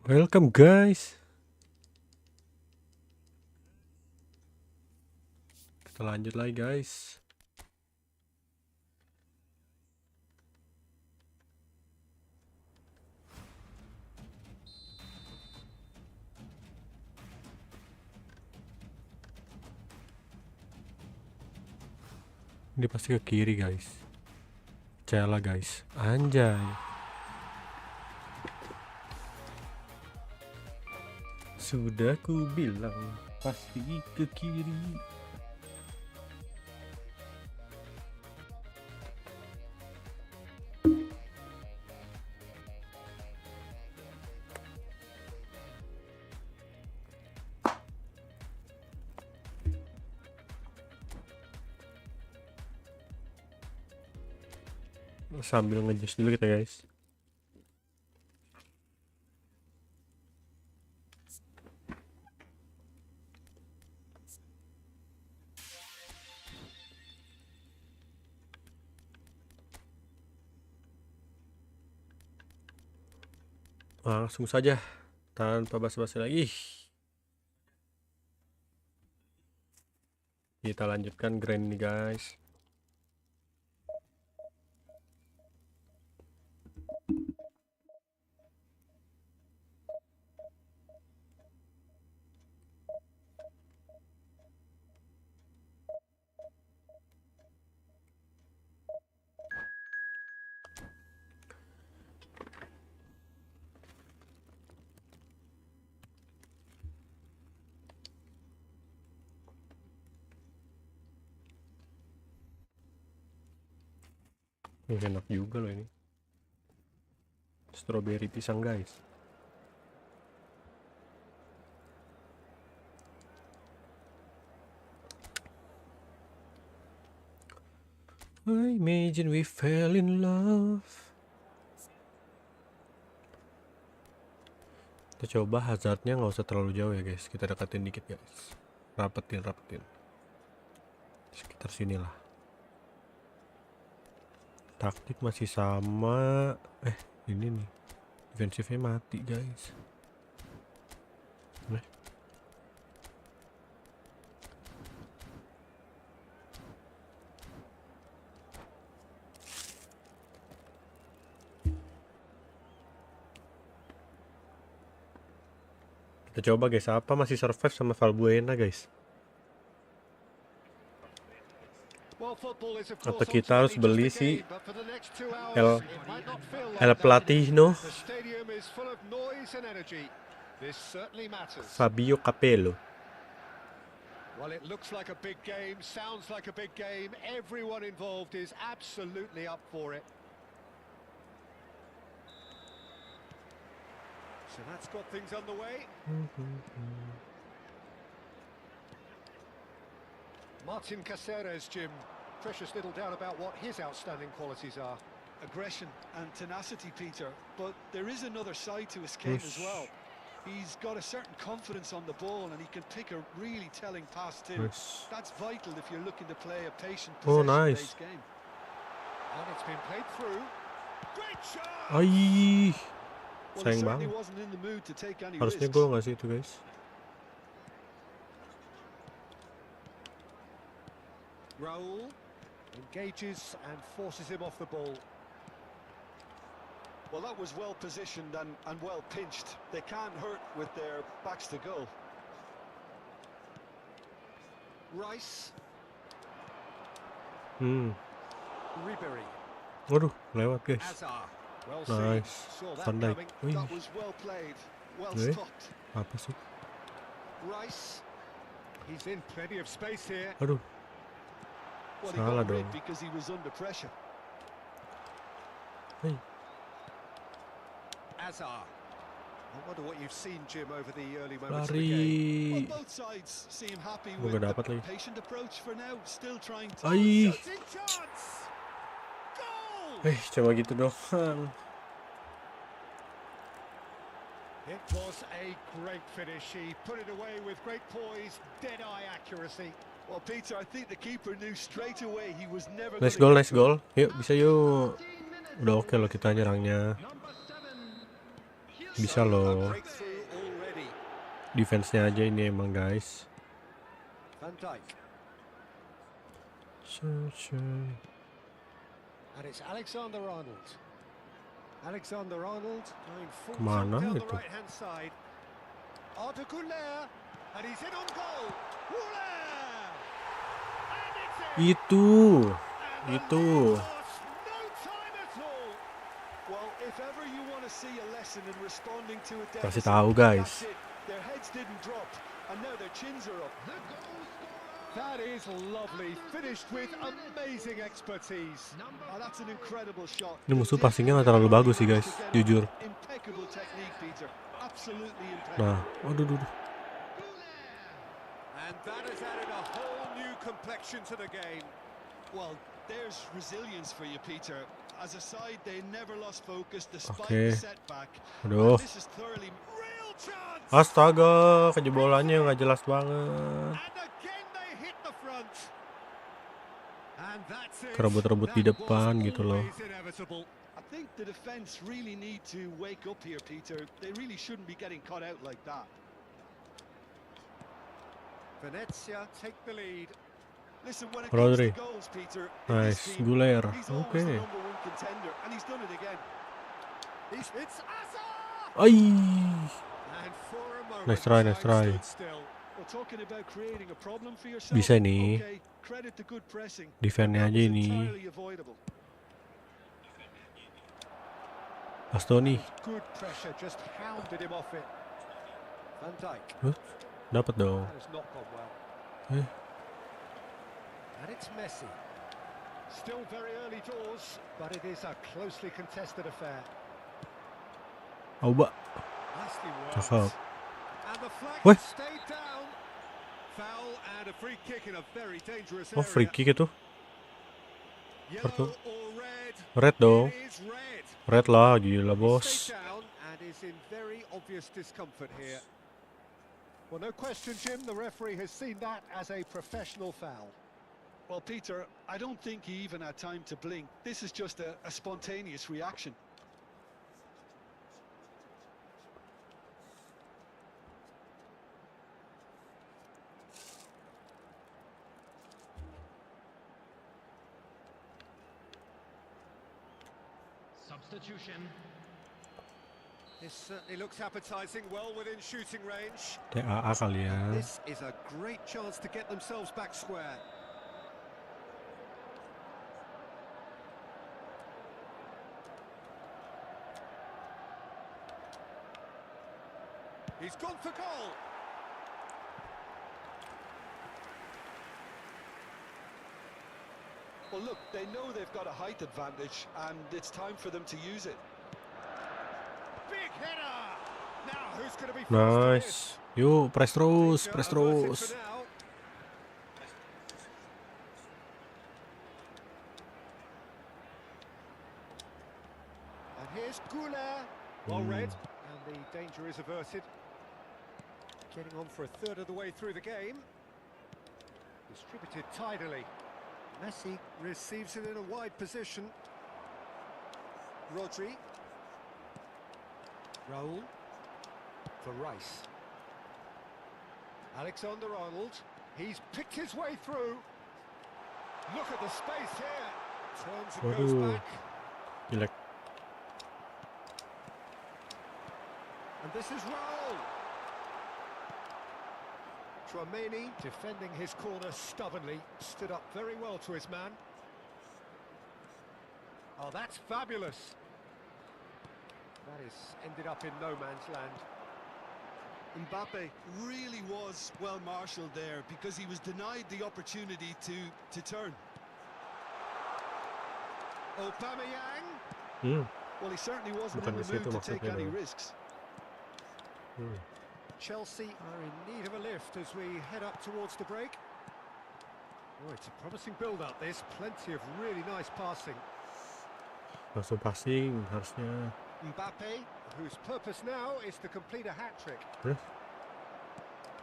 Welcome guys. Kita lanjut lagi guys. Ini pasti ke kiri guys. Cela guys. Anjay. Sudah ku bilang pasti ke kiri. Sambil ngejus dulu kita guys. Langsung saja tanpa basa-basi lagi. Kita lanjutkan grand nih guys. Ini enak juga loh ini. Strawberry pisang guys. I imagine we fell in love. Kita coba hazardnya nggak usah terlalu jauh ya guys. Kita deketin dikit guys. Rapetin. Sekitar sini lah. Taktik masih sama. Ini nih. Defensifnya mati guys. Kita coba guys, apa masih survive sama Valbuena guys? Atau kita harus beli si El Platino Fabio Capello. Well, it looks like a big game, sounds like a big game. Everyone involved is absolutely up for it. So that's got things underway. Martin Caceres, Jim. Precious little doubt about what his outstanding qualities are. Aggression and tenacity, Peter, but there is another side to his game as well. He's got a certain confidence on the ball and he can pick a really telling pass too. That's vital if you're looking to play a patient possession-based game. And it's been played through. Great shot! Well, he certainly wasn't in the mood to take any risks. Harusnya gol nggak sih itu guys? Raul engages and forces him off the ball. Well, that was well positioned and well pinched. They can't hurt with their backs to goal. Rice. Ribery. Waduh, lewat guys. Azar. Well Nice. saw that Van Dijk. coming. That was well played. Well stopped. Apa sih? Rice. He's in plenty of space here. Aduh. Well, he Salah got rid dong. because he was under pressure. Azar. I wonder what you've seen, Jim, over the early moments of the game. Lari. Well, both sides seem happy Moga with dapat the lagi. patient approach for now. Still trying to. Shooting chance. Goal! Coba gitu doang. It was a great finish. He put it away with great poise, dead-eye accuracy. Well, Peter, I think the keeper knew straight away he was never. Nice goal. Yuk, bisa yuk. Udah oke loh kita nyerangnya. Bisa loh. Defense-nya aja ini emang guys. Van Dijk. And it's Alexander-Arnold. Alexander-Arnold going full tilt Kemana down the itu? right-hand side. Arda Güler, and he's in on goal. Güler! And it's in! Itu. No time at all. Well, if ever you want to see a lesson in responding to a Kasih deficit, tahu guys. that's it. Their heads didn't drop, and now their chins are up. That is lovely, finished with amazing expertise. Oh, that's an incredible shot. Ini musuh passingnya nggak terlalu bagus sih guys, jujur. Impeccable technique, Peter. Absolutely Nah, impeccable. waduh. And that has added a whole new complexion to the game. Well, there's resilience for you, Peter. As a side, they never lost focus despite Oke. the setback. Aduh. This is thoroughly Real chance. Astaga, kejebolannya nggak jelas banget. And again they hit the front. And that's it. Kerebut-rebut di That depan was gitu loh. always inevitable. I think the defense really need to wake up here, Peter. They really shouldn't be getting caught out like that. Venezia take the lead. Listen, when it Rodri. comes to goals, Peter, in this Nice, team, Güler. he's always Oke. the number one contender, and he's done it again. It's Asa. Ay. And for a moment, Nice try, the nice side try. stood still. Well, talking about creating a problem for yourself. Bisa nih. Okay, credit the good pressing. Defense-nya That aja was ini. entirely avoidable. Bastoni. Good pressure, just hounded him off it. Van Dijk. Dapat dong. That has not gone well. Eh. And it's Messi. Still very early doors, but it is a closely contested affair. Auba. Nicely Cakep. worked. And the flag Weh. stayed down. Foul and a free kick in a very dangerous Oh, area. free kick itu. Yellow or red? Red dong. It is red. Red lah, gila He bos. stayed down and is in very obvious discomfort here. Well, no question, Jim, the referee has seen that as a professional foul. Well, Peter, I don't think he even had time to blink. This is just a spontaneous reaction. Substitution. This certainly looks appetizing, well within shooting range. TAA kali ya. This is a great chance to get themselves back square. He's gone for goal. Well, look, they know they've got a height advantage, and it's time for them to use it. Big header. Now who's going to be first to Nice. miss? Yuk, press terus, Danger press averted terus. for now. And here's Güler. Well read, and the danger is averted. Getting on for a third of the way through the game. Distributed tidily. Messi receives it in a wide position. Rodri. Raul. For Rice. Alexander-Arnold. He's picked his way through. Look at the space here. Turns and goes Waduh. back. Jelek. And this is Raul. Tchouaméni defending his corner stubbornly. Stood up very well to his man. Oh, that's fabulous. That is ended up in no man's land. Mbappe really was well marshalled there because he was denied the opportunity to turn. Aubameyang. Well, he certainly wasn't Bukan in di the situ mood to take maksudnya any dong. risks. Chelsea are in need of a lift as we head up towards the break. Oh, it's a promising build-up, this. Plenty of really nice passing. Langsung passing harusnya. Mbappe, whose purpose now is to complete a hat-trick. Yes.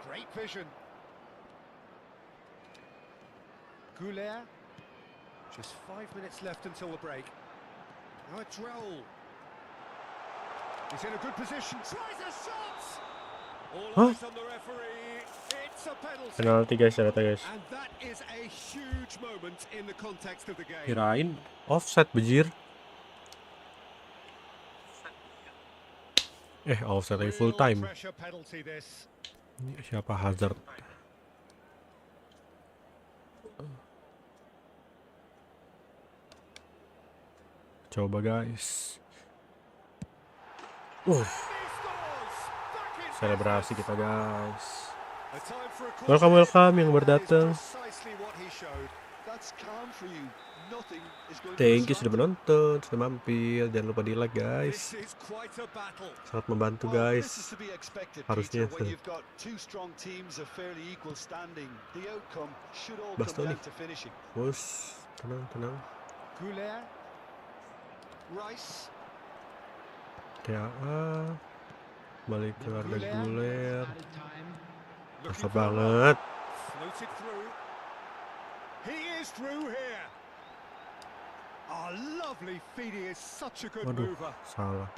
Great vision. Güler. Just 5 minutes left until the break. Now it's Raul. He's in a good position. Tries a shot. All Huh? eyes on the referee. It's a penalty. Penalti guys, ternyata guys. And that is a huge moment in the context of the game. Kirain offset bejir. Offset aja full time. Pressure penalty this. Siapa Hazard? Coba guys. He scores. Back in Selebrasi business. kita guys. A time for a Welcome yang baru That is datang. precisely what he showed. That's calm for you. Nothing is going to Thank you distract sudah menonton, sudah mampir. Jangan lupa di like guys. This is quite a battle. Sangat membantu Well, this is guys. to be expected, Harusnya. Peter, when you've got two strong teams of fairly equal standing. The outcome should all Bastoni. come down to finishing. Bos, tenang, tenang. Goulet. Rice. TAA. Balik ke Arda Guler. Added time. Masa banget. Floated through. He is through here. A lovely feed. He is such a good Waduh, mover. salah.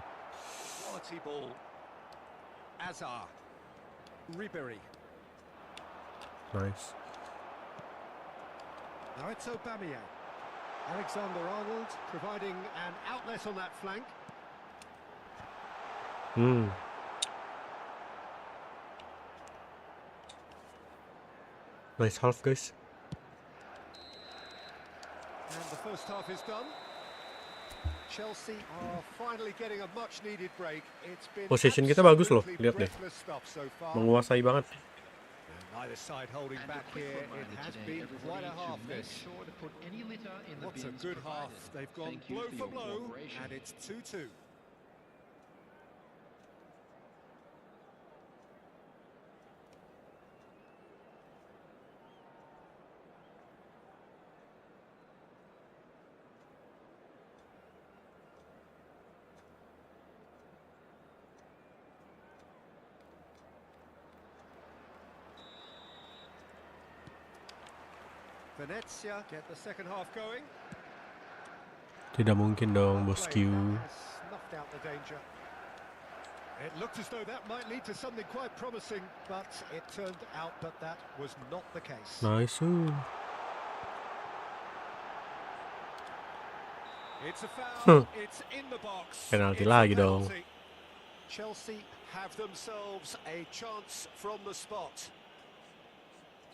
Quality ball. Azar. Ribery. Nice. Now it's Aubameyang. Alexander-Arnold providing an outlet on that flank. Nice half guys. And the first half is done. Chelsea are finally getting a much needed break. It's been Possession kita bagus loh, absolutely lihat deh. breathless stuff so far. Menguasai banget. Neither side holding And a back quick here. reminder It has today, been quite a everybody, half to make this. sure to put any litter in the What's a bins good half. provided. They've gone Thank you blow for for your blow, cooperation. and it's 2-2. Venezia get the second half going. Tidak mungkin dong, Well bosku. played. That has snuffed out the danger. It looked as though that might lead to something quite promising, but it turned out that that was not the case. Nice. It's a foul. It's in the box. Penalti It's a lagi dong. penalty. Chelsea have themselves a chance from the spot.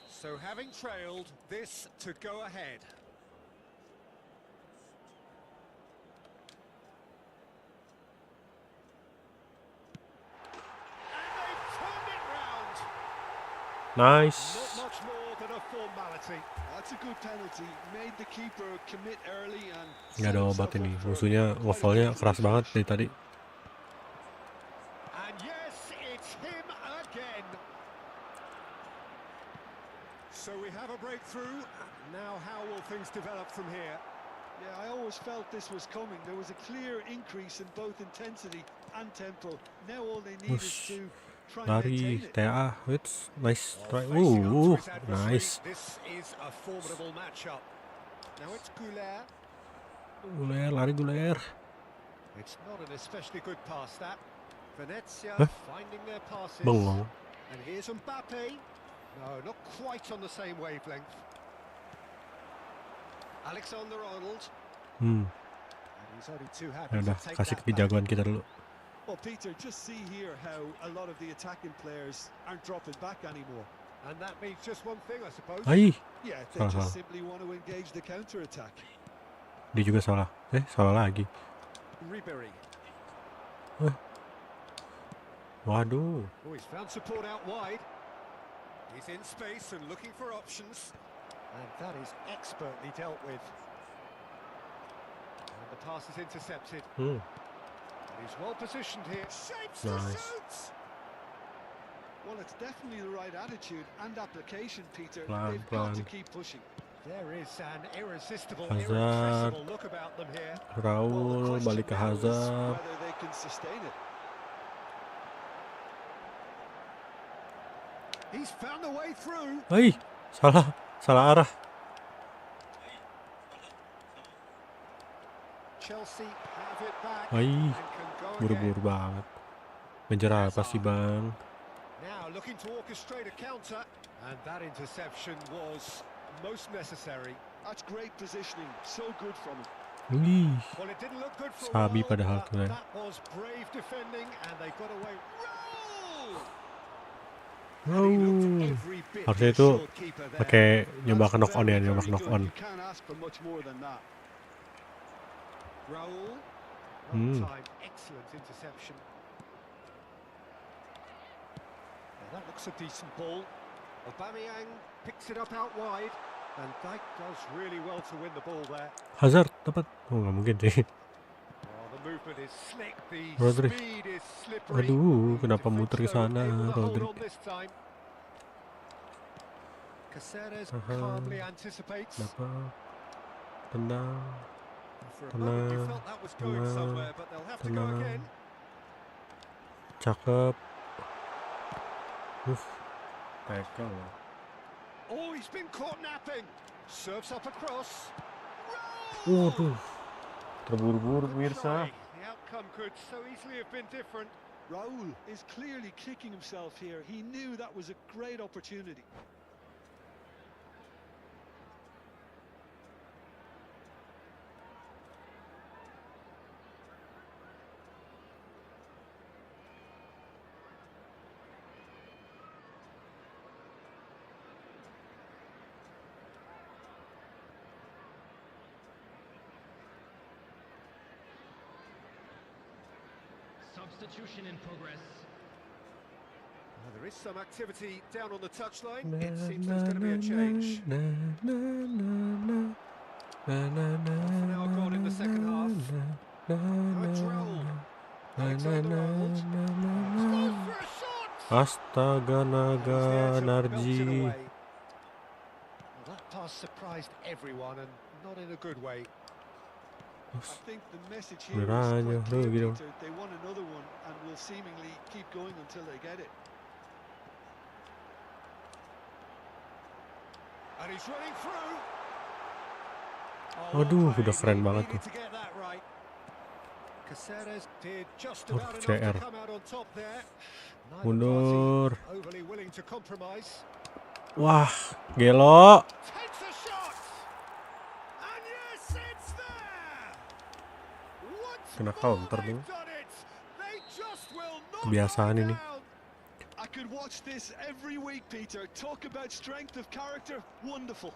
So having trailed, this to go ahead. And they've turned it round. Nice. Not much more than a formality. That's a good penalty. Made the keeper commit early and Nggak ada obat ini. Musuhnya levelnya keras banget dari tadi. And yes, it's him again. So we have a breakthrough. Now how will things develop from here? Yeah, I always felt this was coming. There was a clear increase in both intensity and tempo. Now all they need is to try and Lari, maintain it. TAA, it's nice try. Facing up to his adversary, Nice. This is a formidable matchup. Now it's Goulet. Guler, lari Guler. It's not an especially good pass, that. Venezia Huh? finding their passes. Bengong. And here's Mbappe. No, not quite on the same wavelength. Alexander-Arnold. And he's only too happy Ya to udah, take kasih that ke back. jagoan kita dulu. Well, Peter, just see here how a lot of the attacking players aren't dropping back anymore. And that means just one thing, I suppose. Ai, Yeah, they Salah. just simply want to engage the counter-attack. dia juga salah. Salah lagi. Ribery. Waduh. Oh, he's found support out wide. He's in space and looking for options. And that is expertly dealt with. And the pass is intercepted. And he's well positioned here. Shapes to Nice. shoot! Well, it's definitely the right attitude and application, Peter. Pelan, They've got to pelan. keep pushing. There is an irresistible, Hazard. irrepressible look about them here. Well, the Raul, question balik ke now is Hazard. whether they can sustain it. He's found a way through. Ai, salah arah. Chelsea have it back Ai. and can go Buru-buru banget. Ngejar apa sih, Bang? Now looking to orchestrate a counter, and that interception was most necessary. That's great positioning. So good from him. Wih, Well, it didn't look good for a sabi while, padahal but tuh ya. that was brave defending, and they got away. Roll! Wow. Harusnya itu pakai nyoba ke knock on ya, nyoba ke knock on. You can't ask for much more than that. Raul, Hmm. time, excellent interception. Well, that looks a decent ball. Aubameyang picks it up out wide, and Dijk does really well to win the ball there. Hazard dapat. Oh, nggak mungkin sih. Oh, the movement is slick, the Rodri. speed is slippery. Aduh, The kenapa defense, muter ke though, sana, able to hold Rodri? on this time. Caceres Aha. calmly anticipates. Kenapa? Tenang, For a moment you tenang, felt that was going tenang, somewhere, but they'll have to go tenang. again. Cakep. Tackle. Oh, he's been caught napping. Serves up across. Waduh. Terburu-buru pemirsa. The outcome could so easily have been different. Raul is clearly kicking himself here. He knew that was a great opportunity. Substitution in progress. There is some activity down on the touchline. It seems there's going to be a change. Half an hour gone in the second half. Now it's Raul. Alexander-Arnold. Goes for a shot! Astaga And naga he's there to belt it Narji. away. Well, that pass surprised everyone, and not in a good way. I think the message here is Beneran quite clear, gitu. Peter. They want another one and will seemingly keep going until they get it. And he's running through. Waduh, Payne, udah keren he banget needed tuh. to get that right. Caceres did just Oh, about enough CR. to come out on top there. Neither Mundur. party overly willing to compromise. Wah, gelo. Takes a shot. And yes, it's there. Once Kena more counter they've dong. done it. They just will not Kebiasaan lie ini. down. I could watch this every week, Peter. Talk about strength of character. Wonderful.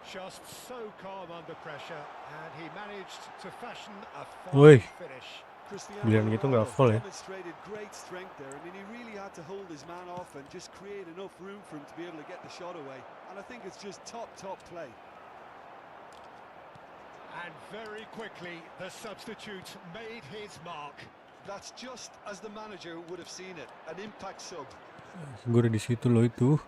Just so calm under pressure, and he managed to fashion a Woi. fine finish. Giliran gitu nggak full ya. Demonstrated great strength there. I mean, he really had to hold his man off and just create enough room for him to be able to get the shot away. And I think it's just top play. And very quickly, the substitute made his mark. That's just as the manager would have seen it. An impact sub. Gue udah di situ loh itu.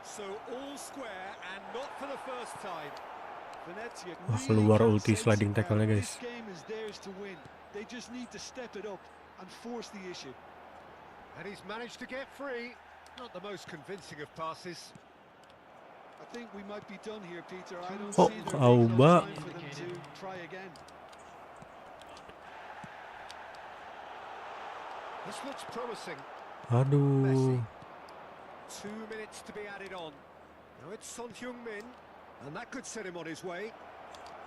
So all square and not for the first time. Venezia Wah, really keluar can't ulti sense sliding it now. tackle-nya, guys. This game is theirs to win. They just need to step it up and force the issue. And he's managed to get free. Not the most convincing of passes. I think we might be done here, Peter. I don't Oh, see there kau being no ba. time for them to try again. This looks promising. Aduh. 2 minutes to be added on. Now it's Son Heung-min, and that could set him on his way.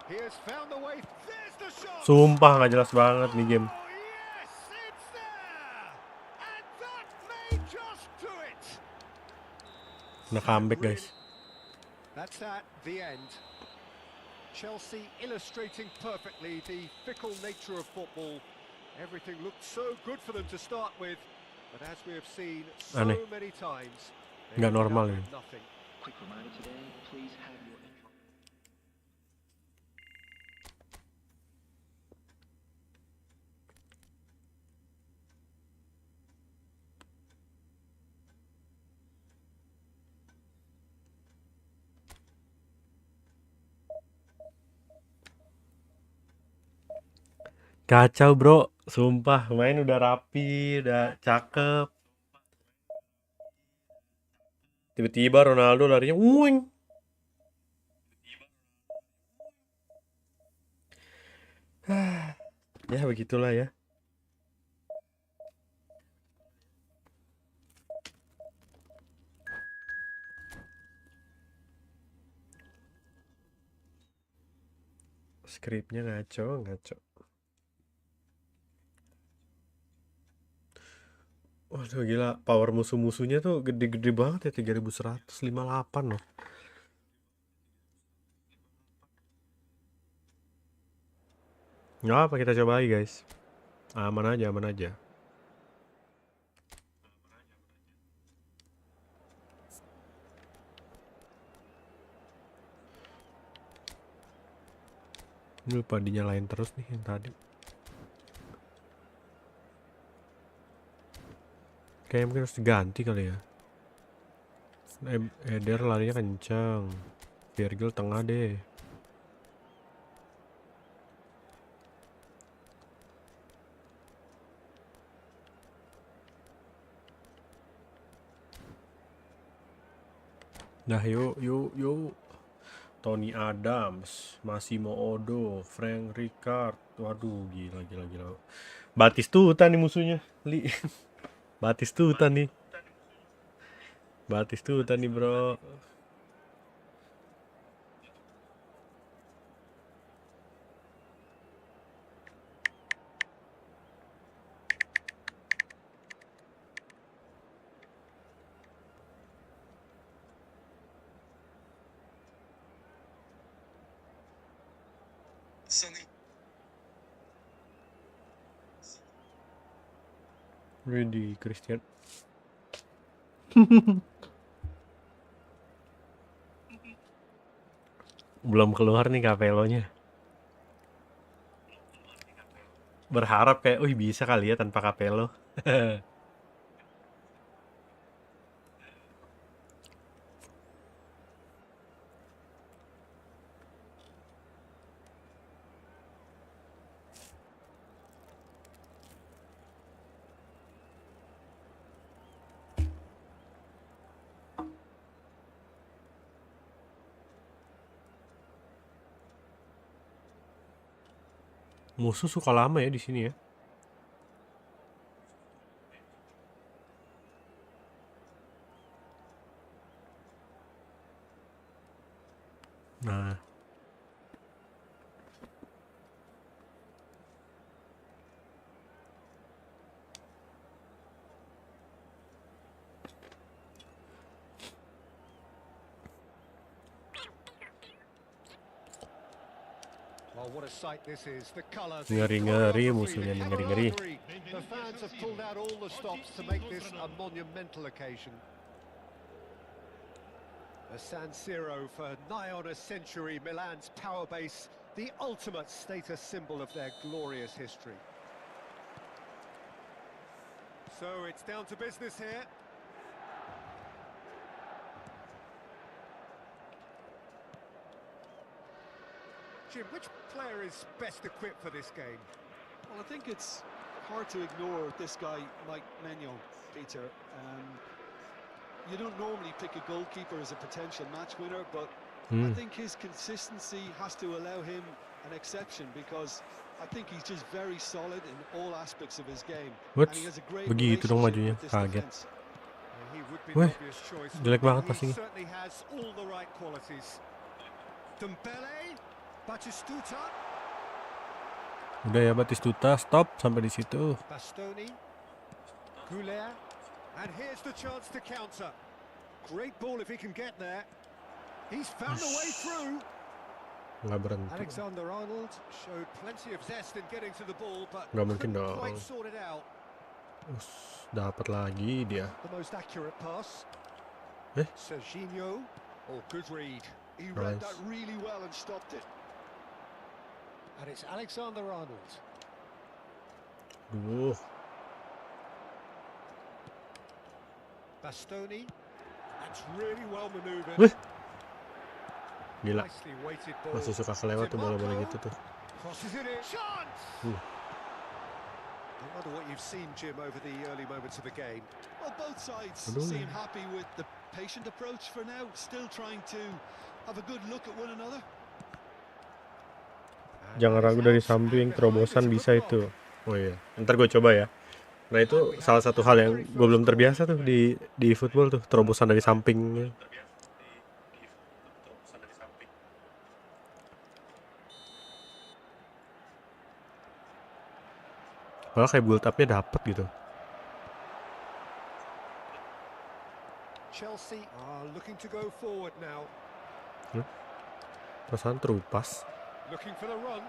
He has found the way. There's the shot. Sumpah nggak jelas banget nih game. Oh yes, it's there. And that may just do it. Kena comeback guys. That's at the end. Chelsea illustrating perfectly the fickle nature of football. Everything looked so good for them to start with, but as we have seen so Aneh. many times, they Nggak ended up normal with ini. nothing. Quick reminder today, please have your intro. Kacau bro, sumpah main udah rapi, udah cakep. Tiba-tiba Ronaldo larinya uing. Ya begitulah ya. Skripnya ngaco. Waduh gila, power musuh-musuhnya tuh gede-gede banget ya, 3158 loh. Nggak apa, kita coba lagi guys. Aman aja. Ini lupa dinyalain terus nih yang tadi. Kayaknya mungkin harus diganti kali ya. Eder larinya kencang. Virgil tengah deh. Nah yuk. Tony Adams, Massimo Odo, Frank Ricard. Waduh gila. Batistuta nih musuhnya, Li. Batistuta nih bro. Sini. Ready Christian. Belum keluar nih Capello-nya. Berharap kayak, bisa kali ya tanpa Capello. Musuh suka lama ya di sini ya. Nah, Well, what a sight this is. The colour, the ngeri-ngeri choreography, musuhnya the nih, ngeri-ngeri. camaraderie. The fans have pulled out all the stops to make this a monumental occasion. A San Siro for nigh on a century, Milan's power base, the ultimate status symbol of their glorious history. So it's down to business here. Jim, which player is best equipped for this game? Well, I think it's hard to ignore this guy, Mike Maignan, Peter. You don't normally pick a goalkeeper as a potential match winner, but I think his consistency has to allow him an exception, because I think he's just very solid in all aspects of his game. And he has a great Begitu dong relationship majunya, with this kaget. defense. He would be Weh, the obvious choice. jelek banget He passingnya. certainly has all the right qualities. Dembele, Batistuta. Udah ya Batistuta, stop sampai di situ. Bastoni, Goulet, and here's the chance to counter. Great ball if he can get there. He's found a way through. Nggak berhenti. Alexander-Arnold showed plenty of zest in getting to the ball, but Nggak mungkin couldn't dong. quite sort it out. Dapat lagi dia. The most accurate pass. Serginho. Oh, good read. He read that really well and stopped it. And it's Alexander-Arnold. Bastoni. That's really well maneuvered. Gila. Nicely weighted ball. Masih suka kelewat tuh bola-bola gitu tuh. Crosses it in. Chance! I wonder what you've seen, Jim, over the early moments of the game. Well, both sides seem happy with the patient approach for now, still trying to have a good look at one another. Jangan ragu dari samping, terobosan bisa itu. Oh iya, ntar gue coba ya. Nah itu salah satu hal yang gue belum terbiasa tuh di football tuh, terobosan dari samping. Malah kayak build up-nya dapet gitu. Chelsea are looking to go forward now. Perasaan terupas. Looking for the run,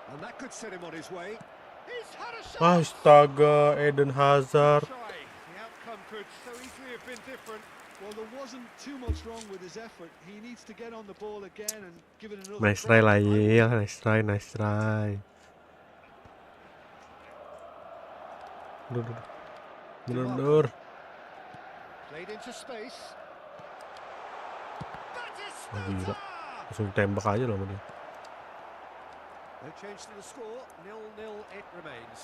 and that could set him on his way. He's had a shot. Astaga, Eden Hazard. Try. The outcome could so easily have been different. Well, there wasn't too much wrong with his effort. He needs to get on the ball again and give it another Nice try crack. lah, iya, nice try. Mundur. Played into space. Oh, gila. Langsung tembak aja loh dia. No change to the score. 0-0 it remains.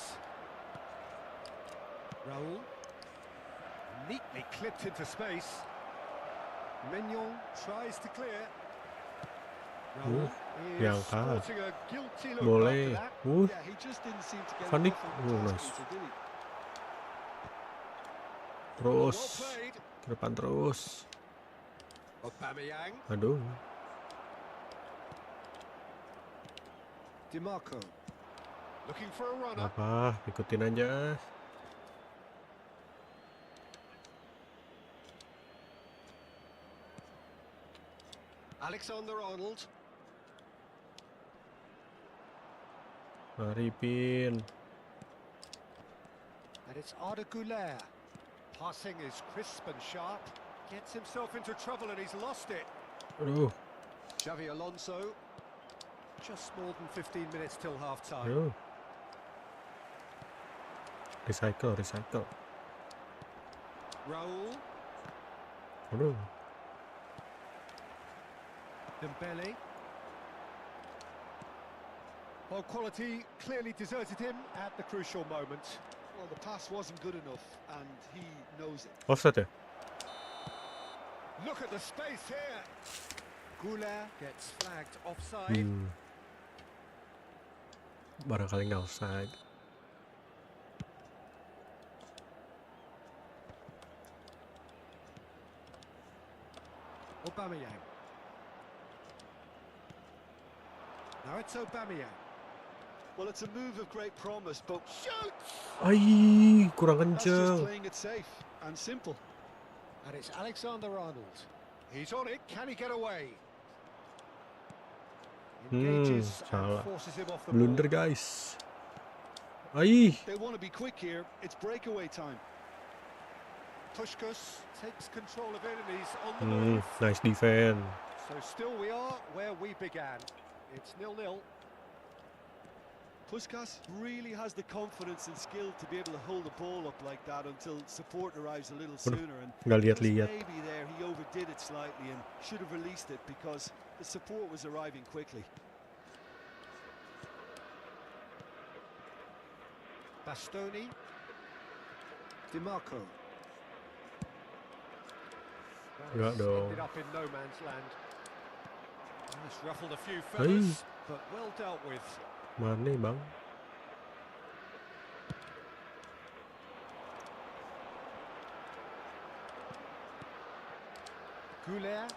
Raul. Neatly clipped into space. Mignon tries to clear. Raul is diangkat. sporting a guilty look Boleh. after that. Yeah, he just didn't seem to get Van Dijk. enough of the Oh, task, nice. Peter, did he? Terus Well played. ke depan terus. Aubameyang. Aduh. DiMarco. Looking for a runner. Apa? Ikutin aja. Alexander-Arnold. Mari Pin. And it's Arda Güler. Passing is crisp and sharp. Gets himself into trouble and he's lost it. Aduh. Xavi Alonso. Just more than 15 minutes till half-time. Aduh. Recycle. Raul. Aduh. Dembele. Well, quality clearly deserted him at the crucial moment. Well, the pass wasn't good enough, and he knows it. Offset ya? Look at the space here. Güler gets flagged offside. Barangkali nggak offside. Aubameyang. Now it's Aubameyang. Well, it's a move of great promise, but Shoots! Ai, kurang that's just kenceng. playing it safe and simple. And it's Alexander-Arnold. He's on it. Can he get away? Engages and Salah. forces him off the Blunder ball. guys. Ai. They want to be quick here. It's breakaway time. Puskás takes control of it and he's on the move. Nice defense. So still we are where we began. It's 0-0. Puskás really has the confidence and skill to be able to hold the ball up like that until support arrives a little sooner. And Nggak just lihat-lihat. maybe there he overdid it slightly and should have released it because the support was arriving quickly. Bastoni. DiMarco. Nggak dong. Ended up in no man's land. It's ruffled a few feathers, but well dealt with. Mana bang? Güler.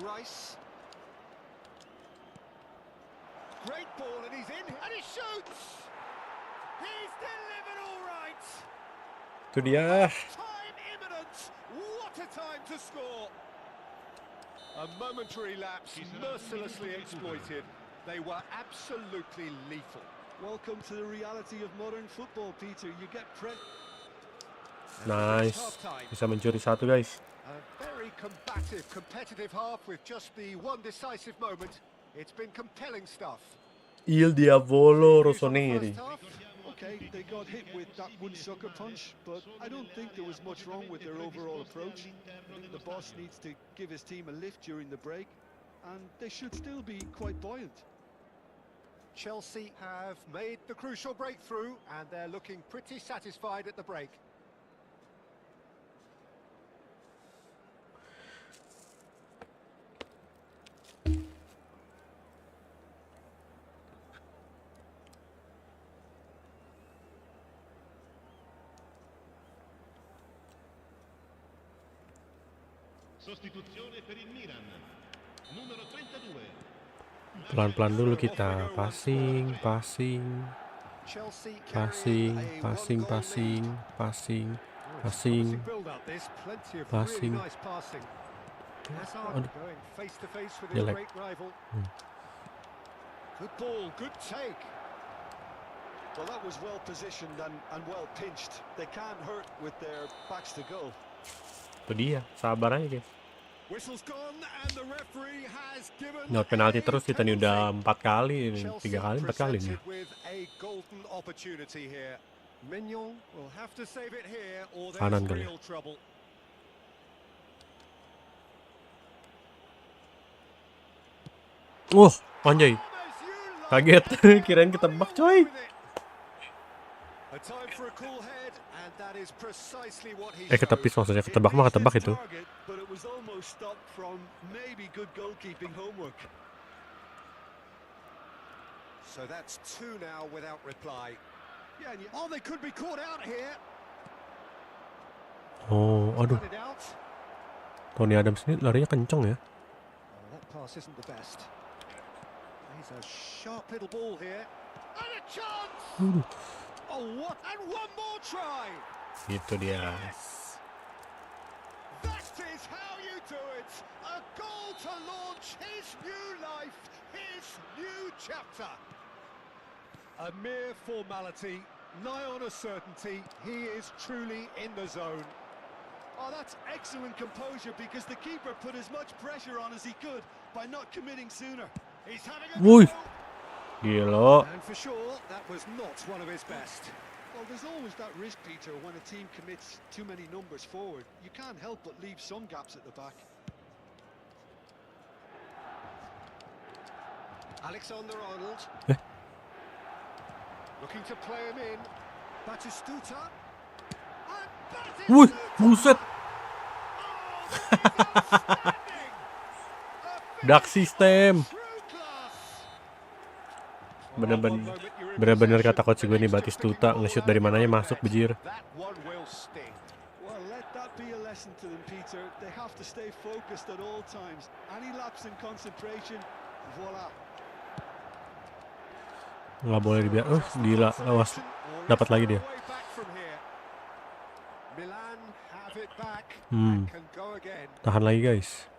Rice. Great ball and he's in and he shoots! He's delivered all right! Itu dia. Time imminent! What a time to score! A momentary lapse mercilessly exploited. They were absolutely lethal. Welcome to the reality of modern football, Peter. You get Nice. Bisa mencuri satu guys. A very combative, competitive half with just the one decisive moment. It's been compelling stuff. Il diavolo Views on the rossoneri. first half? okay, they got hit with that one sucker punch, but I don't think there was much wrong with their overall approach. I think the boss needs to give his team a lift during the break, and they should still be quite buoyant. Chelsea have made the crucial breakthrough and they're looking pretty satisfied at the break. Pelan-pelan dulu kita. Passing. Chelsea Passing, carrying a passing, one-goal passing, lead. passing, Oh, it's a passing, promising build-up, this. Plenty of passing. really nice passing. Hazard Aduh, going face to face with his jelek. great rival. Good ball, good take. Well, that was well positioned and well pinched. They can't hurt with their backs to goal. Itu dia, sabar aja guys. Whistle's gone and the referee has given Nyaut penalti a terus kita nih udah penalty. 4 kali, ini Chelsea 3 kali, 4 kali nih. presented with a golden opportunity here. Mignon will have to save it here or there's Kanan kali. real trouble. Anjay, kaget. Kirain ketebak coy. A time for a cool head and that is precisely what he Ketepis showed. maksudnya, ketebak mah ketebak itu. But it was almost stopped from maybe good goalkeeping homework. So that's 2 now without reply. Yeah, oh, they could be caught out here. Oh, aduh. Cut it out. Tony Adams ini larinya kenceng ya. Oh, that pass isn't the best. He's a sharp little ball here. And a chance! Oh, what? And one more try! Gitu dia. Yes! That is how you do it! A goal to launch his new life, his new chapter. A mere formality, nigh on a certainty, he is truly in the zone. Oh, that's excellent composure because the keeper put as much pressure on as he could by not committing sooner. He's having a Wuih, go! gila. And for sure, that was not one of his best. Well, there's always that risk, Peter, when a team commits too many numbers forward. You can't help but leave some gaps at the back. Alexander-Arnold. Looking to play him in. Batistuta. And Wuih, Batistuta! buset. Outstanding! Dark system. True class. Bener-bener kata coach gue nih, Batistuta nge-shoot dari mananya masuk bejir. That one will sting. Well, let that be a lesson to them, Peter. They have to stay focused at all times. Any lapse in concentration, voila. Nggak boleh dibiar. Gila, awas. Dapat lagi dia. Milan have it back Hmm. and can go again. Tahan lagi guys.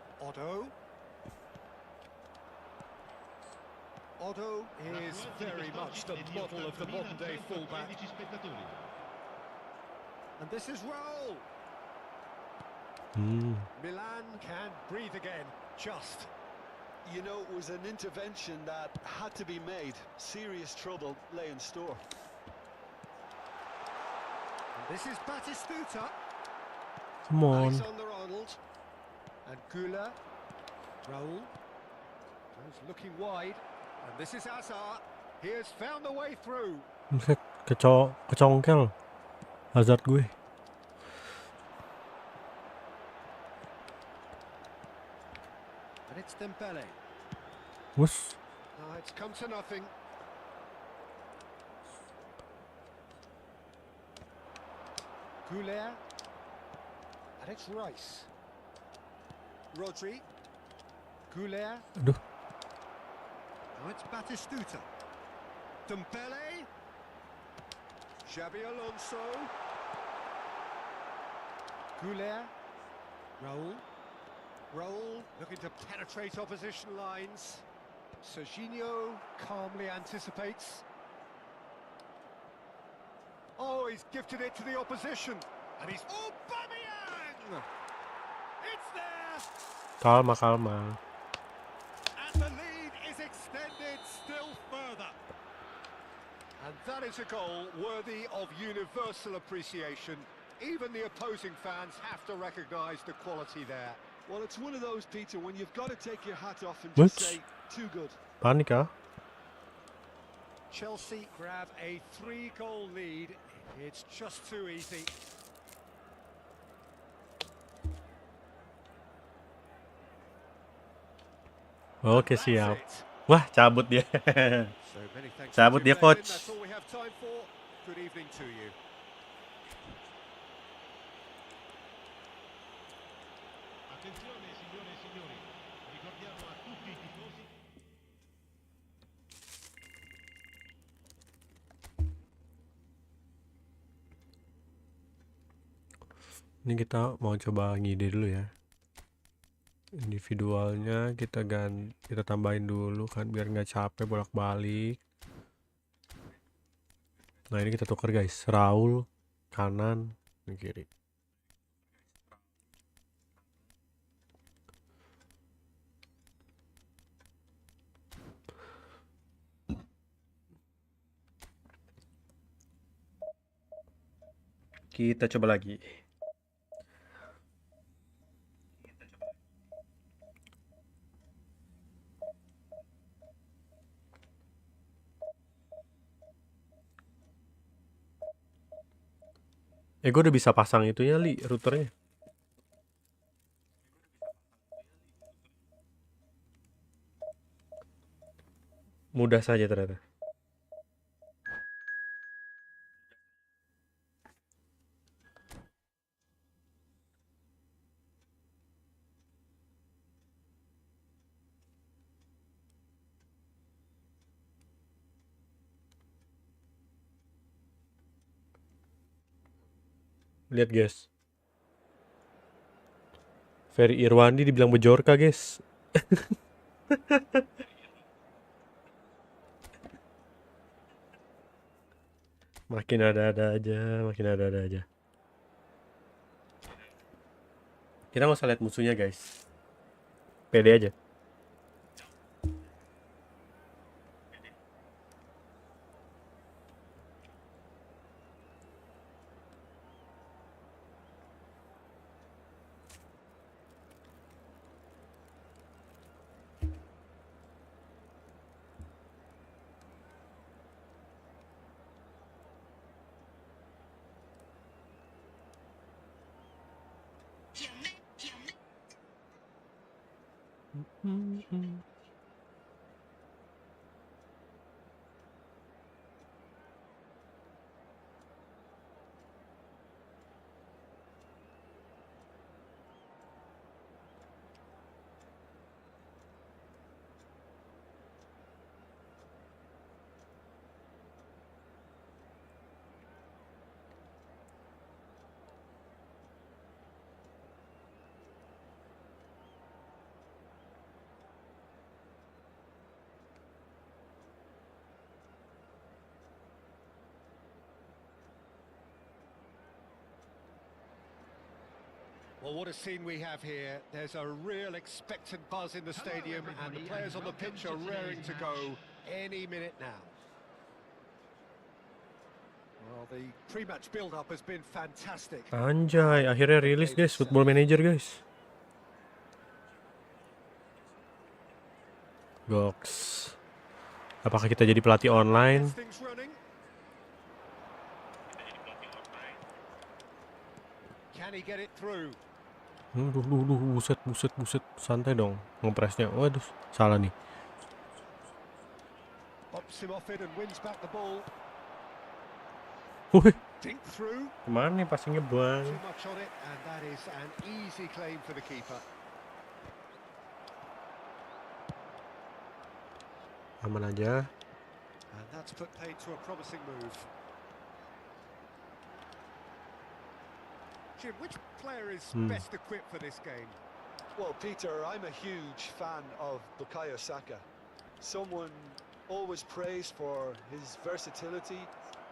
Otto is very much the model of the modern day fullback. And this is Raul. Milan can breathe again, just. You know, it was an intervention that had to be made. Serious trouble lay in store. And this is Batistuta. Come on. Alexander-Arnold. And Gula. Raul. Goes looking wide. And this is Hazard. He has found the way through. Buset, kecongkel. Hazard gue. And it's Dembele. Wus. It's come to nothing. Goulet. And it's Rice. Rodri. Goulet. Aduh. Now it's Batistuta. Dembele. Xabi Alonso. Goulet. Raul. Raul looking to penetrate opposition lines. Serginho calmly anticipates. Oh, he's gifted it to the opposition. And he's... Oh, Aubameyang! It's there! Kalma, kalma. And the lead is extended still further. And that is a goal worthy of universal appreciation. Even the opposing fans have to recognise the quality there. Well, it's one of those, Peter, when you've got to take your hat off and What? just say, too good. Panik ah. Chelsea grab a 3-goal lead. It's just too easy. Oke, That's siap. it. Wah, cabut dia. So many thanks Cabut to dia, you, coach. David. That's all we have time for. Good evening to you. Attenzione signore e signori, ricordiamo a tutti i tifosi. Ini kita mau coba ngide dulu ya. Individualnya kita tambahin dulu kan biar nggak capek bolak-balik. Nah ini kita tukar guys, Raul kanan, ini kiri. Kita coba lagi. Gue udah bisa pasang itunya li, routernya. Mudah saja ternyata. Lihat guys. Ferry Irwandi dibilang bejorka guys. Makin ada-ada aja. Kita nggak usah lihat musuhnya guys. Pede aja. Well, what a scene we have here. There's a real expectant buzz in the stadium, and the players on the pitch are raring to go any minute now. Well, the pre-match build-up has been fantastic. Anjay, akhirnya rilis guys, Football Manager guys. Goks. Apakah kita jadi pelatih online? Things running. Can he get it through? Buset, santai dong ngepresnya. Waduh, salah nih. Pops him off it and wins back the ball. Wih, Dink through. kemana nih passingnya bang? Too much on it, and that is an easy claim for the keeper. Aman aja. And that's put paid to a promising move. Jim, which player is best equipped for this game? Well, Peter, I'm a huge fan of Bukayo Saka. Someone always praised for his versatility,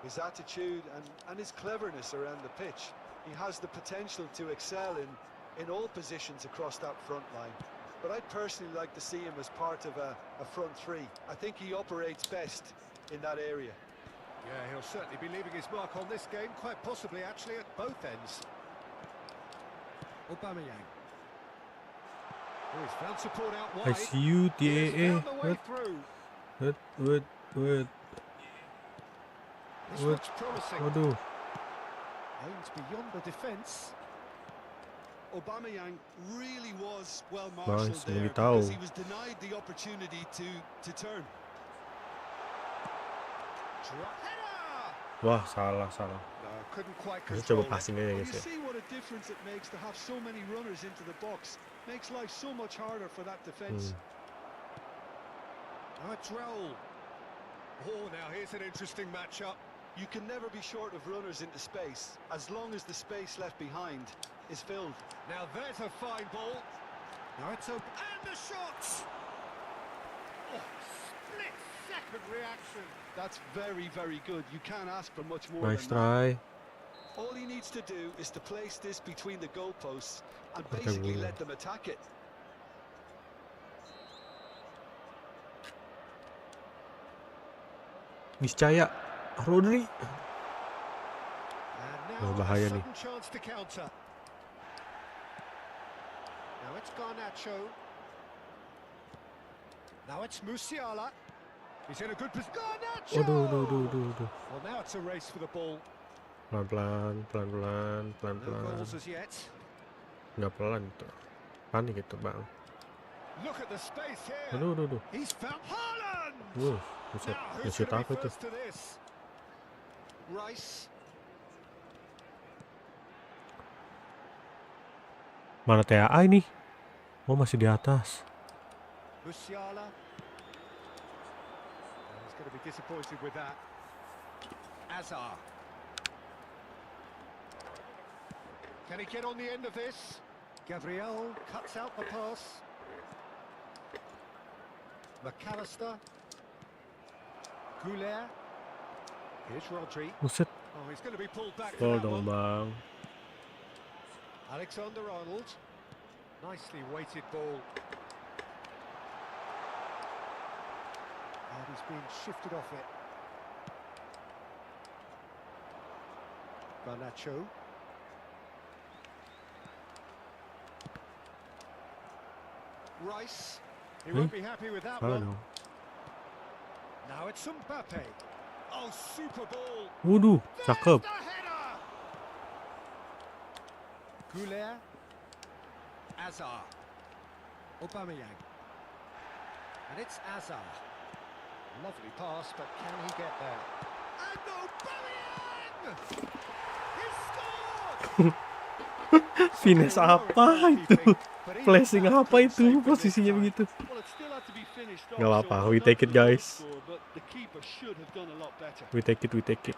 his attitude and his cleverness around the pitch. He has the potential to excel in all positions across that front line. But I'd personally like to see him as part of a front three. I think he operates best in that area. Yeah, he'll certainly be leaving his mark on this game, quite possibly actually at both ends. Aubameyang. Oh, he's found support out I wide. see you, He's TAA. found the way through. What? This looks promising. Waduh. Aims beyond the defence. Aubameyang really was well Bang, marshaled sendiri there tahu. because he was denied the opportunity to turn. Drop header. Wah, salah. No, couldn't quite Coba control it. passing aja You guys ya. see what a difference it makes to have so many runners into the box. Makes life so much harder for that defense. Now it's Raul. Oh, now here's an interesting matchup. You can never be short of runners into space, as long as the space left behind is filled. Now there's a fine ball. Now it's open. And the shots! Oh, split-second reaction. That's very, very good. You can't ask for much more Nice than that. try. All he needs to do is to place this between the goalposts and Okay, basically well. let them attack it. Niscaya. Rodri. And Oh, now bahaya a nih. sudden chance to counter. Now it's Garnacho. Now it's Musiala. He's in a good position. Garnacho! Aduh. Well, now it's a race for the ball. Pelan-pelan. No goals as yet. Nggak pelan tuh. Panik itu bang. Look at the space here. Aduh. He's found Haaland. Buset. Now who's Nge-shoot going to apa be itu? first to this? Rice. Mana TAA ini? Oh masih di atas. Musiala. He's going to be disappointed with that. Azar. Can he get on the end of this? Gabriel cuts out the pass. McAllister. Goulet. Here's Rodri. Buset. Oh, he's going to be pulled back for Gol that dong one. bang. Alexander-Arnold. Nicely weighted ball. And he's been shifted off it. Garnacho. Rice. He won't be happy with that Salah one. dong. Now it's Mbappe. Oh, super ball. Waduh, There's cakep. the header. Goulet. Azar. Aubameyang. And it's Azar. Lovely pass, but can he get there? And Aubameyang! He scored! Finesse apa itu? Flashing apa itu? Posisinya begitu. Well, it still had to be finished off, Nggak apa-apa, so we not take it, the goal guys. score, but the keeper should have done a lot better. We take it.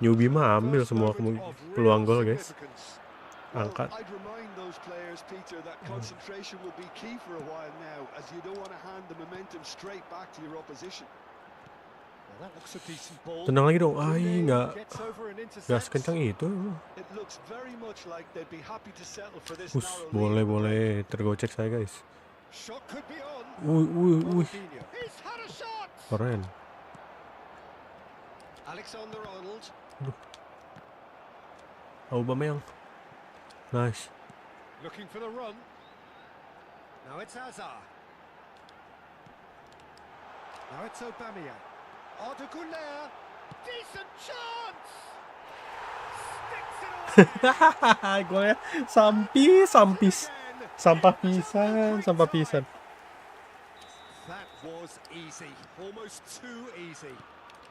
Newbie mah ambil semua peluang gol guys. Well, Angkat. I'd remind those players, Peter, that concentration will be key for a while now, as you don't want to hand the momentum straight back to your opposition. Well, that looks a decent ball. Tenang lagi dong. Goulet gets over and Nggak intercepts. sekencang itu. It looks very much like they'd be happy to settle for this Us, narrow lead. boleh. Tergocek saya guys. Shot could be on. Wih. Ronaldinho. He's had a shot. Keren. Alexander-Arnold. Aubameyang. Nice. Looking for the run. Now it's Azar. Now it's Aubameyang. De Goulet. Decent chance. Sticks it away. Golnya sampis. Again. Sampah pisan. That was easy. Almost too easy.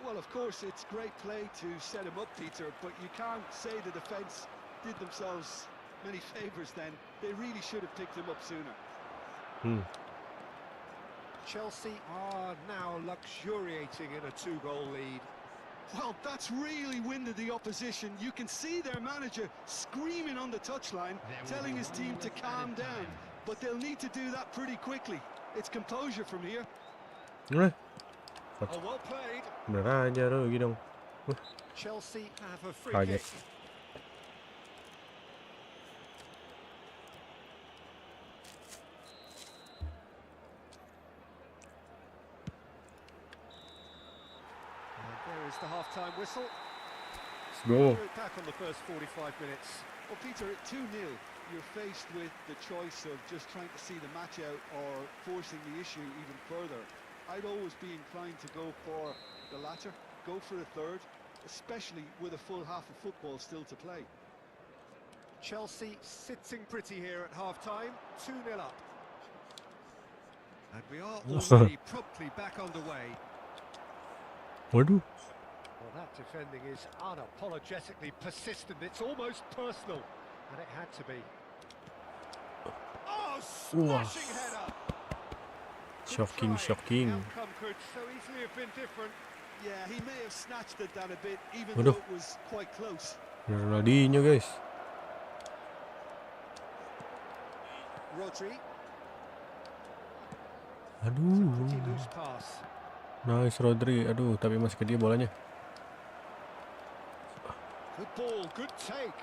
Well, of course, it's great play to set him up, Peter, but you can't say the defence did themselves many favours then. They really should have picked him up sooner. Chelsea are now luxuriating in a 2-goal lead. Well, that's really winded the opposition. You can see their manager screaming on the touchline, telling his team to calm down. But they'll need to do that pretty quickly. It's composure from here. Oh, well played. Bener aja rugi dong. Chelsea have a free Kaget. kick. And there is the half-time whistle. Let's go. We're back on the first 45 minutes. Well, Peter, at 2-0, you're faced with the choice of just trying to see the match out or forcing the issue even further. I'd always be inclined to go for the latter, go for a third, especially with a full half of football still to play. Chelsea sitting pretty here at half-time, 2-0 up. And we are already promptly back underway. Waduh. Well, that defending is unapologetically persistent. It's almost personal, and it had to be. Oh, smashing header! Shocking. Outcome could so easily have been different. Yeah, he may have snatched it down a bit, even Waduh. though it was quite close. Ronaldinho, guys. Rodri. Aduh. Pretty loose pass. Nice Rodri. Aduh, tapi masih ke dia bolanya. Good ball, good take.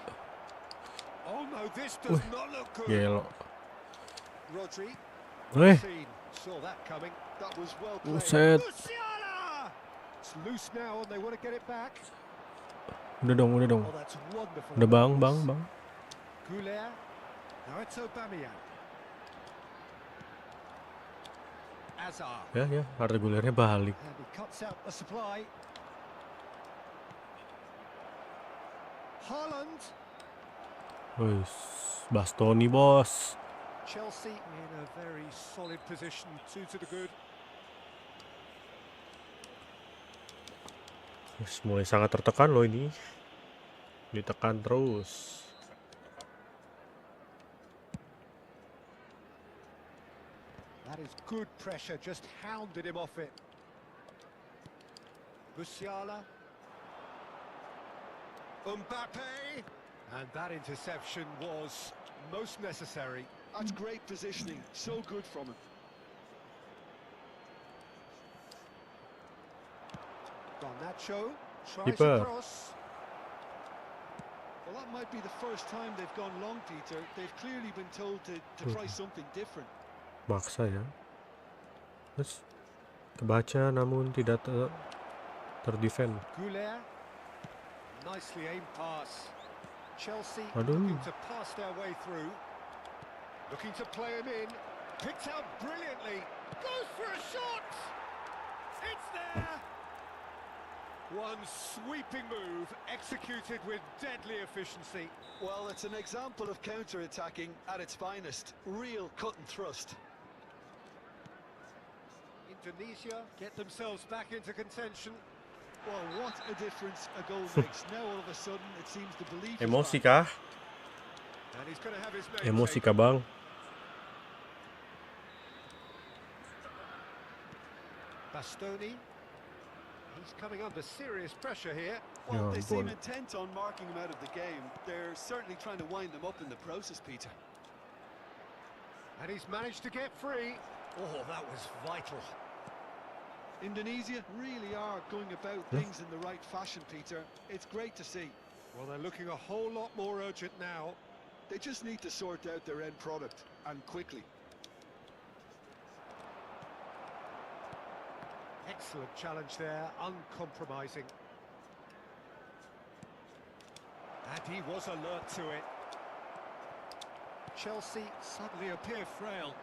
Oh no, this does not look good. Gelo. Rodri. Seen. Saw that coming. That was well played. Buset. Musiala! It's loose now and they want to get it back. Udah dong. Oh, that's wonderful. Udah bang. Goulet. Now it's Aubameyang. Hazard. Ya, regulernya balik. And he cuts out the supply. Haaland. Wis, Bastoni bos. Chelsea in a very solid position, 2 to the good. Mulai sangat tertekan loh ini. Ditekan terus. That is good pressure, just hounded him off it. Musiala. Mbappe. And that interception was most necessary. That's great positioning. So good from him. Garnacho tries Keeper. across. Well, that might be the first time they've gone long, Peter. They've clearly been told to try something different. Maksa ya. Terus kebaca namun tidak terdefend. Goulet. Nicely aimed pass. Chelsea Aduh. looking to pass their way through. Looking to play him in. Picked out brilliantly. Goes for a shot. It's there. One sweeping move executed with deadly efficiency. Well, it's an example of counter-attacking at its finest. Real cut and thrust. Indonesia get themselves back into contention. Well, what a difference a goal makes. Now all of a sudden it seems the belief is Emosi back. kah? And he's going to have his name Emosi taken. kah bang? Bastoni. He's coming under serious pressure here. Well, Ya they seem ampun. intent on marking him out of the game. They're certainly trying to wind them up in the process, Peter. And he's managed to get free. Oh, that was vital. Indonesia really are going about things in the right fashion, Peter. It's great to see. Well, they're looking a whole lot more urgent now. They just need to sort out their end product, and quickly. Excellent challenge there, uncompromising. And he was alert to it. Chelsea suddenly appear frail.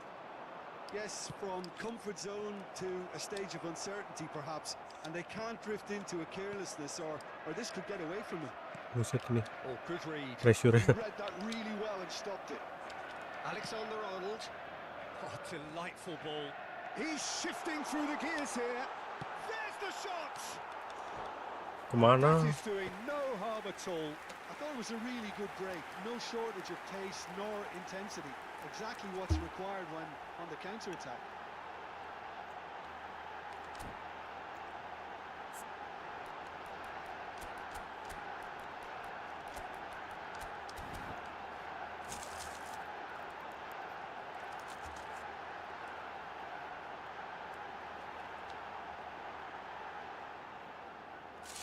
Yes, from comfort zone to a stage of uncertainty, perhaps, and they can't drift into a carelessness, or this could get away from them. Buset nih, Oh, good read. pressure. He read that really well and stopped it. Alexander-Arnold. Oh, delightful ball. He's shifting through the gears here. There's the shot! Kemana? That is doing no harm at all. I thought it was a really good break. No shortage of pace nor intensity. Exactly what's required when on the counter-attack.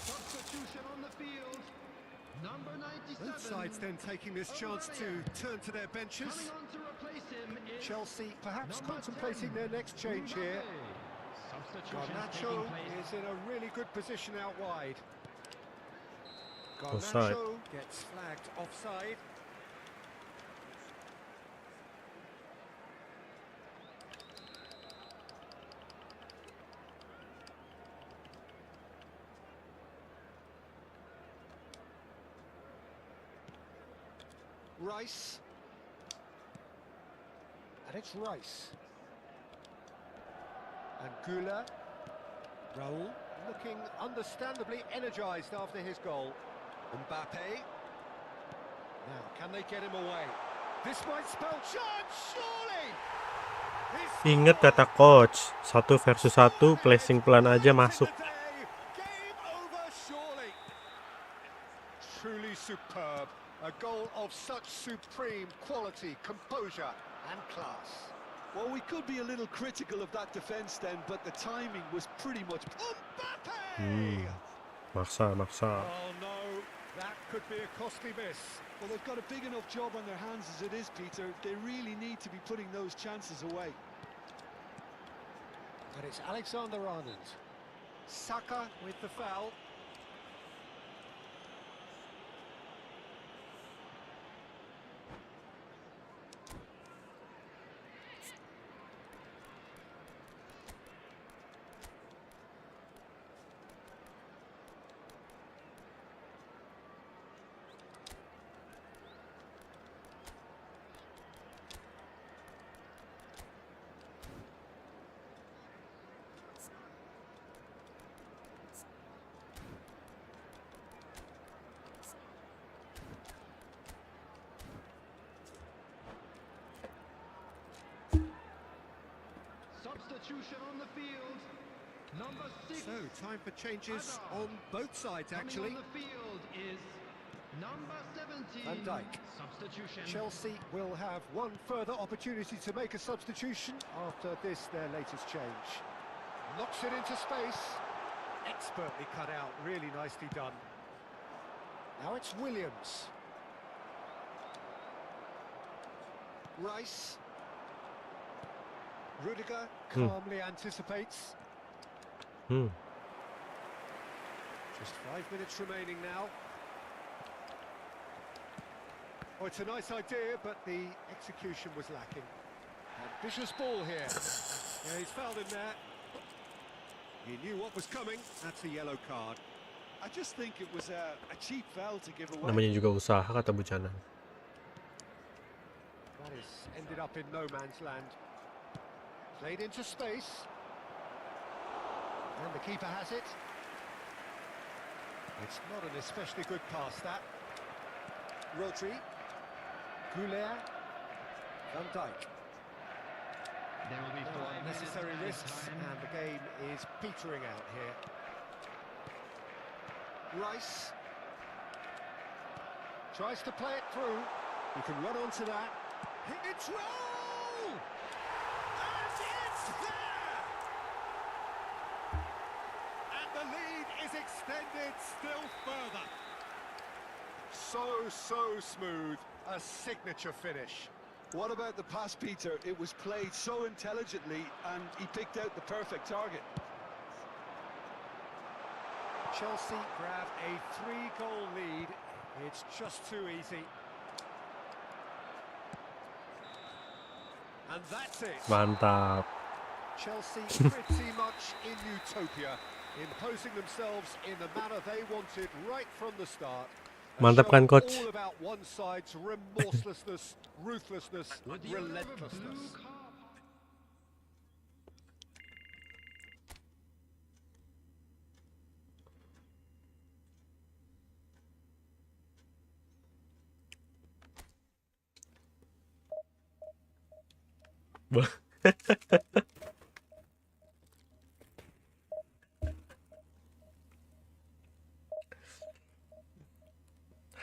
Substitution on the field. Number 97. Both sides then taking this chance to turn to their benches. Coming on to replace him is Chelsea perhaps number contemplating 10, their next change here. Substitution Garnacho taking place. is in a really good position out wide. Offside. Garnacho gets flagged offside. Rice. And it's Rice. And Gula. Raul. looking understandably energised after his goal. Mbappe. Now, can they get him away? This might spell chance, surely! Ingat kata coach, 1 versus 1, placing pelan aja masuk. Game over, surely. Truly superb. A goal of such supreme quality, composure and class. Well, we could be a little critical of that defence then, but the timing was pretty much... Mbappe! Maksa. Oh no, that could be a costly miss. Well, they've got a big enough job on their hands as it is, Peter. They really need to be putting those chances away. And it's Alexander-Arnold. Saka with the foul. Substitution on the field. Number 6. So, time for changes on both sides, actually. Coming on the field is number 17. Van Dijk. Substitution. Chelsea will have one further opportunity to make a substitution after this, their latest change. Knocks it into space. Expertly cut out, really nicely done. Now it's Williams. Rice. Rudiger calmly anticipates. Just 5 minutes remaining now. Oh, it's a nice idea, but the execution was lacking. Ambitious ball here. Yeah, he's fouled in there. He knew what was coming. That's a yellow card. I just think it was a cheap foul to give away. Namanya juga usaha kata Buchanan. That is ended up in no man's land. Played into space. And the keeper has it. It's not an especially good pass, that. Rodri. Goulet. Van Dijk. There will be 5 Necessary minutes risks, time. and the game is petering out here. Rice. Tries to play it through. He can run onto that. It's roll! And it's there! And the lead is extended still further. So smooth. A signature finish. What about the pass, Peter? It was played so intelligently and he picked out the perfect target. Chelsea grab a 3-goal lead. It's just too easy. And that's it. Mantap. Chelsea pretty much in utopia, imposing themselves in the manner they wanted right from the start. Mantap kan, coach? All about one side's remorselessness, ruthlessness, relentlessness.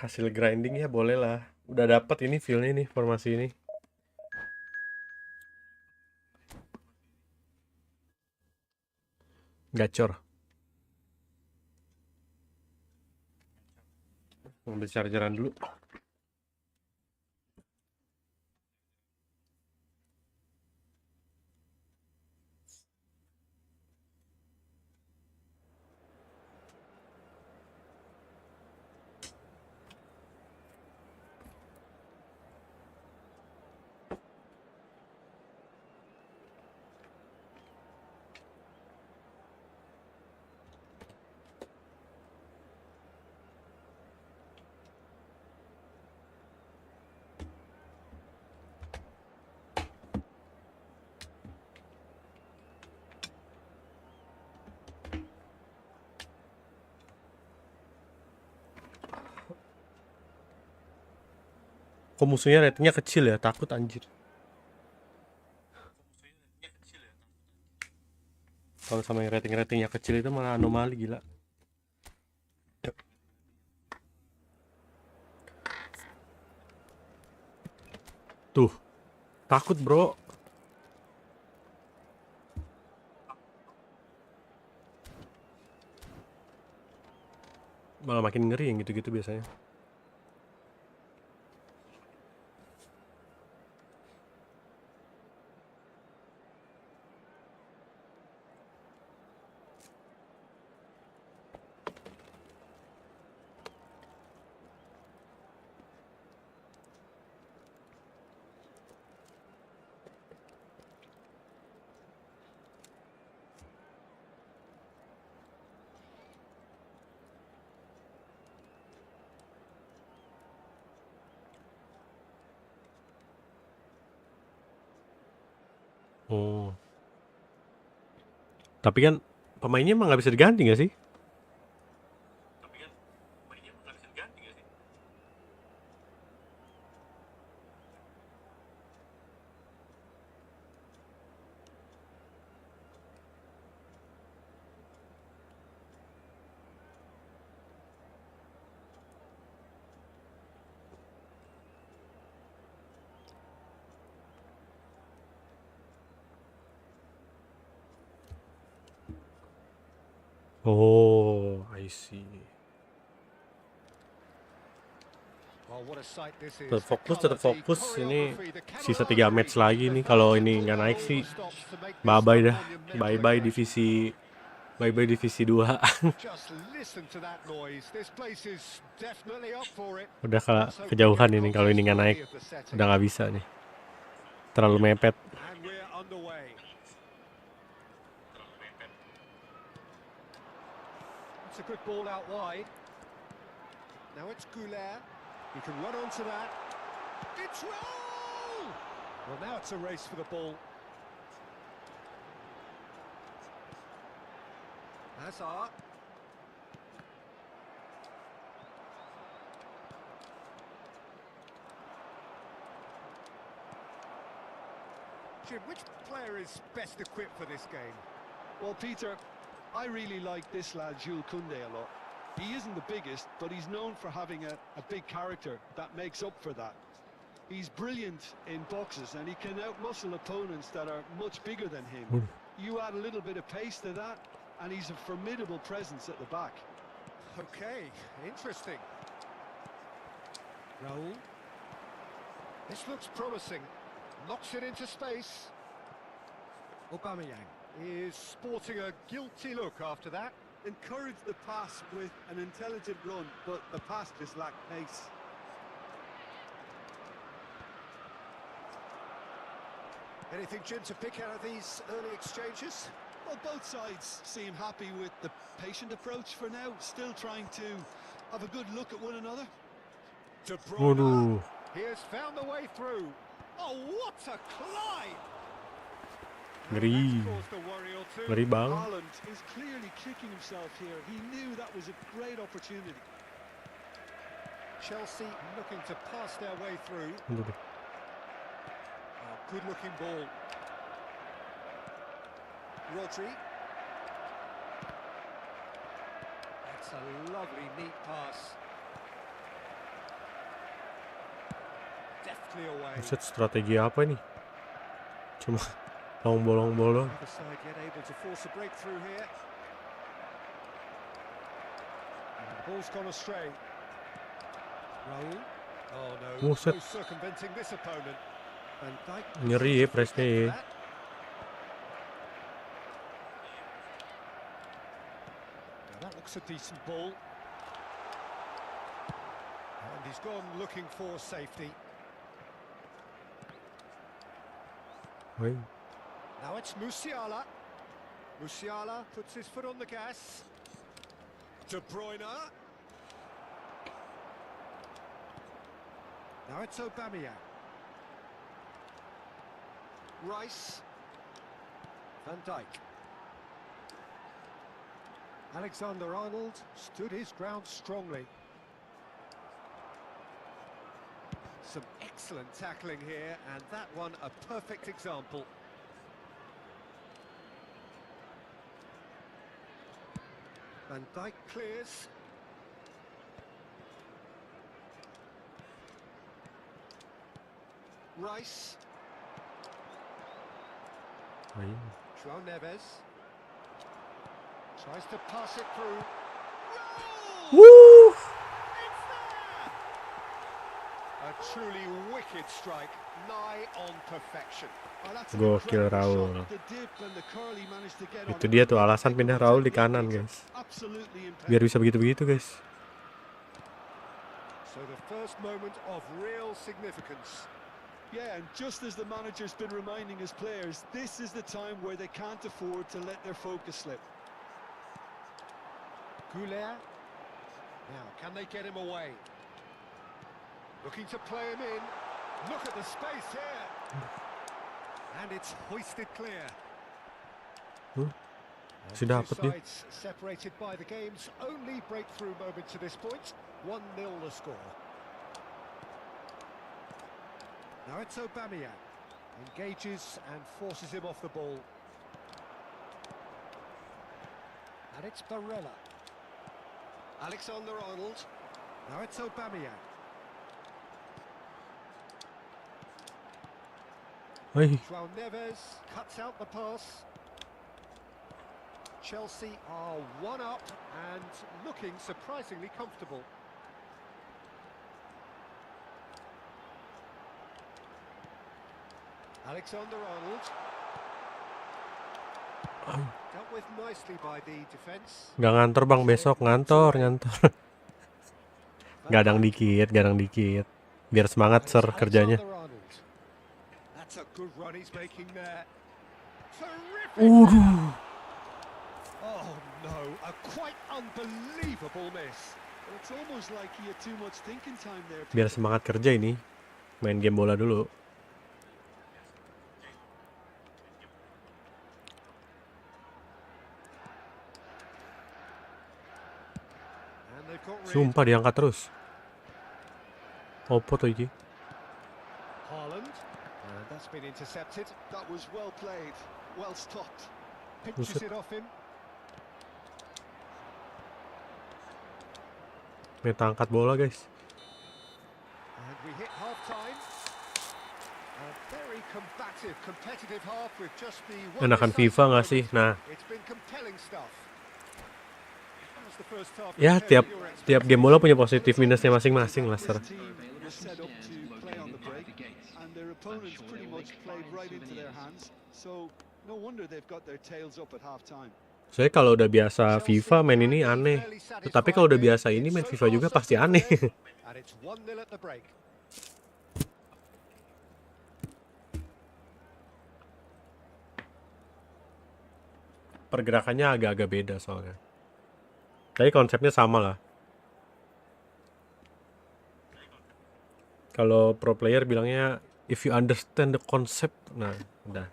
Hasil grinding ya boleh lah. Udah dapat ini feel-nya nih formasi ini. Gacor. Ambil chargeran dulu. Kok musuhnya ratingnya kecil ya? Takut anjir. Kalau sama yang ratingnya kecil itu malah anomali gila. Tuh, takut bro. Malah makin ngeri yang gitu-gitu biasanya. Oh. Tapi kan pemainnya emang nggak bisa diganti nggak sih? Oh, I see. Tetap fokus. Ini sisa 3 match lagi nih. Kalau ini nggak naik sih, bye-bye dah. Bye-bye divisi 2. Udah kalah kejauhan ini kalau ini nggak naik. Udah nggak bisa nih. Terlalu mepet. It's a good ball out wide. Now it's Goulet. He can run onto that. It's roll! Well, now it's a race for the ball. Hazard. Jim, which player is best equipped for this game? Well, Peter, I really like this lad, Jules Koundé, a lot. He isn't the biggest, but he's known for having a big character that makes up for that. He's brilliant in boxes, and he can outmuscle opponents that are much bigger than him. You add a little bit of pace to that, and he's a formidable presence at the back. Okay, interesting. Raul. This looks promising. Knocks it into space. Aubameyang is sporting a guilty look after that. Encourage the pass with an intelligent run, but the pass just lacked pace. Anything, Jim, to pick out of these early exchanges? Well, both sides seem happy with the patient approach for now, still trying to have a good look at one another. De Bruyne, he has found the way through. Oh, what a climb! Ngeri. Ngeri bang. Haaland is clearly kicking himself here. He knew that was a great opportunity. Chelsea looking to pass their way through. Oh, good-looking ball. Rodri. That's a lovely, neat pass. Deftly away. Buset, strategi apa nih? Cuma long bolong. Other side yet able to force a breakthrough here. And the ball's gone astray. Raul. Oh no, Buset. no circumventing this opponent. Van Dijk. Ngeri ya presnya ya. Now that looks a decent ball. And he's gone looking for safety. Woi. Now it's Musiala. Musiala puts his foot on the gas. De Bruyne. Now it's Aubameyang. Rice. Van Dijk. Alexander-Arnold stood his ground strongly. Some excellent tackling here, and that one a perfect example. Van Dijk clears. Rice. João Neves. Tries to pass it through. Woo! It's there! A truly wicked strike, nigh on perfection. Oh, that's an Gokil incredible Raul. shot. The dip and the curl he managed to get on Itu it. dia tuh alasan pindah Raul di kanan, guys. Absolutely Biar impeccable. bisa begitu-begitu, guys. So the first moment of real significance. Yeah, and just as the manager's been reminding his players, this is the time where they can't afford to let their focus slip. Goulet. Now, can they get him away? Looking to play him in. Look at the space here. And it's hoisted clear. And Masih the dapet two dia. sides separated by the game's only breakthrough moment to this point. 1-0 the score. Now it's Aubameyang. Engages and forces him off the ball. And it's Barella. Alexander-Arnold. Now it's Aubameyang. Wih, João Neves cuts out the pass. Chelsea are one up and looking surprisingly comfortable. Alexander-Arnold. Dealt with nicely by the defence. nggak ngantor bang besok, ngantor. Gadang dikit. Biar semangat And ser it's kerjanya. Alexander-Arnold. That's a good run he's making there. Terrific! Oh no, a quite unbelievable miss. Well, it's almost like he had too much thinking time there. Biar semangat kerja ini. Main game bola dulu. And they've got rid. Sumpah diangkat terus. Opo tuh iki? Haaland. And that's been intercepted. That was well played, well stopped. Pinches Buset. it off him. Minta angkat bola, guys. And we hit half-time. A very combative, competitive half with just the one Enakan decisive FIFA nggak sih? moment. Nah, It's been compelling stuff. How was the first half ya compared to your tiap game bola punya positif minusnya masing-masing lah, This Ser. team was set up to play on the break, and their opponents pretty much played right into their hands. So no wonder they've got their tails up at half-time. Saya kalau udah biasa FIFA main ini aneh. Tetapi kalau udah biasa ini main FIFA juga pasti aneh. And it's 1-0 at the break. Pergerakannya agak-agak beda soalnya. Tapi konsepnya sama lah. Kalau pro player bilangnya if you understand the concept, nah udah.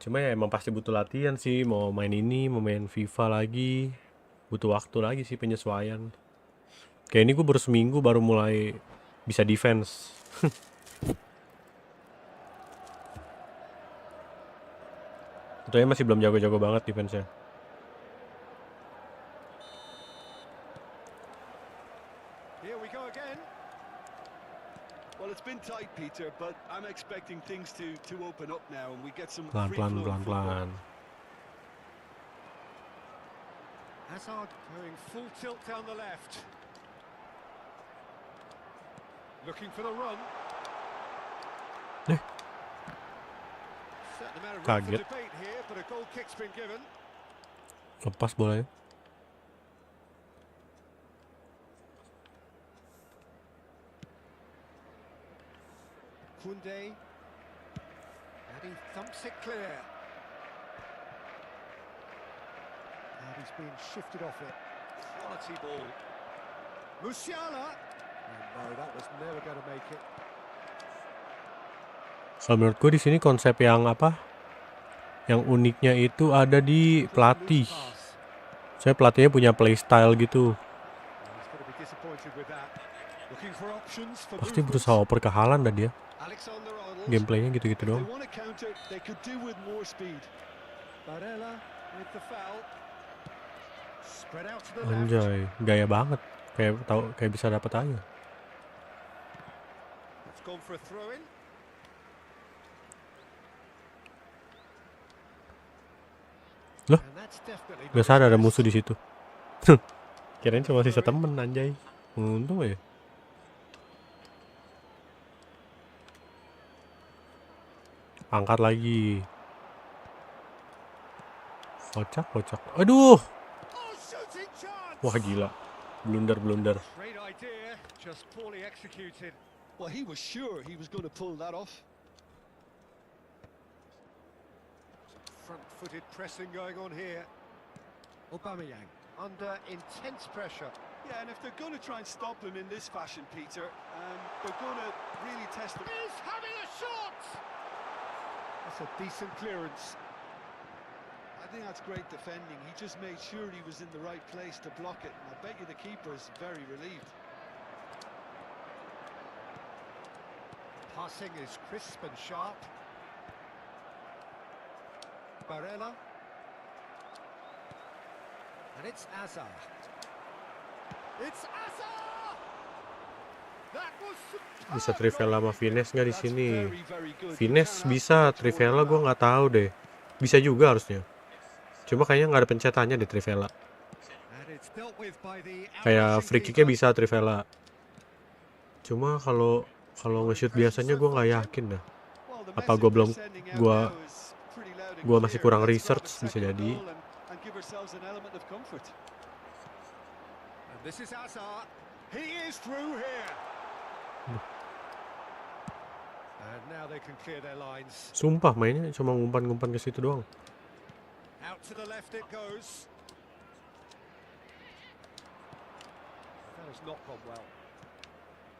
Cuma ya emang pasti butuh latihan sih, mau main ini, mau main FIFA lagi, butuh waktu lagi sih penyesuaian. Kayak ini gue baru seminggu baru mulai bisa defense. Tentunya masih belum jago-jago banget defense-nya. Here we go again. Well, it's been tight, Peter, but I'm expecting things to open up now, and we get some Pelan-pelan, free-flowing football. pelan-pelan. Hazard going full tilt down the left. Looking for the run. Eh. Certain amount of room for Kaget. debate here, but a goal kick's been given. Lepas bolanya. Kunde. And he thumps it clear. And he's been shifted off it. Quality ball. Musiala. And no, that was never going to make it. Kalau menurut gue di sini konsep yang apa? Yang uniknya itu ada di Pretty pelatih. loose pass. Saya pelatihnya punya playstyle gitu. He's going to be disappointed with that. Looking for options for Pasti movement. berusaha oper ke Haaland dah dia. Alexander-Arnold. Gameplaynya gitu-gitu If they doang. want to counter, they could do with more speed. Barella with the foul. Spread out to the left. Anjay, gaya banget. Kayak bisa dapat aja. It's gone for a throw-in. Loh, And that's definitely gak not sadar ada his musuh best. di situ. Kirain cuma sisa temen anjay. Untung ya. Angkat lagi. Kocak. Aduh. Oh, shooting chance. Wah gila. Blunder. Great idea, just poorly executed. Well, he was sure he was going to pull that off. Front-footed pressing going on here. Aubameyang under intense pressure. Yeah, and if they're going to try and stop him in this fashion, Peter, they're going to really test him. He's having a shot. That's a decent clearance. I think that's great defending. He just made sure he was in the right place to block it. And I bet you the keeper is very relieved. Passing is crisp and sharp. Barella. And it's Azar. It's Azar! That was superb. Bisa Trivela sama Vines nggak di That's sini? very, very good. You Vines can't ask bisa, for much more Trivela than gue that. nggak tahu deh. Bisa juga harusnya. Cuma kayaknya nggak ada pencetannya di Trivela. And it's dealt with by the Kayak ambushing free kicknya keeper. bisa Trivela. Cuma kalau nge-shoot biasanya gue nggak yakin dah. Well, the Apa message gue belum they're sending out gua now is pretty loud and gua masih clear. kurang Let's research, grab a bisa second jadi. goal and give ourselves an element of comfort. And this is Azar. He is through here. And now they can clear their lines. Sumpah mainnya cuma ngumpan ke situ doang. Out to the left it goes. That has not gone well.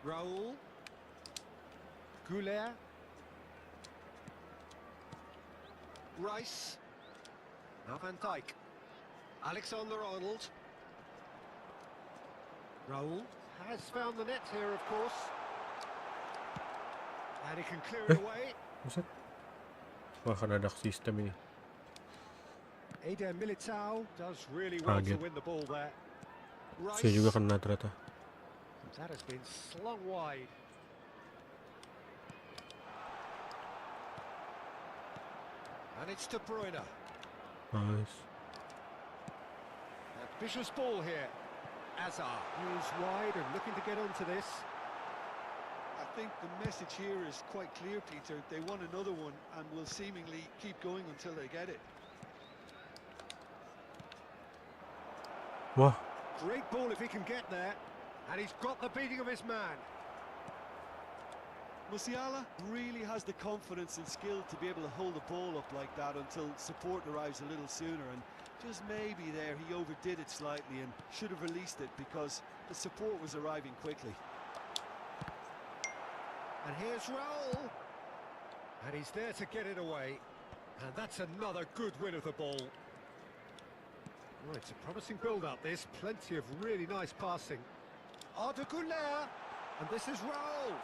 Raul. Goulet. Rice. Now Van Dijk. Alexander-Arnold. Raul has found the net here, of course. And he can clear it away. Buset. Wah, kan ada sistem ini. Eder Militao does really well to Kaget. win the ball there. Saya juga kena ternyata. That has been slung wide. And it's De Bruyne. Nice. Ambitious ball here. Azar moves wide and looking to get onto this. I think the message here is quite clear, Peter. They want another one and will seemingly keep going until they get it. Wah, Great ball if he can get there. And he's got the beating of his man. Musiala really has the confidence and skill to be able to hold the ball up like that until support arrives a little sooner, and just maybe there he overdid it slightly and should have released it because the support was arriving quickly. And here's Raul. And he's there to get it away. And that's another good win of the ball. Well, it's a promising build-up, this. Plenty of really nice passing. Arda Güler. And this is Raul.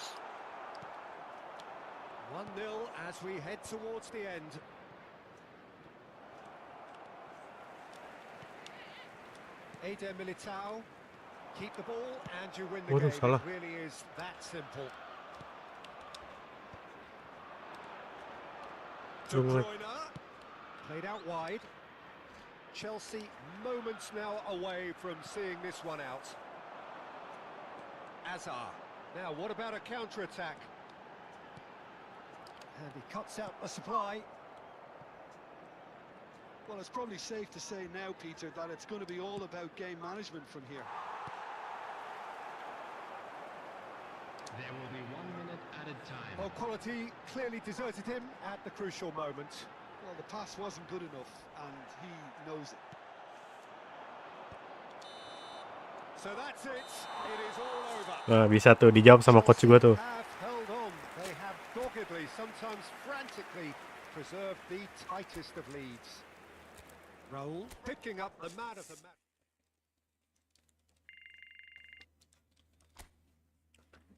1-0 as we head towards the end. Eder Militao. Keep the ball and you win the Waduh, game. salah. It really is that simple. De Cuma- Bruyne. Played out wide. Chelsea moments now away from seeing this one out. Azar. Now, what about a counter-attack? And he cuts out the supply. Well, it's probably safe to say now, Peter, that it's going to be all about game management from here. There will be 1 minute added time. Well, quality clearly deserted him at the crucial moment. Well, the pass wasn't good enough, and he knows it. So that's it. It is all over. Nah, bisa tuh dijawab sama coach gua tuh. Chelsea have held on. They have doggedly, sometimes frantically, preserved the tightest of leads. Raul picking up the man of the match.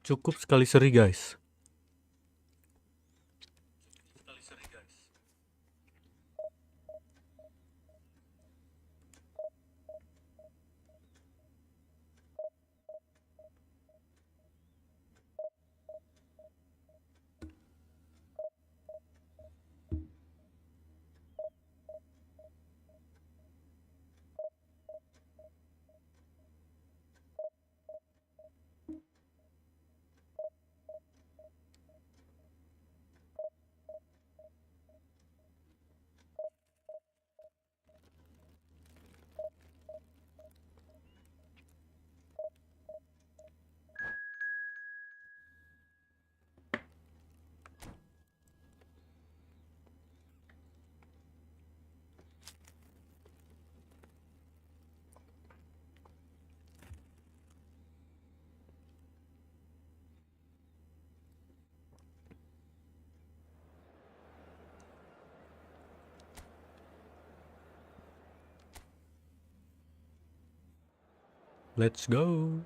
Cukup sekali seri guys. Let's go.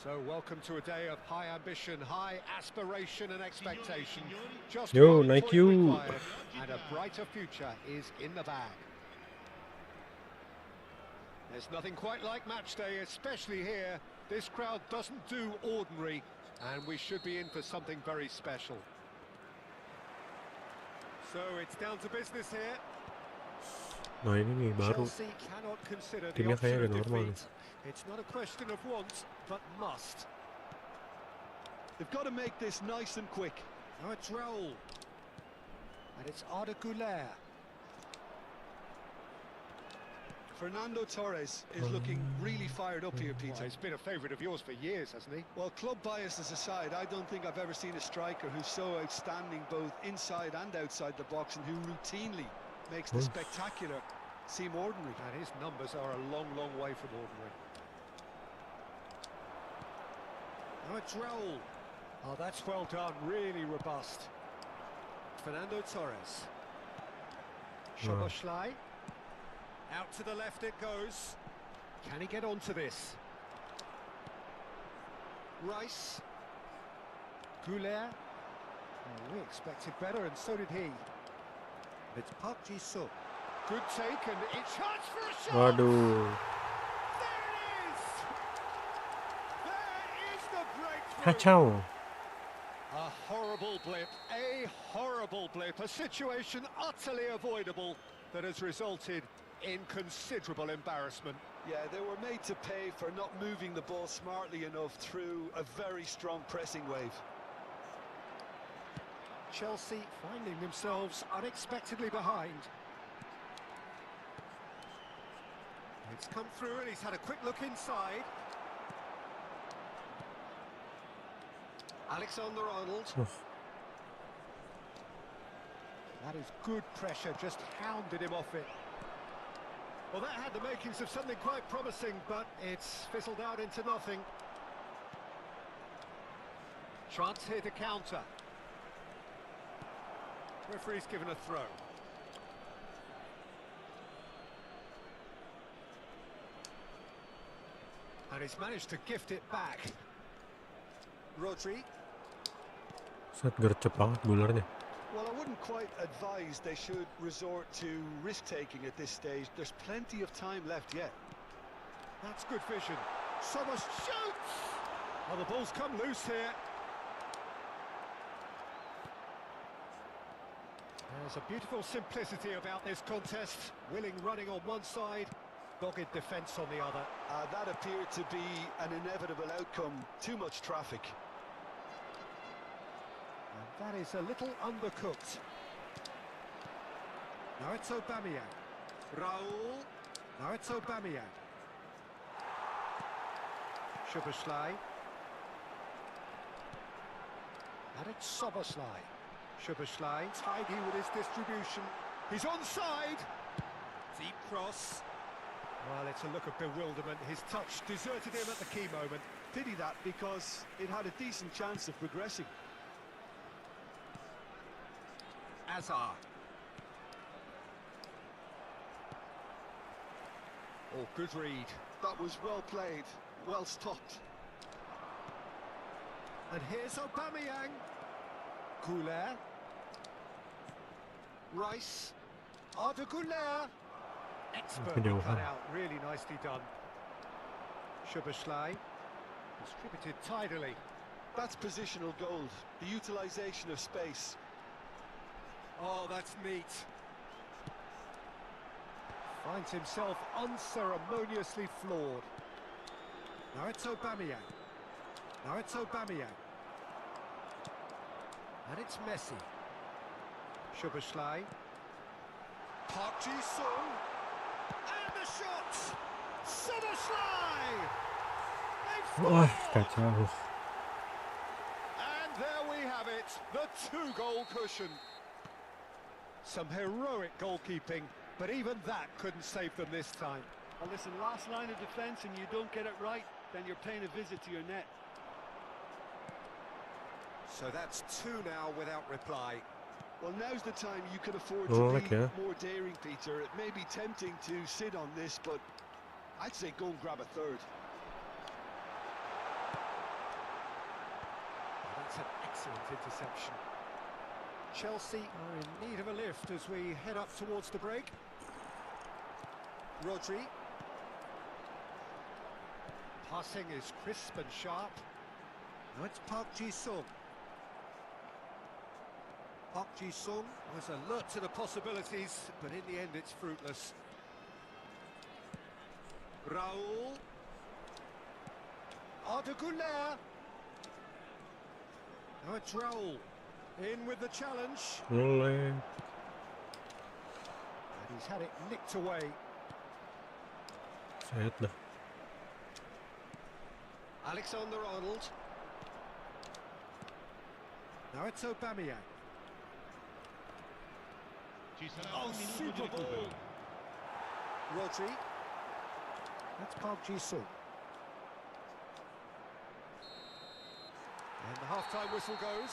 So welcome to a day of high ambition, high aspiration and expectation. Just Yo, one Nike point you. required, and a brighter future is in the bag. There's nothing quite like match day, especially here. This crowd doesn't do ordinary, and we should be in for something very special. So it's down to business here. Nah ini nih baru. Chelsea cannot consider the Timnya option kayaknya of agak normal defeat. It's not a question of want, but must. They've got to make this nice and quick. Now it's Raul. And it's Arda Güler. Fernando Torres is looking really fired up here, Peter. Well, he's been a favourite of yours for years, hasn't he? Well, club biases aside, I don't think I've ever seen a striker who's so outstanding both inside and outside the box and who routinely makes the spectacular seem ordinary. And his numbers are a long, long way from ordinary. Now it's Raul. Oh, that's well done, really robust. Fernando Torres. Szoboszlai. Out to the left it goes. Can he get onto this? Rice. Güler. Oh, we expected better, and so did he. It's Park Ji-suk. Good take, and it's chance for a shot! Waduh. There it is! There is the breakthrough! Kacau. A horrible blip, a situation utterly avoidable that has resulted in considerable embarrassment. Yeah, they were made to pay for not moving the ball smartly enough through a very strong pressing wave. Chelsea finding themselves unexpectedly behind. It's come through and he's had a quick look inside. Alexander-Arnold. That is good pressure, just hounded him off it. Well, that had the makings of something quite promising, but it's fizzled out into nothing. Chance here to counter. Referee's given a throw. And he's managed to gift it back. Rodri. Set gercep banget bulernya. Well, I wouldn't quite advise they should resort to risk-taking at this stage. There's plenty of time left yet. That's good vision. Somers shoots! Oh, the ball's come loose here. There's a beautiful simplicity about this contest. Willing running on one side, dogged defence on the other. That appeared to be an inevitable outcome. Too much traffic. And that is a little undercooked. Now it's Aubameyang. Raul. Now it's Aubameyang. SUBSKREP. And it's SUBSKREP. SUBSKREP, tidy with his distribution. He's onside. Deep cross. Well, it's a look of bewilderment. His touch deserted him at the key moment. Pity that, because it had a decent chance of progressing. Azar. Oh, good read. That was well played, well stopped. And here's Aubameyang. Goulet. Rice. Arda Goulet. Expertly cut out, really nicely done. SUBSKREP. Distributed tidily. That's positional gold, the utilisation of space. Oh, that's neat. Finds himself unceremoniously floored. Now it's Aubameyang. Now it's Aubameyang. And it's Messi. SUBSKREP. Park Ji-sung. And the shot! SUBSKREP! Wah, kacau. And there we have it, the two-goal cushion. Some heroic goalkeeping, but even that couldn't save them this time. Well, listen, last line of defence and you don't get it right, then you're paying a visit to your net. So that's two now without reply. Well, now's the time you can afford Oh, to be okay. more daring, Peter. It may be tempting to sit on this, but I'd say go and grab a third. That's an excellent interception. Chelsea are in need of a lift as we head up towards the break. Rodri. Passing is crisp and sharp. Now it's Park Ji-sung. Park Ji-sung was alert to the possibilities, but in the end it's fruitless. Raul. Arda Goulet. Now it's Raul. In with the challenge. Boleh. And he's had it nicked away. Set dah. Alexander-Arnold. Now it's Aubameyang. Oh, super ball. Rodri. That's Park Ji-sung. And the half-time whistle goes.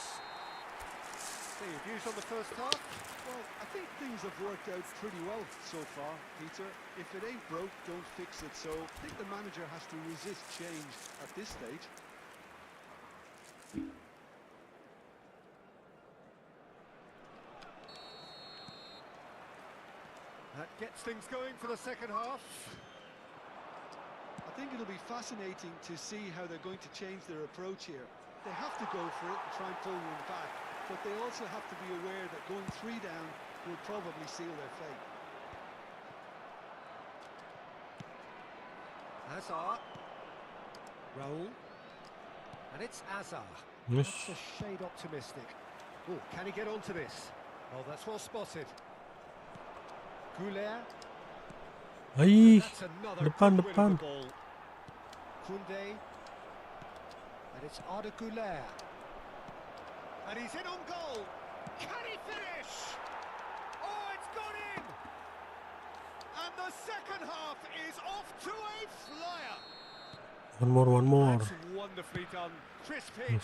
So your views on the first half? Well, I think things have worked out pretty well so far, Peter. If it ain't broke, don't fix it. So I think the manager has to resist change at this stage. That gets things going for the second half. I think it'll be fascinating to see how they're going to change their approach here. They have to go for it and try and pull one back, but they also have to be aware that going 3 down will probably seal their fate. Azar. Raul. And it's Azar. Yes. That's a shade optimistic. Oh, can he get onto this? Oh, that's well spotted. Goulet. Ay, That's another depan, good win depan. of the ball. Koundé. And it's Arda Goulet. And he's in on goal. Can he finish? Oh, it's gone in. And the second half is off to a flyer. One more. That's wonderfully done. Crisp hit.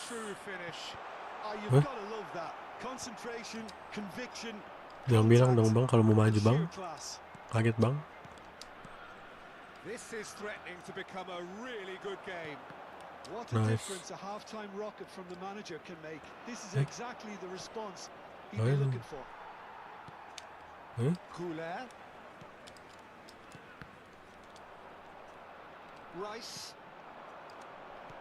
True finish. Oh, you've Huh? got to love that. Concentration, conviction. Jangan bilang dong contact, bang kalau mau and maju bang. sheer class. Kaget bang. This is threatening to become a really good game. What a Nice. difference a half-time rocket from the manager can make. This is Hey. exactly the response he'd be Hey. looking for. Goulet. Rice.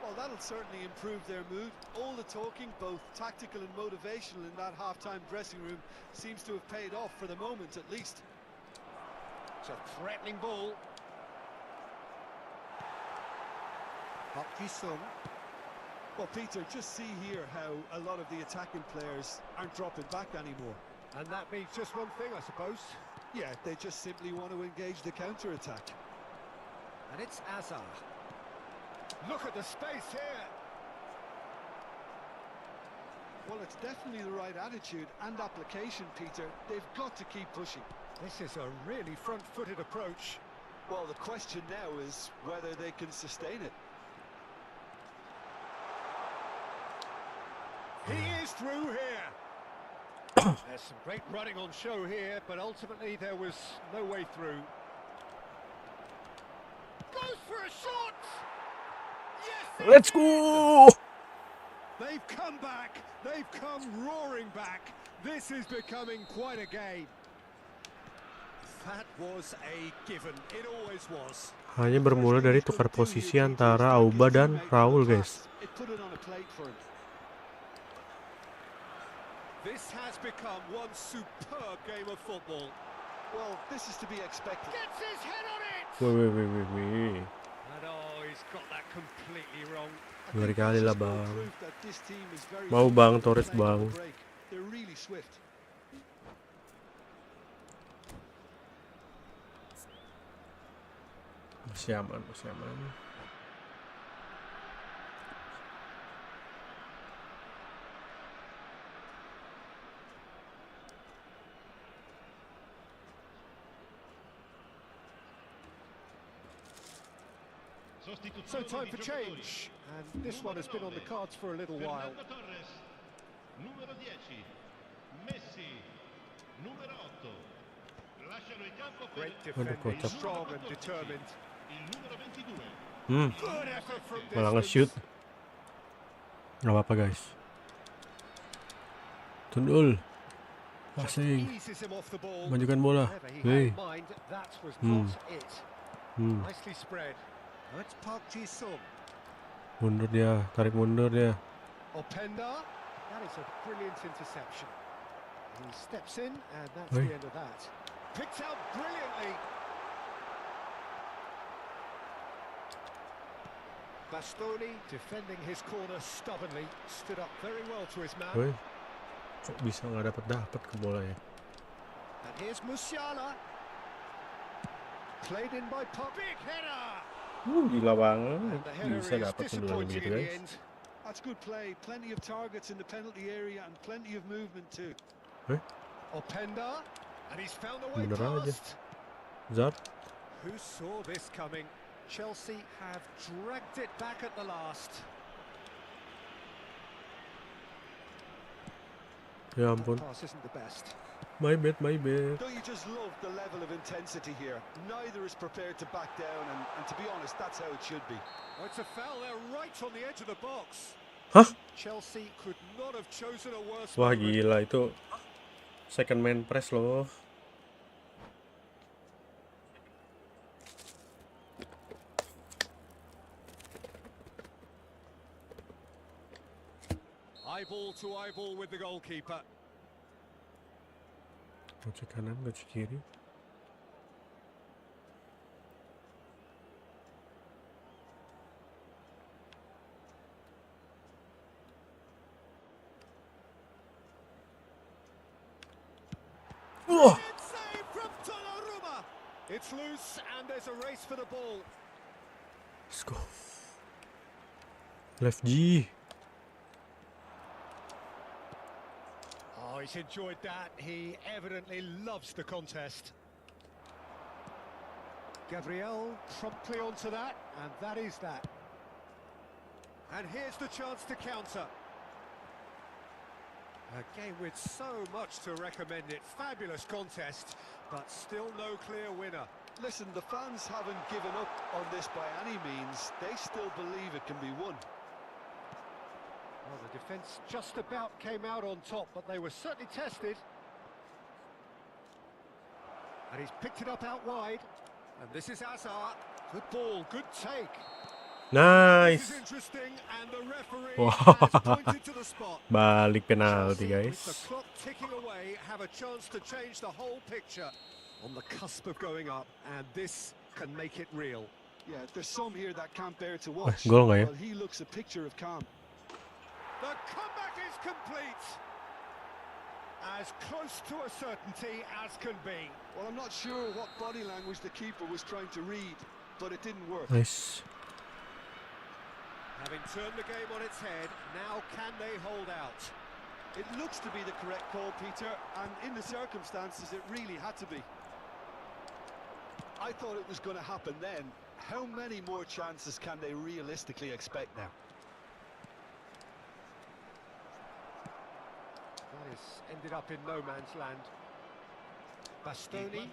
Well, that'll certainly improve their mood. All the talking, both tactical and motivational, in that half-time dressing room seems to have paid off for the moment, at least. It's a threatening ball. Park Ji-sung. Well, Peter, just see here how a lot of the attacking players aren't dropping back anymore. And that means just one thing, I suppose. Yeah, they just simply want to engage the counter-attack. And it's Azar. Look at the space here. Well, it's definitely the right attitude and application, Peter. They've got to keep pushing. This is a really front-footed approach. Well, the question now is whether they can sustain it. He is through here. There's some great running on show here, but ultimately there was no way through. Goes for a shot! Yes! Let's go! They've come back. They've come roaring back. This is becoming quite a game. That was a given. It always was. Hanya bermula dari tukar posisi antara Auba dan Raul, guys. This has become one superb game of football. Well, this is to be expected. Gets his head on it. Wih. And oh, he's got that completely wrong. Ngeri kali lah, Bang. Mau Bang, Torres Bang. They're really swift. Masih aman. So time for change, and this one has been on the cards for a little while. Numero 10, Messi. Numero 8. Lasciano il campo per Great defending, strong and determined. il numero 22. Good effort from Malah nge-shoot. Gak apa-apa, guys. Tundul. Passing. Eases him off the ball. Majukan bola. Whatever he Hey. had in mind, that was not it. Hmm. Nicely spread. That's Park Ji-sung. Mundur dia, tarik mundur dia. Openda. That is a brilliant interception. He steps in, and that's Hey. the end of that. Picked out brilliantly. Bastoni defending his corner stubbornly, stood up very well to his man. Woi. Kok bisa nggak dapat ke bolanya? And here's Musiala. Played in by Pop. Big header. Gila banget. And the header Bisa is dapat sundulan disappointing begitu, in the guys. end. That's good play. Plenty of targets in the penalty area and plenty of movement too. Openda. And he's found a way Bener aja. past. Zar. Who saw this coming? Chelsea have dragged it back at the last. Ya That ampun. pass isn't the best. My bad. Don't you just love the level of intensity here? Neither is prepared to back down, and to be honest, that's how it should be. Oh, it's a foul there right on the edge of the box. Hah? Chelsea could not have chosen a worse Wah moment. gila itu second man press loh. Eyeball to eyeball with the goalkeeper. Gocek kanan, gocek kiri. Wah. It's saved from Donnarumma. It's loose and there's a race for the ball. Let's go. Left G. Oh, he's enjoyed that. He evidently loves the contest. Gabriel promptly onto that, and that is that. And here's the chance to counter. A game with so much to recommend it. Fabulous contest, but still no clear winner. Listen, the fans haven't given up on this by any means. They still believe it can be won. Well, the defence just about came out on top, but they were certainly tested. And he's picked it up out wide. And this is Azar. Good ball, good take. Nice. This is interesting, and the referee Wow. has pointed to the spot. Balik Chelsea, penalti, with guys. the clock ticking away, have a chance to change the whole picture. On the cusp of going up, and this can make it real. Yeah, there's some here that can't bear to watch. Gol nggak ya? Well, he looks a picture of calm. The comeback is complete. As close to a certainty as can be. Well, I'm not sure what body language the keeper was trying to read, but it didn't work. Nice. Having turned the game on its head, now can they hold out? It looks to be the correct call, Peter, and in the circumstances, it really had to be. I thought it was going to happen then. How many more chances can they realistically expect now? That has ended up in no man's land. Bastoni,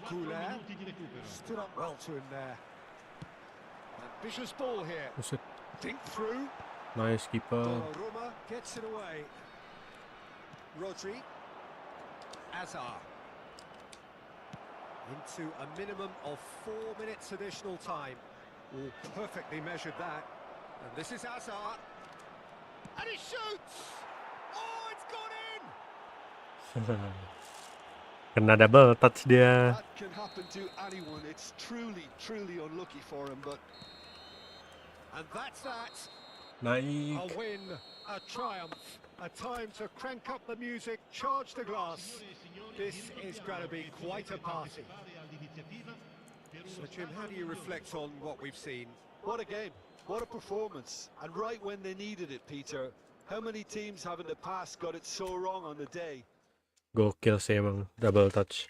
Goulet, stood up well to him there. Ambitious ball here. Buset. Think through. Nice keeper. Donnarumma gets it away. Rodri. Azar. Into a minimum of 4 minutes additional time. All perfectly measured that. And this is Azar. And he shoots! Oh, it's gone in! Kena double touch dia. That can happen to anyone. It's truly, truly unlucky for him, but... And that's that. Naik. A win, a triumph, a time to crank up the music, charge the glass. This is going to be quite a party. So, Jim, how do you reflect on what we've seen? What a game, what a performance, and right when they needed it, Peter. How many teams have in the past got it so wrong on the day? Gokil sih emang double touch.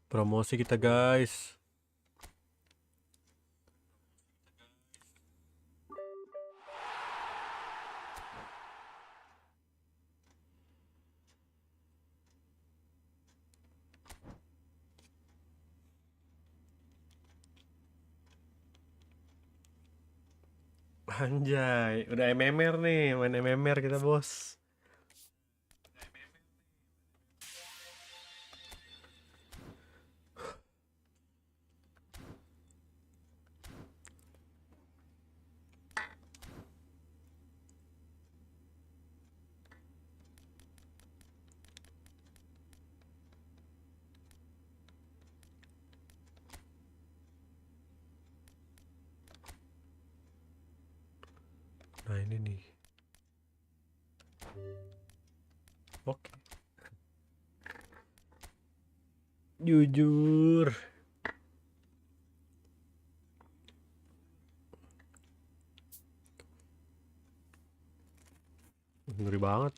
Promosi kita guys. Anjay, udah MMR nih, main MMR kita bos. Nah ini nih. Oke. Jujur. Ngeri banget.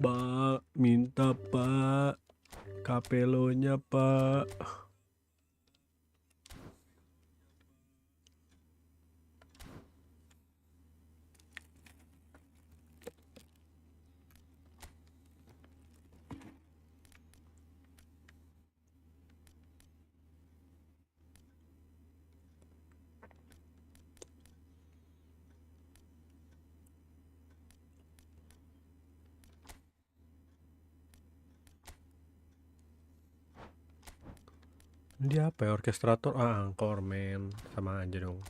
Pak, minta pak, kapelonya pak. Dia apa ya, orkestrator? Ah, KOMEN, sama aja dong.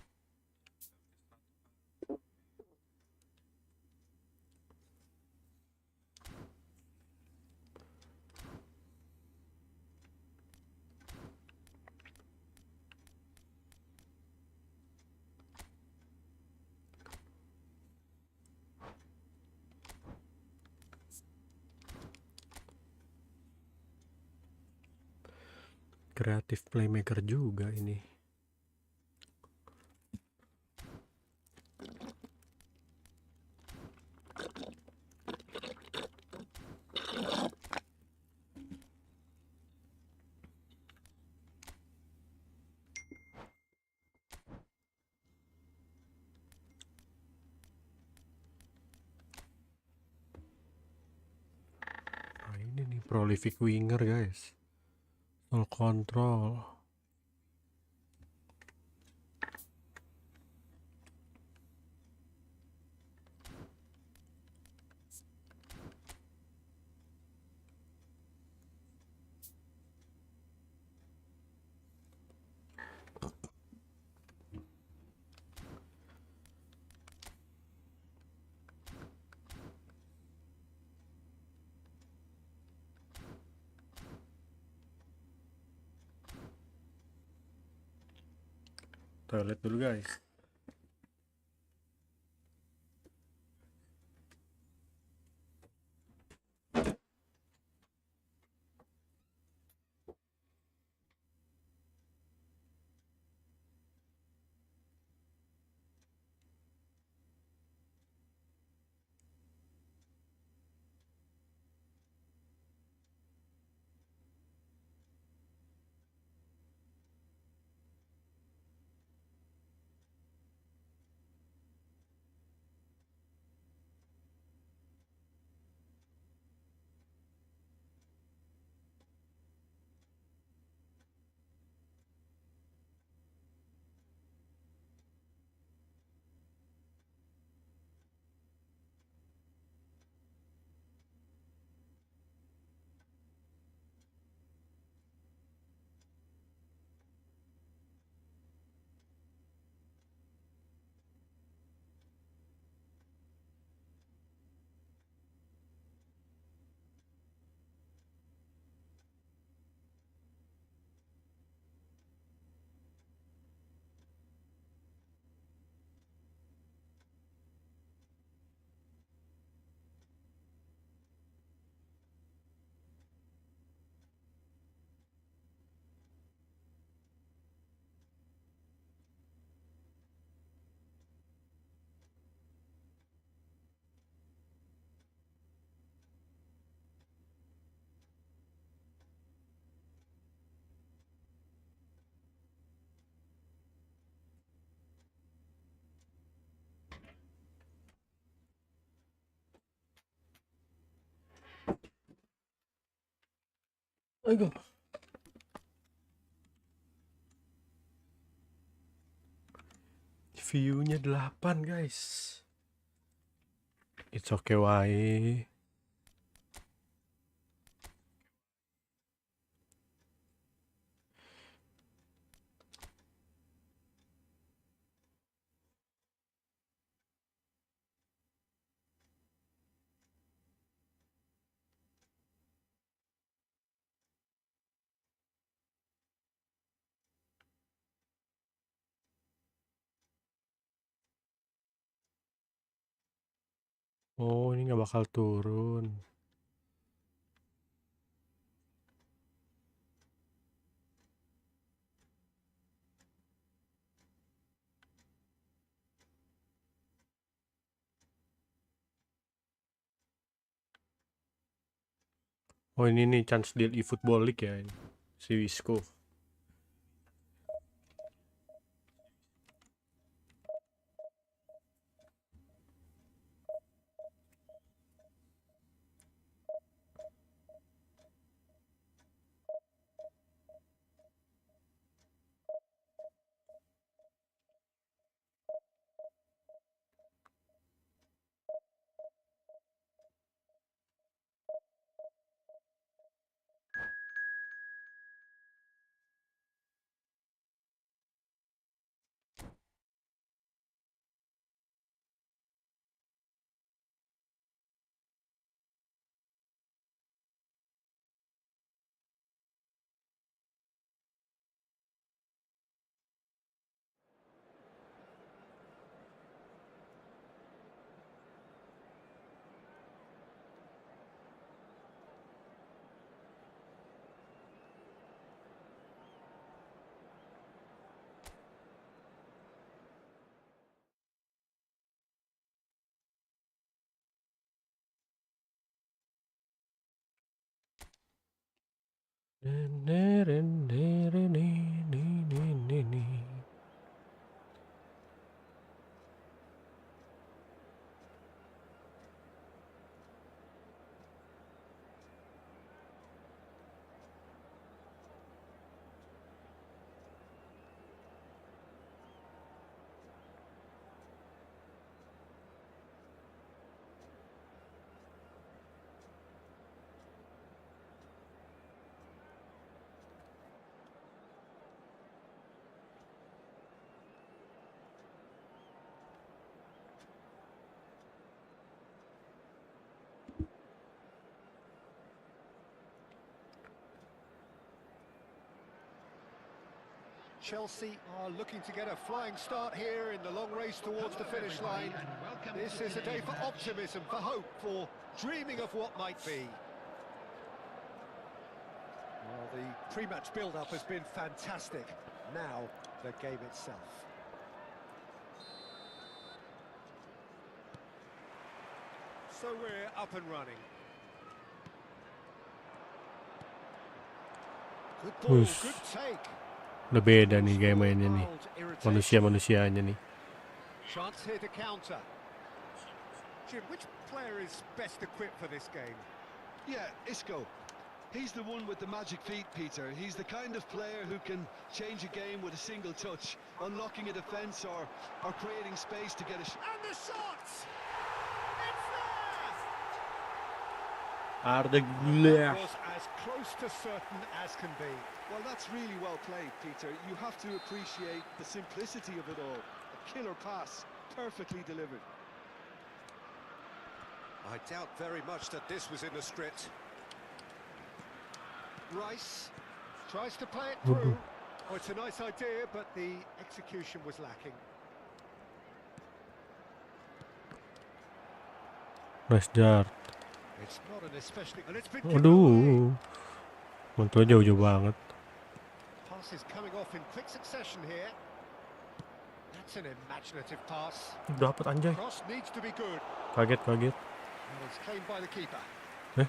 Kreatif playmaker juga ini. Nah ini nih prolific winger guys. Ball control. Toilet dulu guys. Ayo. View-nya 8 guys. It's okay wae. Oh, ini nggak bakal turun. Oh, ini nih chance deal Efootball League ya ini. Si Wisco. Chelsea are looking to get a flying start here in the long race towards the finish line. This is a day for optimism, for hope, for dreaming of what might be. Well, the pre-match build-up has been fantastic. Now, the game itself. So we're up and running. Good ball, Whoosh. good take. Udah beda nih game mainnya nih. Manusia-manusianya nih. Chance here to counter. Jim, which player is best equipped for this game? Yeah, Isco. He's the one with the magic feet, Peter. He's the kind of player who can change a game with a single touch, unlocking a defence or creating space to get a And the shot! It's there! Arda That Güler. was as close to certain as can be. Well, that's really well played, Peter. You have to appreciate the simplicity of it all. A killer pass, perfectly delivered. I doubt very much that this was in the script. Rice tries to play it through. Oh, it's a nice idea, but the execution was lacking. Nice jar. It's not an especially... And it's been given away. Aduh. Mantul jauh-jauh banget. Passes coming off in quick succession here. That's an imaginative pass. Dapat anjay. Cross needs to be good. Kaget. And it's claimed by the keeper. Eh?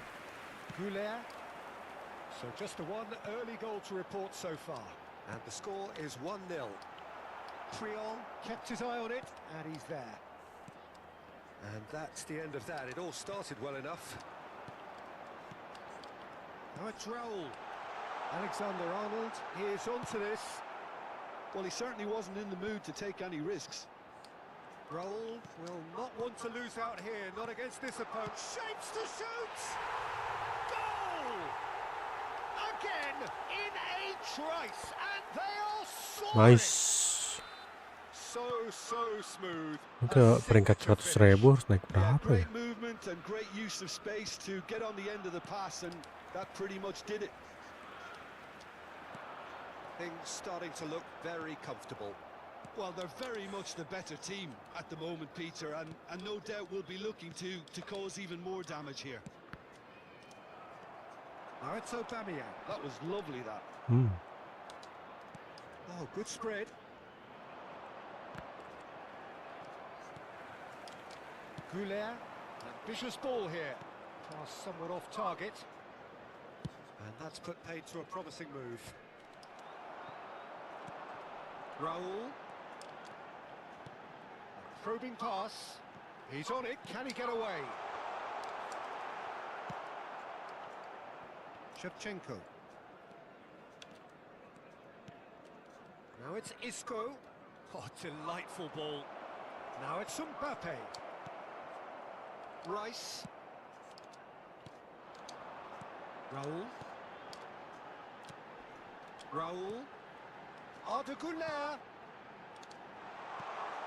Goulet. So just the one early goal to report so far. And the score is 1-0. Triol kept his eye on it, and he's there. And that's the end of that. It all started well enough. Now it's Raul. Alexander-Arnold, he is onto this. Well, he certainly wasn't in the mood to take any risks. Raul will not want to lose out here, not against this opponent. Shapes to shoot! Goal! Again, in a trice, and they are soaring! Nice. So smooth. Ke peringkat 100.000 harus naik Yeah, berapa ya? great movement and great use of space to get on the end of the pass, and that pretty much did it. Things starting to look very comfortable. Well, they're very much the better team at the moment, Peter, and no doubt will be looking to cause even more damage here. Now it's Aubameyang. That was lovely, that. Oh, good spread. Goulet, ambitious ball here. Pass somewhat off target. And that's put paid to a promising move. Raul. Probing pass. He's on it. Can he get away? Shevchenko. Now it's Isco. Oh, delightful ball. Now it's Mbappe. Rice. Raul. Raul. Arda Güler.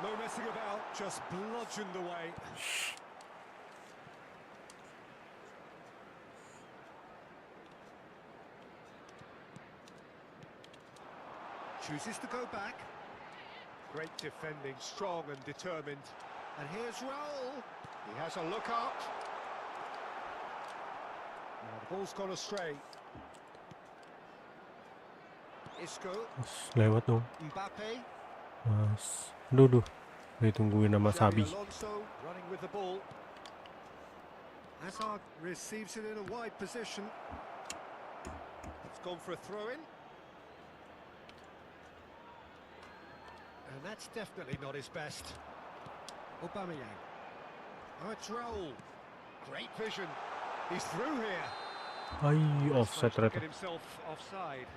No messing about, just bludgeoned away. Chooses to go back. Great defending, strong and determined. And here's Raul. He has a look up. Now the ball's gone astray. Isco. Lewat dong. Mbappe. Mas. Aduh. Ditungguin sama Sabi. Alonso running with the ball. Hazard receives it in a wide position. It's gone for a throw-in. And that's definitely not his best. Aubameyang. Oh, it's Raul. Great vision. He's through here. Ay, offset Managed to ternyata. get himself offside.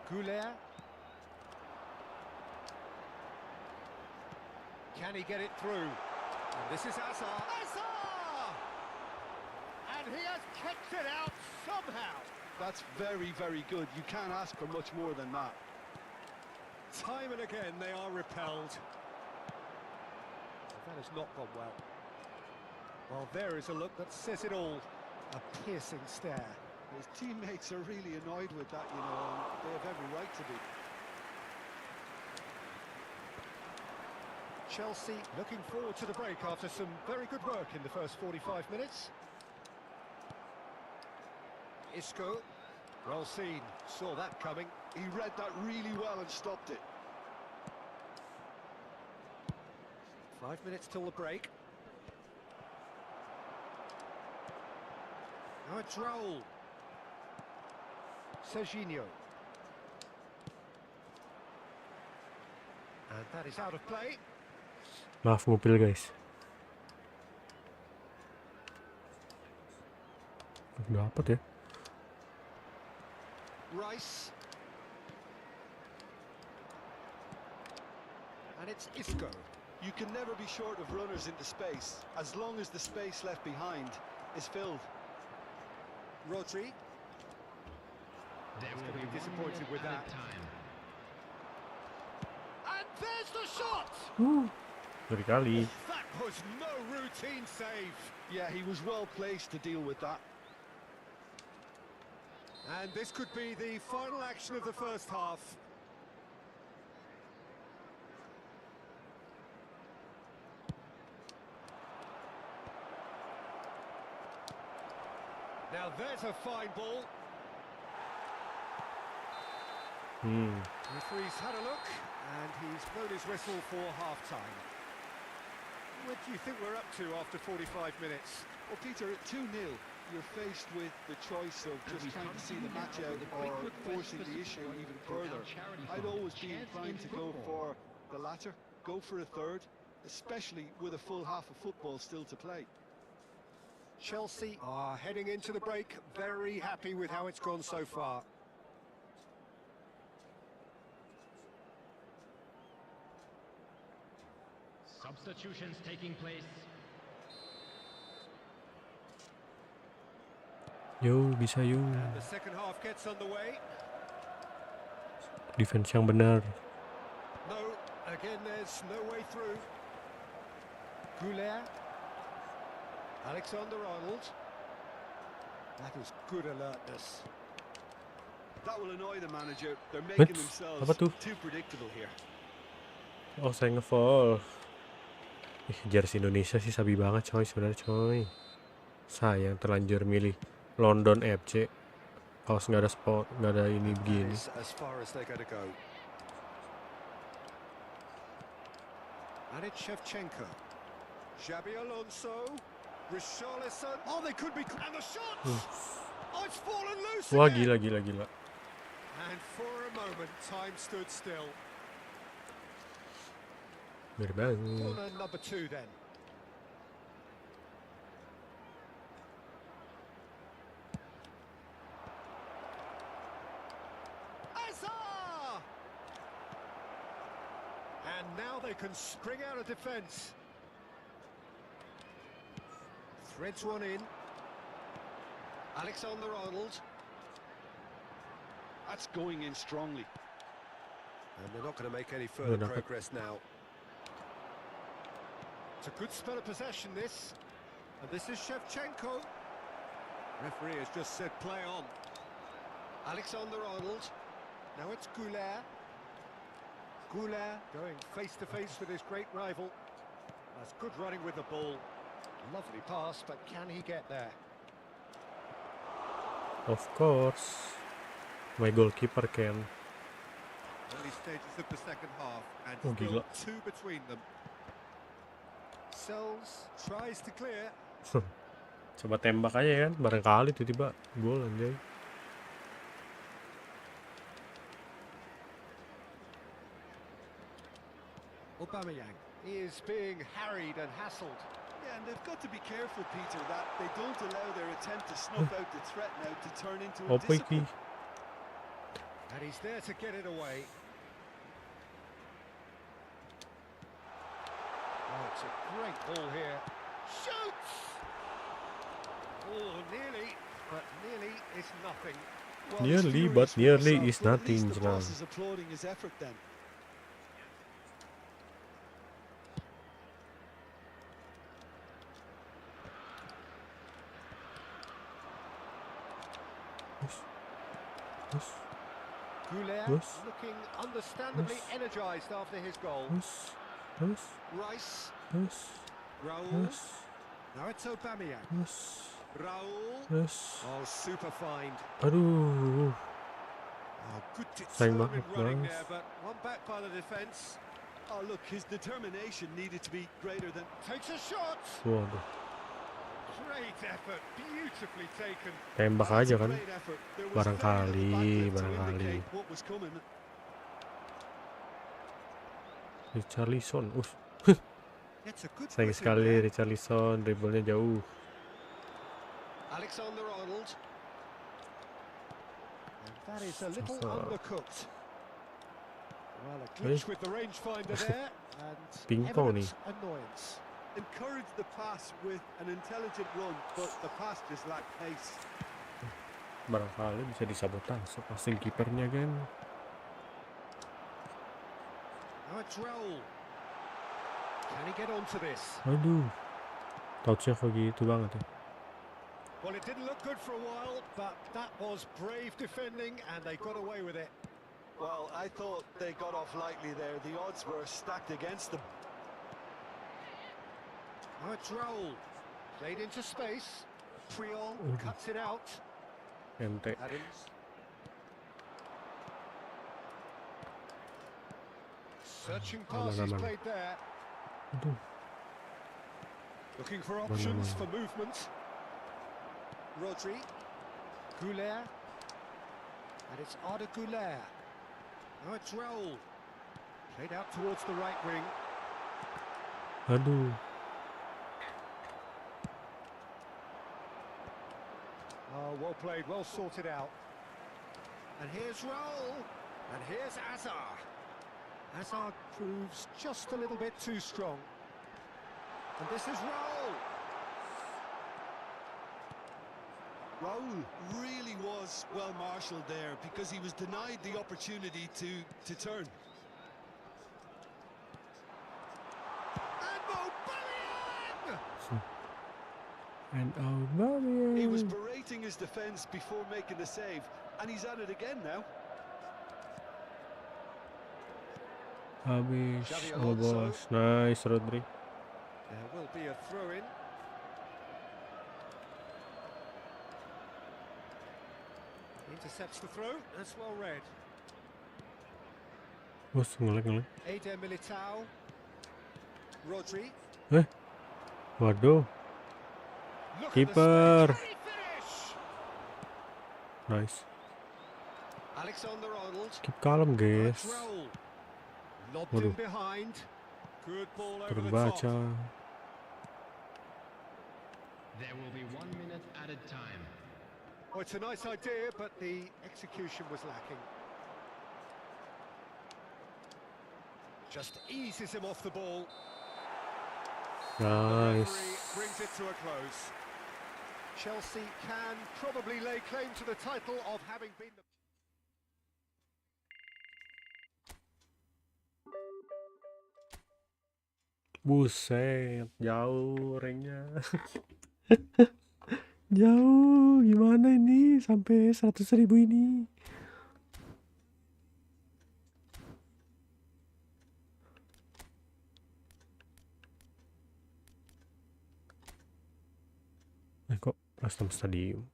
Goulet. Can he get it through? And this is Hazard. Hazard! And he has kept it out somehow. That's very, very good. You can't ask for much more than that. Time and again they are repelled. That has not gone well. Well, there is a look that says it all. A piercing stare. His teammates are really annoyed with that, you know, and they have every right to be. Chelsea looking forward to the break after some very good work in the first 45 minutes. Isco, well seen, saw that coming. He read that really well and stopped it. 5 minutes till the break. Now it's Raul. Serginho. And that is out of play. Maaf ngupil guys. Dapat ya. Rice. And it's Isco. You can never be short of runners into space, as long as the space left behind is filled. Rodri. They will be be disappointed with that. Time. And there's the shot! Dari kali. That was no routine save. Yeah, he was well placed to deal with that. And this could be the final action of the first half. Now there's a fine ball. Referee's had a look, and he's blown his whistle for half-time. What do you think we're up to after 45 minutes? Well, Peter, at 2-0, you're faced with the choice of just trying to see the match out or forcing the issue even further. I'd always be inclined to go for the latter, go for a third, especially with a full half of football still to play. Chelsea are heading into the break, very happy with how it's gone so far. Substitutions taking place. Yo, bisa yo. And the second half gets underway. Defense yang benar. No, again there's no way through. Goulet. Alexander-Arnold. That is good alertness. That will annoy the manager. They're making themselves Apa tuh? too predictable here. Oh, saya ngefall. Jersey Indonesia sih sabi banget coy sebenarnya coy. Sayang terlanjur milih London FC. Kaos nggak ada sport, nggak ada ini begini. As far as they're going to go. And it's Shevchenko. Xabi Alonso. Richarlison. Oh, they could be. And the shot! Oh, it's fallen loose. Wah, again. gila. And for a moment, time stood still. Mirip banget. Corner number 2 then. Azar! And now they can spring out of defence. Threads one in. Alexander-Arnold. That's going in strongly. And they're not going to make any further progress now. It's a good spell of possession, this. And this is Shevchenko. Referee has just said play on. Alexander-Arnold. Now it's Goulet. Goulet going face-to-face with his great rival. That's good running with the ball. Lovely pass, but can he get there? Of course. My goalkeeper can. Early stages of the second half, and Oh, still gila. 2 between them. Sells tries to clear. Coba tembak aja kan, barangkali tiba-tiba gol anjay. Aubameyang is being harried and hassled. Yeah, and they've got to be careful, Peter, that they don't allow their attempt to snuff out the threat now to turn into a Apa iki? discipline. And he's there to get it away. Oh, it's a great ball here. Shoots! Oh, nearly, but nearly is nothing. Well, Nearly, he's but furious with nearly himself, is but at least nothing, the Jelang. boss is applauding his effort then. Goulet Yes. looking understandably Yes. energised after his goal. Rice. Raul. Now it's Aubameyang. Raul. Oh, super find. Aduh. Oh, good Sayang determined banget, running Mas. there, but one back by the defence. Oh, look, his determination needed to be greater than... Takes a shot. Waduh. Great effort, beautifully taken. Tembak That's aja a kan. great effort. There was very little Barangkali, backlift to barangkali. indicate what was coming. Richarlison. Gets a good Sayang grip in sekali there. Richarlison, dribblenya jauh. Alexander-Arnold. And that is a little Mustafa. undercooked. Well, a glitch with the rangefinder there, and Ping pong evident annoyance. Encourage the pass with an intelligent run, but the pass just lacked pace. Barangkali bisa disabotase passing kipernya kan. Now it's Raul. Can he get onto this? Aduh. Touchnya kok gitu banget ya. Well, it didn't look good for a while, but that was brave defending, and they got away with it. Well, I thought they got off lightly there. The odds were stacked against them. Now it's Raul. Played into space. Priol cuts it out. Ente. Adams. Searching passes Aman. played there. Aduh. Looking for options Aman. for movement. Rodri. Goulet. And it's Arda Goulet. Now it's Raul. Played out towards the right wing. Aduh. Oh, well played, well sorted out. And here's Raul. And here's Azar. Azar proves just a little bit too strong. And this is Raul. Raul really was well marshalled there because he was denied the opportunity to turn. And Aubameyang! And Aubameyang. He was berating his defence before making the save, and he's at it again now. Habis. Xavi Oh Alonso. bos. Nice Rodri. There will be a throw-in. Intercepts the throw. That's well read. Bos ngelek. Eder Militao. Rodri. Waduh. Look Keeper. at the space. Can he finish? Nice. Alexander-Arnold. Keep calm guys. That's Raul. Lobbed Waduh. in behind. Good ball over Turun the top. baca. There will be 1 minute added time. Oh, it's a nice idea, but the execution was lacking. Just eases him off the ball. The referee Nice. brings it to a close. Chelsea can probably lay claim to the title of having been the... Buset, jauh ringnya. Jauh, gimana ini sampai 100.000 ini? Kok custom stadium?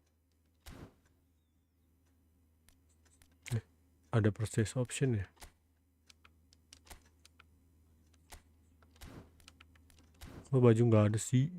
Ada process option ya? Kok baju nggak ada sih?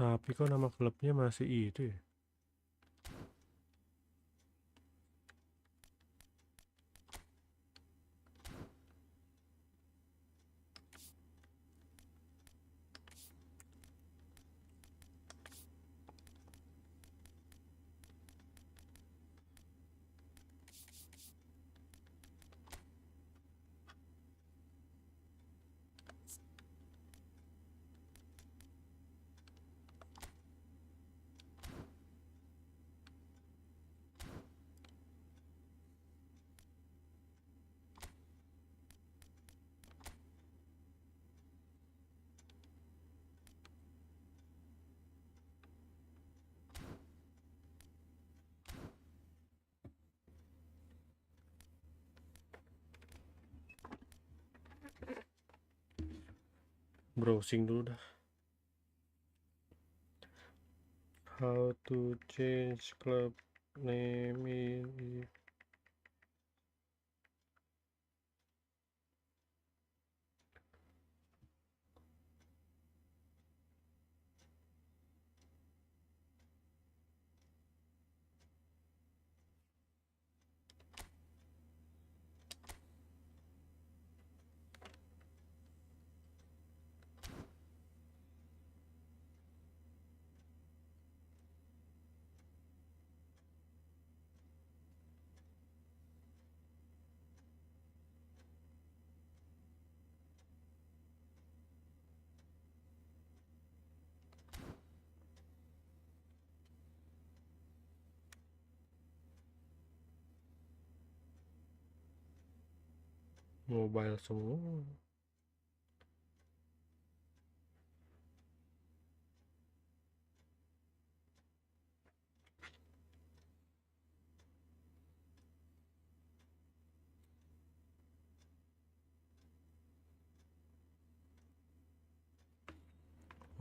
Tapi kok nama klubnya masih itu ya? Browsing dulu dah. How to change club name in mobile semua.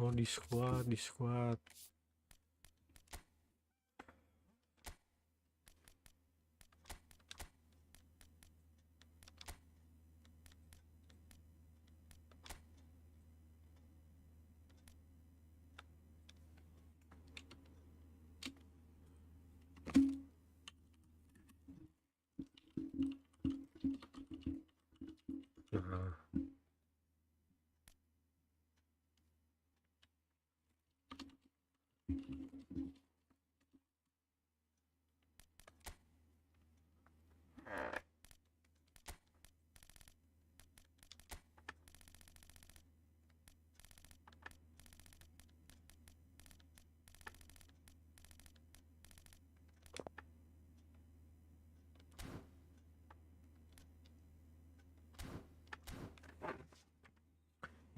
Oh, di squad. Nah,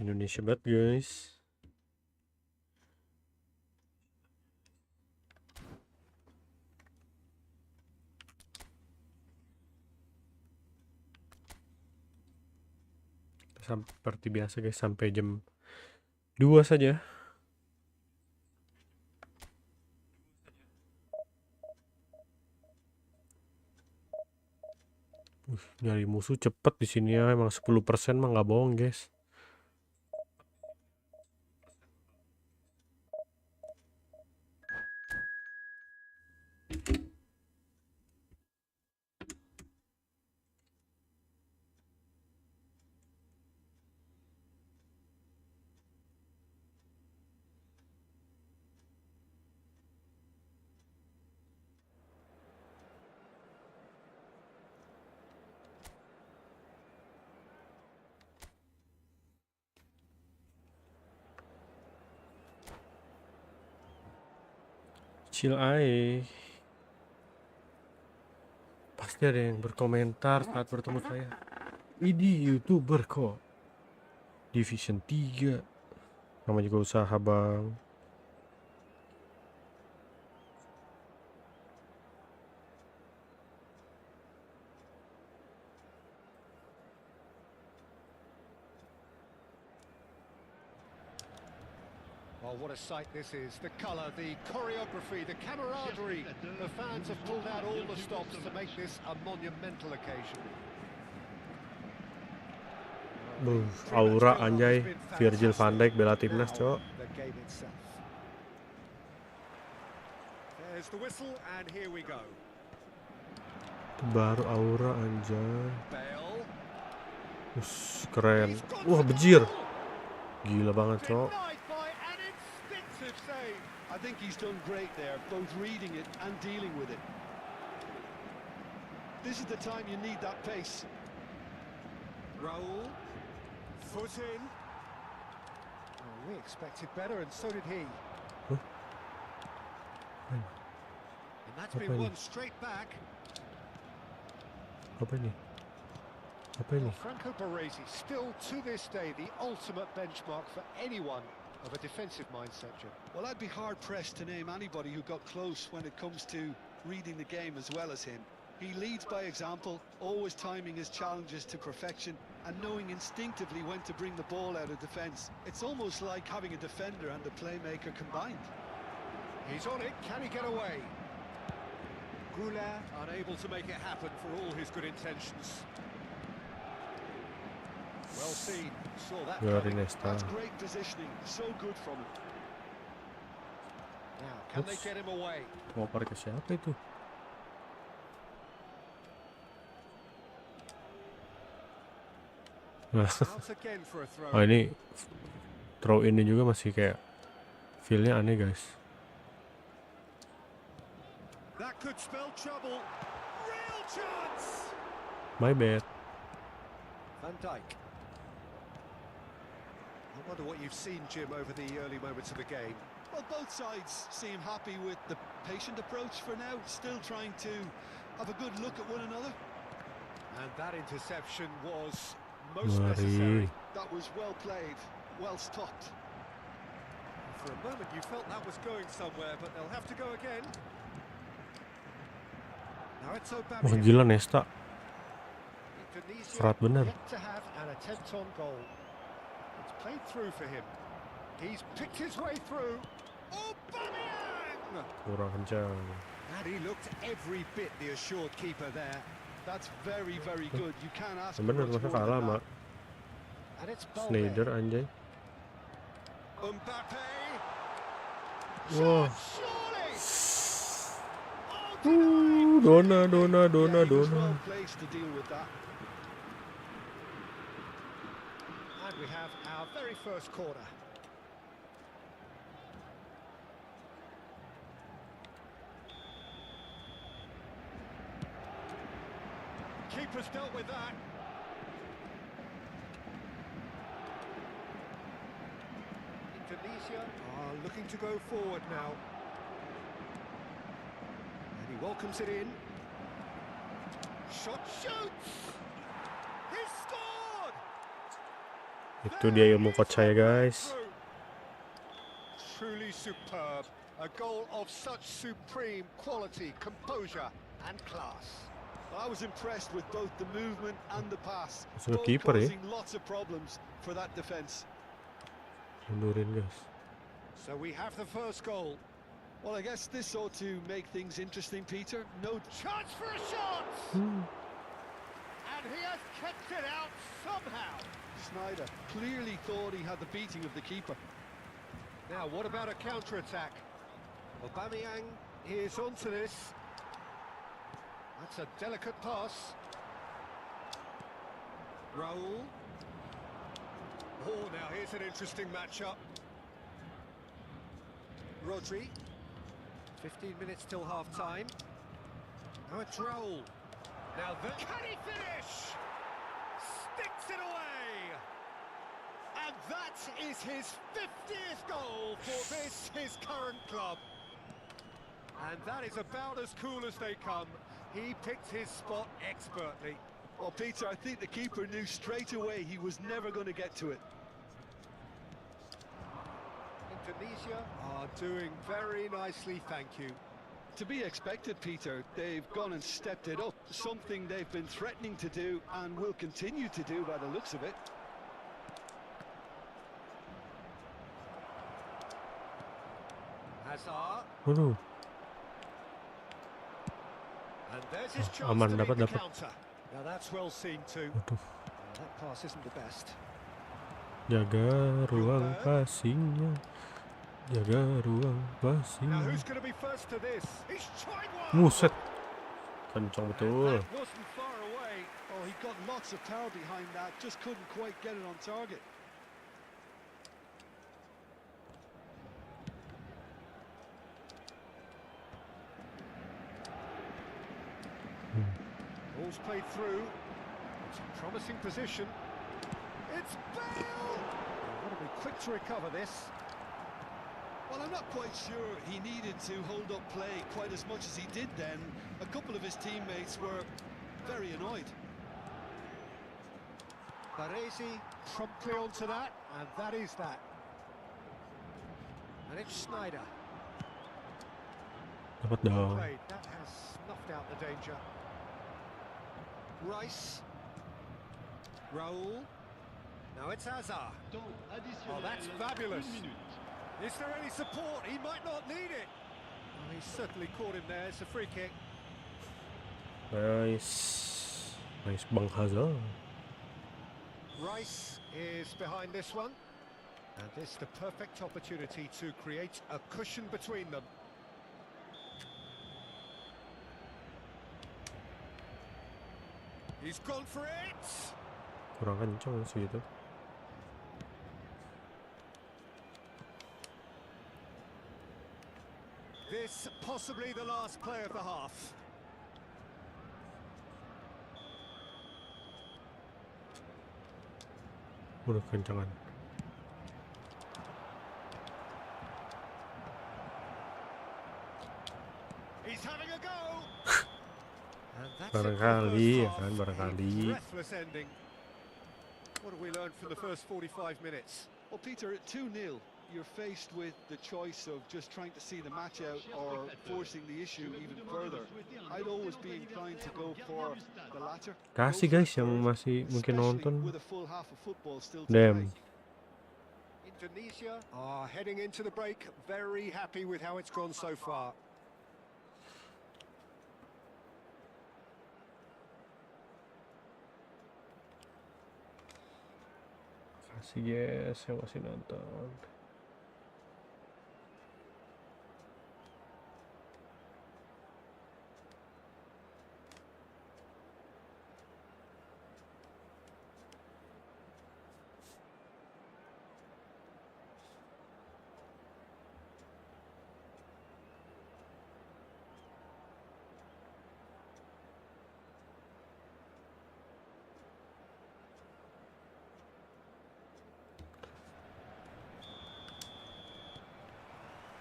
Indonesia banget guys. Seperti biasa guys, sampai jam 2 saja. Nyari musuh cepet di sini ya, emang 10% mah nggak bohong guys. Chill aja. Pasti ada yang berkomentar saat bertemu saya. Ini YouTuber kok. Division 3. Namanya juga usaha bang. Oh, what a sight this is. The colour, the choreography, the camaraderie. The fans have pulled out all the stops to make this a monumental occasion. Aura anjay. Virgil van Dijk bela timnas, cok. The game itself. There's the whistle, and here we go. Baru aura anjay. Bale. Keren. Wah, bejir. Gila banget, Cok. Denied by an instinctive save. I think he's done great there, both reading it and dealing with it. This is the time you need that pace. Raul. Foot in. Oh, we expected better, and so did he. Huh? And that's Apa been ini? won straight back. Apa ini? Apa ini? Well, Franco Baresi, still to this day, the ultimate benchmark for anyone of a defensive mindset, Jim. Well, I'd be hard-pressed to name anybody who got close when it comes to reading the game as well as him. He leads by example, always timing his challenges to perfection and knowing instinctively when to bring the ball out of defence. It's almost like having a defender and a playmaker combined. He's on it, can he get away? Goulart unable to make it happen for all his good intentions. Well seen, saw that coming. That's great positioning, so good from him. Now, can they get him away? Ngoper ke siapa itu? Out again for a throw. Oh, ini throw ini juga masih kayak feel-nya aneh, guys. That could spell trouble. Real chance. My bad. Van Dijk. I wonder what you've seen, Jim, over the early moments of the game. Well, both sides seem happy with the patient approach for now, still trying to have a good look at one another. And that interception was most necessary. That was well played, well stopped. For a moment you felt that was going somewhere, but they'll have to go again. Now it's Wah, Aubameyang. gila Nesta. Indonesia Kerat bener. yet to have an attempt on goal. It's played through for him. He's picked his way through. Aubameyang! Kurang kencang. And he looked every bit the assured keeper there. That's very, very good. You can't ask for Bener, much masa more kalah than sama that. And it's Snyder Balde. anjay. Mbappe. Wah. Surely. Dona. Yeah, he was well placed to deal with that. And we have our very first corner. Keeper's dealt with that. Indonesia are looking to go forward now. And he welcomes it in. Shot shoots! He scored! Itu dia ilmu coach saya, guys. Truly superb. A goal of such supreme quality, composure and class. I was impressed with both the movement and the pass, Masuk both ke keeper ya. causing lots of problems for that defence. Mundurin, guys. So we have the first goal. Well, I guess this ought to make things interesting, Peter. No Chance for a shot! And he has kept it out somehow. Snyder clearly thought he had the beating of the keeper. Now, what about a counter-attack? Aubameyang is onto this. That's a delicate pass. Raul. Oh, now here's an interesting matchup. Rodri. 15 minutes till half-time. Now it's Raul. Now that... Can he finish? Sticks it away! And that is his 50th goal for this, his current club. And that is about as cool as they come. He picked his spot expertly. Well, Peter, I think the keeper knew straight away he was never going to get to it. Indonesia are doing very nicely, thank you. To be expected, Peter. They've gone and stepped it up, something they've been threatening to do and will continue to do by the looks of it. Hazard. Waduh. And there's his chance aman, to make the dapat. counter. Now that's well seen too. Waduh. That pass isn't the best. Jaga ruang passingnya. Jaga ruang wasit. Now who's going to be first to this? He's tried one. Buset. Kencang betul. That wasn't far away. Oh, he got lots of power behind that, just couldn't quite get it on target. Ball's played through. It's a promising position. It's Bale! Got to be quick to recover this. Well, I'm not quite sure he needed to hold up play quite as much as he did then. A couple of his teammates were very annoyed. Baresi promptly onto that, and that is that. And it's Snyder. Dapat Well dong. played. That has snuffed out the danger. Rice. Raul. Now it's Hazard. Oh, that's fabulous. Is there any support? He might not need it. Oh, he certainly caught him there. It's a free kick. Nice. Nice Bang Hazard. Rice is behind this one. And this the perfect opportunity to create a cushion between them. He's gone for it. Kurang kencang sih itu. This possibly the last play of the half. Udah kencangan. He's having a go. And that's Barangkali, it ya for kan, the first half. barangkali. A breathless ending. What have we learned from the first 45 minutes? Well, Peter, at 2-0, you're faced with the choice of just trying to see the match out or forcing the issue even further. I'd always be inclined to go for the latter. Kasih guys yang masih mungkin Especially nonton. with a full half of football still to Damn. play. Indonesia are heading into the break very happy with how it's gone so far. Kasih yes yang masih nonton.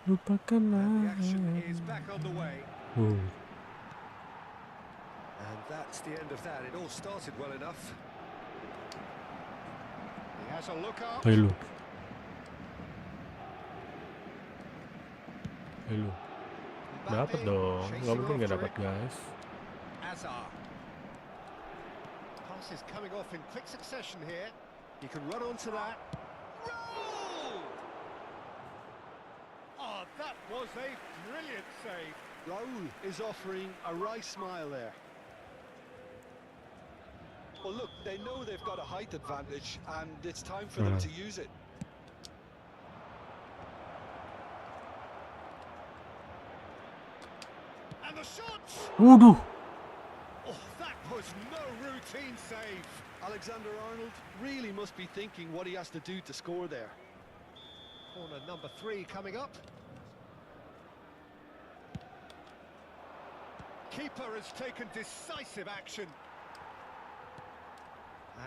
And the Lupakanlah. action is back on the way. Hmm. And that's the end of that. It all started well enough. He has a look up. Ayo lu. Ayo lu. Dapat Mbappe dong. chasing Gak mungkin gak after dapat it. guys. Hazard. Passes coming off in quick succession here. He can run onto that. Roll! Oh, that was a brilliant save. Raul is offering a wry smile there. Well, look, they know they've got a height advantage, and it's time for them to use it. And the shot! Waduh. Oh, that was no routine save. Alexander-Arnold really must be thinking what he has to do to score there. Corner number 3 coming up. Keeper has taken decisive action.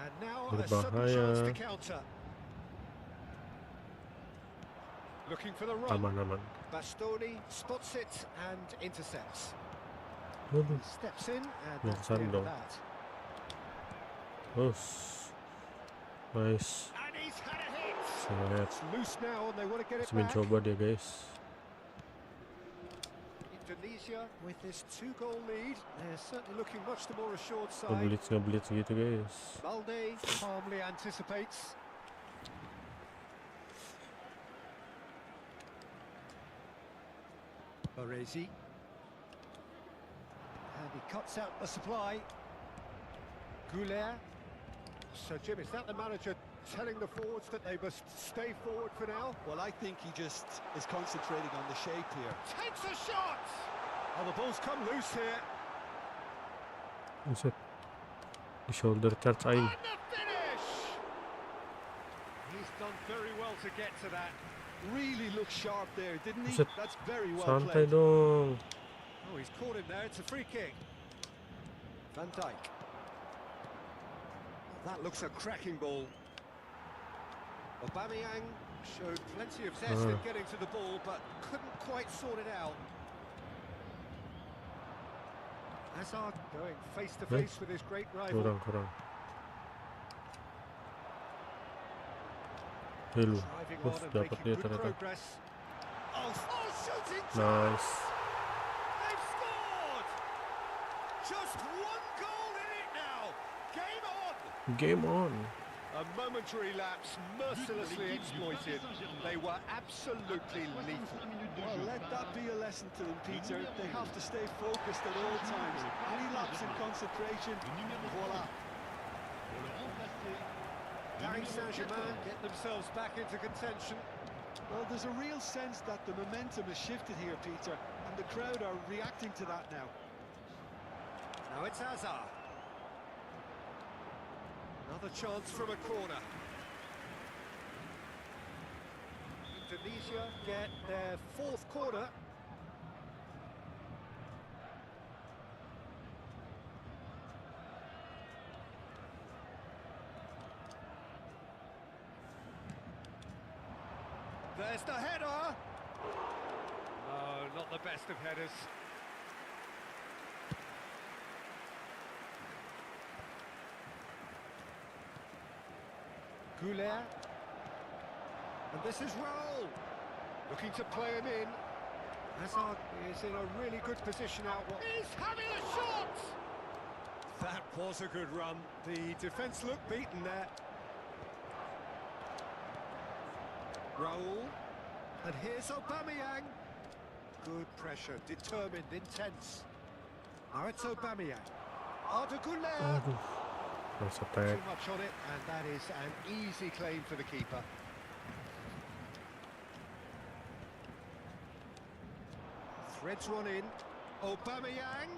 And now a sudden chance to counter. Looking for the run. Aman. Bastoni spots it and intercepts. Waduh. Steps in and Yang that's the end of sandong. that. Terus. Nice. And he's had a hit. Saya It's loose now and they want to get it masih back. mencoba dia guys. Indonesia with this 2-goal lead. They're certainly looking much the more assured side. Ngeblitz gitu guys. Balde calmly anticipates. Baresi. And he cuts out the supply. Goulet. So Jim, is that the manager telling the forwards that they must stay forward for now. Well, I think he just is concentrating on the shape here. Takes a shot! Oh, the ball's come loose here. Buset. Di shoulder charge aing. And the finish! He's done very well to get to that. Really looked sharp there, didn't he? Buset. That's very well Santai played. dong. Oh, he's caught him there. It's a free kick. Van Dijk. That looks a cracking ball. Aubameyang showed plenty of zest in getting to the ball, but couldn't quite sort it out. Hazard going face to face with his great rival. Kurang. Hello. Driving Terus on and dapat making dia good ternyata. progress. Oh, shooting! Nice. They've scored! Just one goal in it now. Game on! Game on. A momentary lapse mercilessly exploited. They were absolutely lethal. Well, let that be a lesson to them, Peter. They have to stay focused at all times. Any lapse in concentration, voila. Paris Saint-Germain get themselves back into contention. Well, there's a real sense that the momentum has shifted here, Peter, and the crowd are reacting to that now. Now it's Hazard. Another chance from a corner. Indonesia get their fourth corner. There's the header. No, not the best of headers. Goulet. And this is Raul. Looking to play him in. Hazard is in a really good position out. He's having a shot! That was a good run. The defence looked beaten there. Raul. And here's Aubameyang. Good pressure, determined, intense. Now it's Aubameyang. Arda Goulet. Aduh. Masa Too tag. much on it, and that is an easy claim for the keeper. Threads one in. Aubameyang.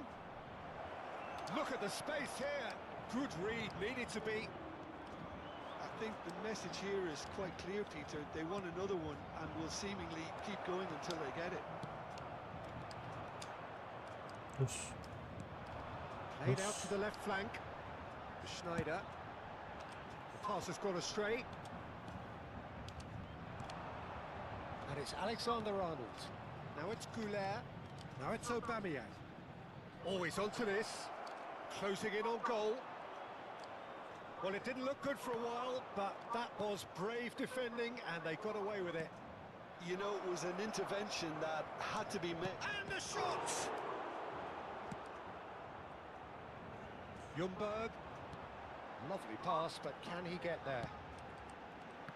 Look at the space here. Good read, needed to be. I think the message here is quite clear, Peter. They want another one and will seemingly keep going until they get it. Terus. Played out to the left flank. Schneider. The pass has gone astray. And it's Alexander-Arnold. Now it's Goulet. Now it's Aubameyang. Always onto this. Closing in on goal. Well, it didn't look good for a while, but that was brave defending, and they got away with it. You know, it was an intervention that had to be made. And the shot! Ljungberg. Lovely pass, but can he get there?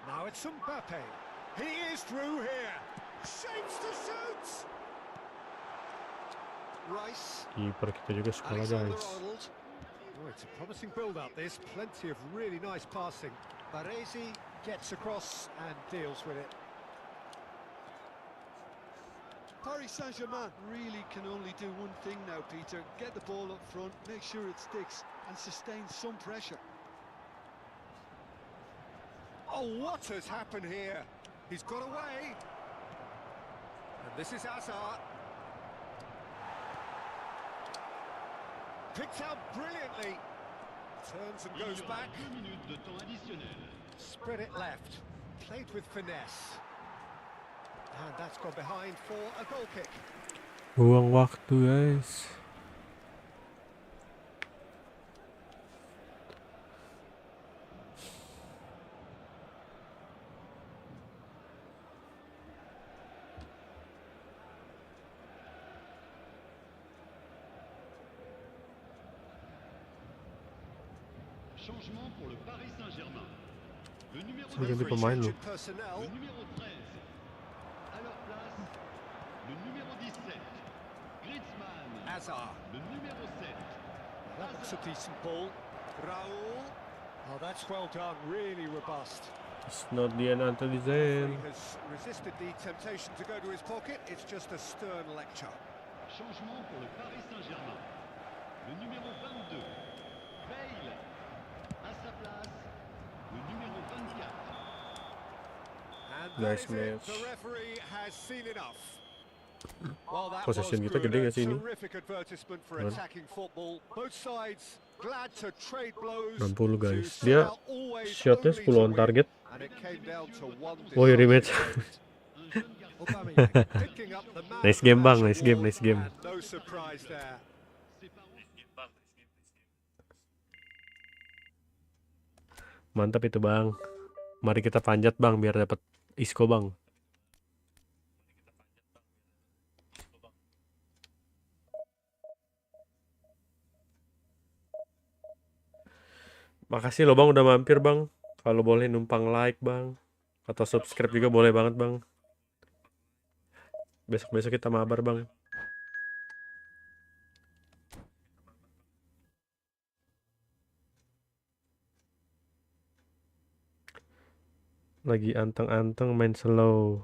Now it's Mbappe. He is through here. Shapes to shoot! Rice. Keeper kita juga skala guys. Alexander-Arnold. Oh, it's a promising build-up, this. Plenty of really nice passing. Baresi gets across and deals with it. Paris Saint-Germain really can only do one thing now, Peter. Get the ball up front, make sure it sticks, and sustain some pressure. Oh, what has happened here? He's got away. And this is Hazard. Picked out brilliantly. Turns and goes back. Spread it left. Played with finesse. And that's gone behind for a goal kick. Buang waktu guys. Changement pour le Paris Saint-Germain. Le numéro Saya ganti pemain loh. Personnel. le numéro 13. À leur place, le numéro 17. Griezmann. Hazard. Le numéro 7. That looks a decent ball. Raul. Oh, that's well done, really robust. It's not the end until the He end. has resisted the temptation to go to his pocket. It's just a stern lecture. Changement pour le Paris Saint-Germain. Le numéro 22, Bale. À sa place, le numéro 24. And Nice that is it. match. The referee has seen enough. Well, that Possession was kita good. gede A gak sih ini? terrific advertisement for Kan. attacking football. Both sides glad to trade blows. 60 guys. to set Dia out always shotnya only 10 to on win. target. And it came down to one Woi, rematch. decisive moment. Aubameyang picking up the man Nice of the game, Bang. match Nice game, award, nice game. and no surprise there. Mantap itu, Bang. Mari kita panjat, Bang, biar dapat Isco, Bang. Makasih lo, Bang, udah mampir, Bang. Kalau boleh numpang like, Bang. Atau subscribe juga boleh banget, Bang. Besok-besok kita mabar, Bang. Lagi anteng-anteng main slow.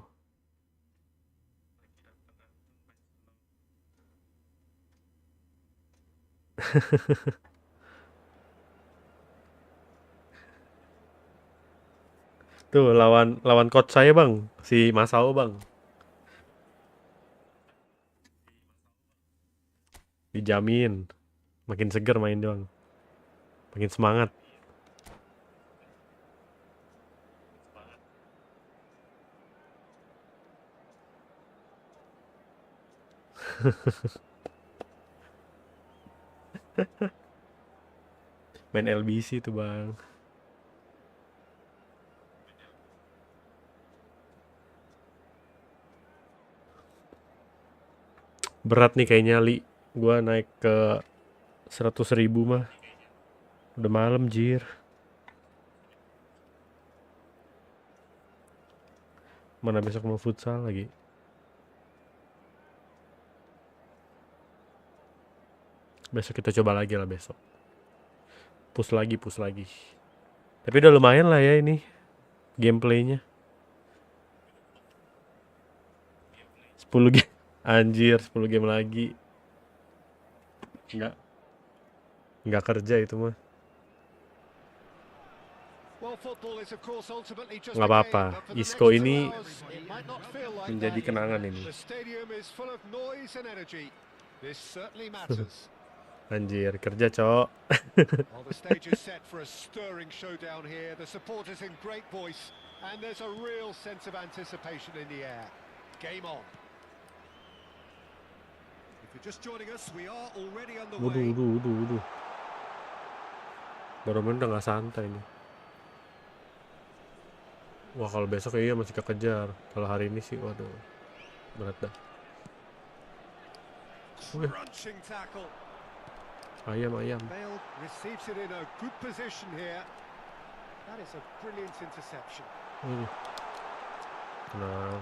Tuh lawan coach saya, Bang, si Masao, Bang. Dijamin makin seger main, Bang. Makin semangat. Main LBC tuh, Bang. Berat nih kayaknya, Li. Gua naik ke 100.000 mah. Udah malam, jir. Mana besok mau futsal lagi. Besok kita coba lagi lah besok. Push lagi. Tapi udah lumayan lah ya ini gameplaynya. 10 game. Anjir, 10 game lagi. Nggak kerja itu mah. Nggak apa-apa. Isco ini menjadi kenangan ini. Anjir, kerja, Cok. Well, the stage is set for a stirring showdown here. The supporters in great voice, and there's a real sense of anticipation in the air. Game on. If you're just joining us, we are already underway. Waduh. Baru main udah nggak santai nih. Wah, kalau besok kayaknya masih kekejar. Kalau hari ini sih, waduh, berat dah. Crunching tackle. Ayam. Bale receives it in a good position here. That is a brilliant interception. Tenang.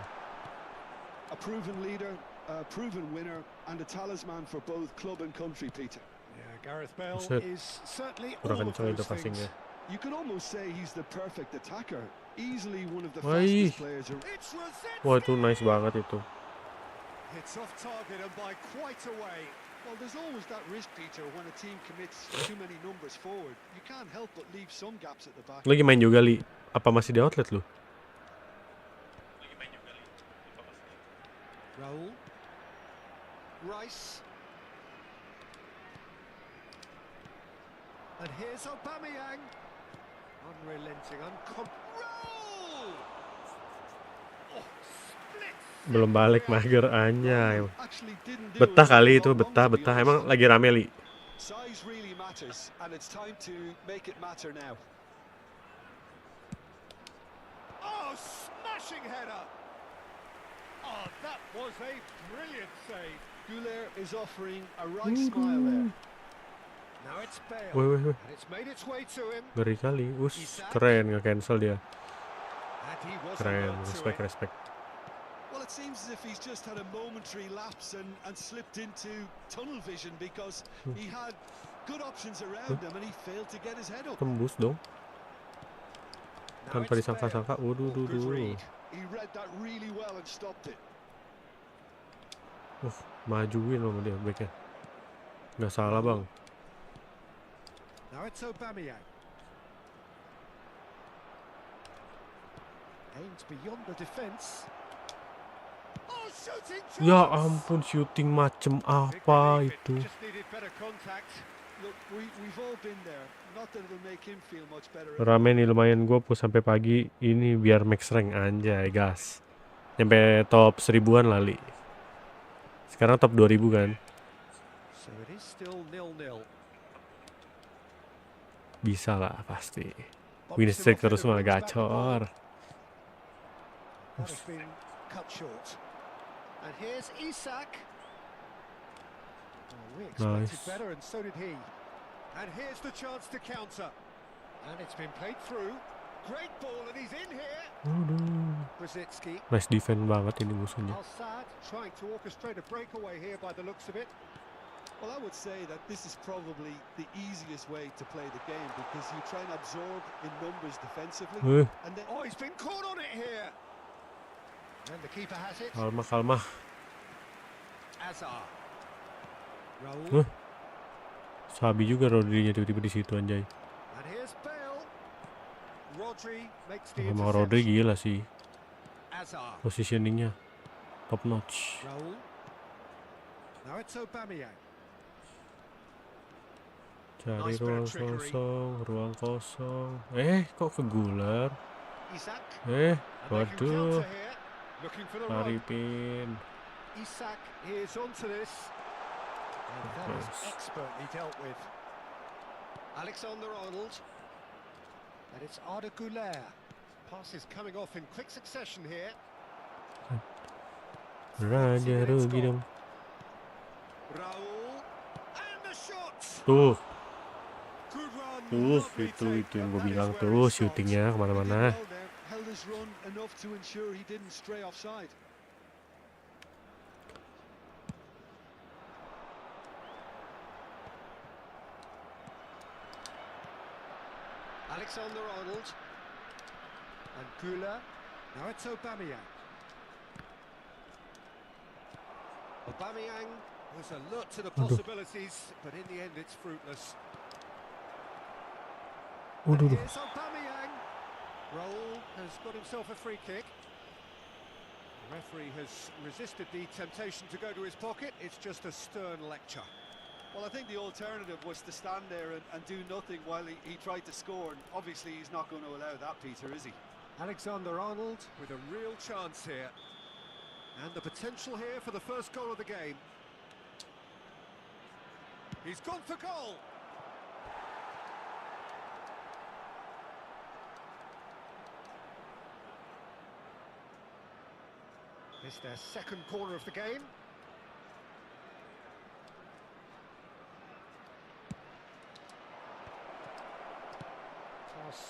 A proven leader, a proven winner, and a talisman for both club and country, Peter. Yeah, Gareth Bale Buset. is certainly all Kurang of kencang those itu things. passingnya. You could almost say he's the perfect attacker. Easily one of the Wih. fastest players. It's Rossetti! Wah, itu nice banget itu. It's off target and by quite a way. Well, there's always that risk, Peter, when a team commits too many numbers forward. You can't help but leave some gaps at the back. Lagi main juga, Li. Apa masih di outlet lu? Raul. Rice. And here's Aubameyang. Unrelenting, Raul! Oh, split. Belum balik, mager, anjay. Actually didn't do Betah it kali for itu, long, to be betah. honest. Emang lagi rame, Li. Size really matters, and it's time to make it matter now. Oh, smashing header! Oh, that was a brilliant save. Goulet is offering a right smile there. Now it's Bale. Wih. And it's made its way to him. Ngeri kali. Keren, nge-cancel dia. And he was Keren, alert to it. respect. Well, it seems as if he's just had a momentary lapse and slipped into tunnel vision because he had good options around him and he failed to get his head up. Tembus dong. Tanpa disangka-sangka, waduh, He read that really well and stopped it. Majuin loh dia backnya. Nggak salah bang. Now it's Aubameyang. Aims beyond the defense. Oh, shooting chance. Ya ampun, shooting macem apa itu? Just needed better contact. Look, we've all been there. Not that it'll make him feel much better. Rame nih lumayan, gue push sampai pagi ini biar max rank anjay gas. Nyampe top 1000-an lali. Sekarang top 2000 kan. So it is still 0-0. Bisa lah pasti. Win streak terus mah gacor. That has been cut short. And here's Isak. Oh, we expected better, and so did he. And here's the chance to counter. And it's been played through. Great ball, and he's in here. Brzezinski. Nice defense banget ini musuhnya. Al-Sad trying to orchestrate a breakaway here by the looks of it. Well, I would say that this is probably the easiest way to play the game because you try and absorb in numbers defensively. And then, oh, he's been caught on it here. And the keeper has it. Kalmah. Azar. Raul. Sabi juga Rodri-nya tiba-tiba di situ anjay. And here's Bale. Rodri makes the Sama Rodri interception. gila sih. Azar. Positioningnya top notch. Raul. Now it's Aubameyang. Cari ruang kosong. Kok kegular? Isak. Waduh. Arifin. Isak is onto this. And that is expertly dealt with. Alexander-Arnold. And it's Arda Güler. Passes coming off in quick succession here. Raja rugi dong. Raul. And the shot. Tuh, Good run. itu yang gue bilang tuh, shootingnya kemana-mana. held his run enough to ensure he didn't stray offside. Alexander-Arnold. And Güler. Now it's Aubameyang. Aubameyang was alert to the possibilities, but in the end it's fruitless. And here's Aubameyang. Raul has got himself a free kick. The referee has resisted the temptation to go to his pocket. It's just a stern lecture. Well, I think the alternative was to stand there and do nothing while he tried to score, and obviously he's not going to allow that, Peter, is he? Alexander-Arnold with a real chance here. And the potential here for the first goal of the game. He's gone for goal! It's their second corner of the game.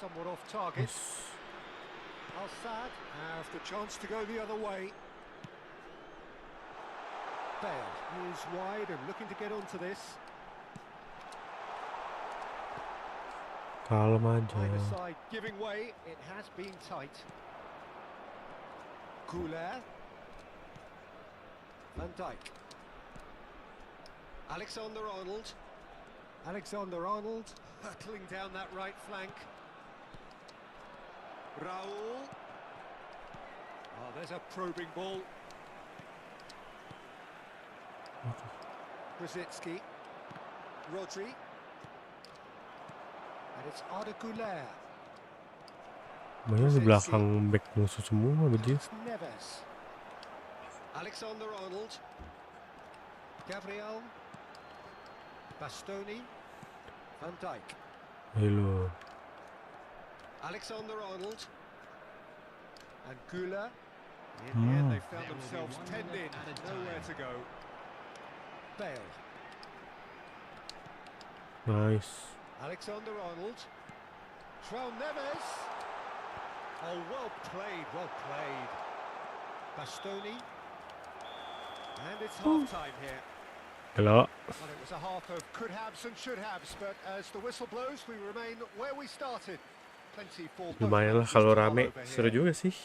Somewhat off target. Al-Sad has the chance to go the other way. Bale is wide and looking to get onto this. Kalem aja. Either side giving way. It has been tight. Güler. Van Dijk. Alexander-Arnold. Alexander-Arnold hurtling down that right flank. Raul. Oh, there's a probing ball. Brzezinski. Rodri. And it's Arda Güler. Banyak di belakang back musuh semua begitu. Neves. Alexander-Arnold. Gabriel. Bastoni. Van Dijk. Hello. Alexander-Arnold. And Güler. In the end, they found themselves penned in, nowhere to go. Bale. Nice. Alexander-Arnold. Neves. Oh, well played, well played. Bastoni. And it's half-time here. Hello. Well, it was a half of could-haves and should-haves, but as the whistle blows, we remain where we started. Plenty for both Lumayan lah managers kalau to mull rame, over seru here. juga sih.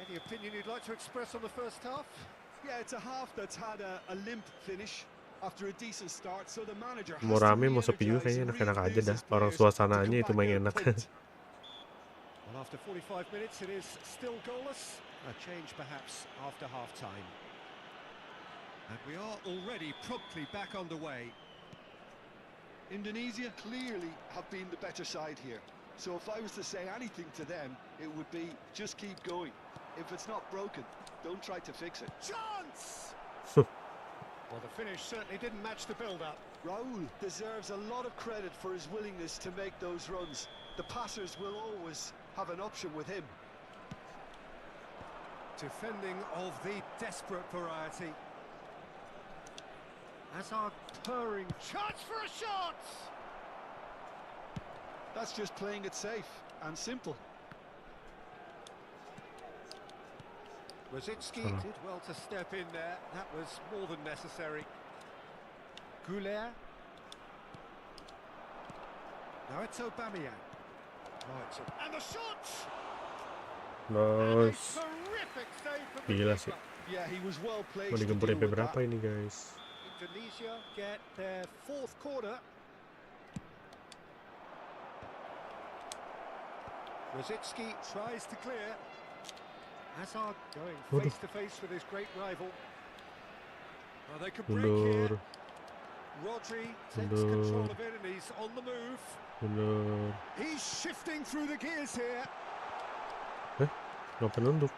Any opinion you'd like to express on the first half? Yeah, it's a half that's had a limp finish after a decent start, so the manager Mau has to rame mau sepi juga re-energize kayaknya and enak-enak aja re-enthuse dah. his Orang players to come suasananya itu back main out enak. pumped. Well, after 45 minutes, it is still goalless. A change perhaps after half-time. And we are already promptly back underway. Indonesia clearly have been the better side here. So if I was to say anything to them, it would be just keep going. If it's not broken, don't try to fix it. Chance! Well, the finish certainly didn't match the build-up. Raul deserves a lot of credit for his willingness to make those runs. The passers will always have an option with him. Defending of the desperate variety. Hazard purring. Chance for a shot! That's just playing it safe and simple. Rosicki did well to step in there. That was more than necessary. Goulet. Now it's Aubameyang. Right, and the shot! Nice. And a terrific save from the Gila sih. keeper. Yeah, he was well Mau placed to digempur deal sampai with berapa that. ini guys? Indonesia get their fourth corner. Rosicki tries to clear. Hazard going face to face with his great rival. Well, they could break here. Mundur, Rodri takes control of it and he's on the move. mundur. He's shifting through the gears here. Ngapa nunduk?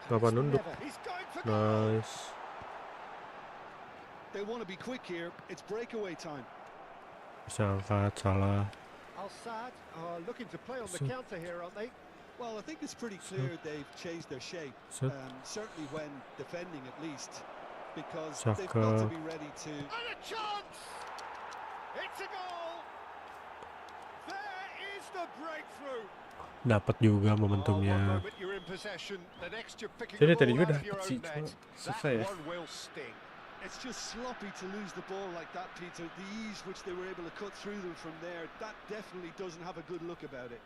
Ngapa nunduk? He's going for goal. Nice. They want to be quick here. It's breakaway time. Bisa angkat, salah. Al-Sadd are looking to play on the counter here, aren't they? Well, I think it's pretty clear they've changed their shape, certainly when defending at least, because they've got to be ready to... And a chance! It's a goal! There is the breakthrough! Dapat juga One momentumnya. moment you're in possession, the next you're picking Jadi the tadi ball juga out of your dapat sih, own cuma net. susah ya. That one will sting. It's just sloppy to lose the ball like that, Peter. The ease which they were able to cut through them from there, that definitely doesn't have a good look about it.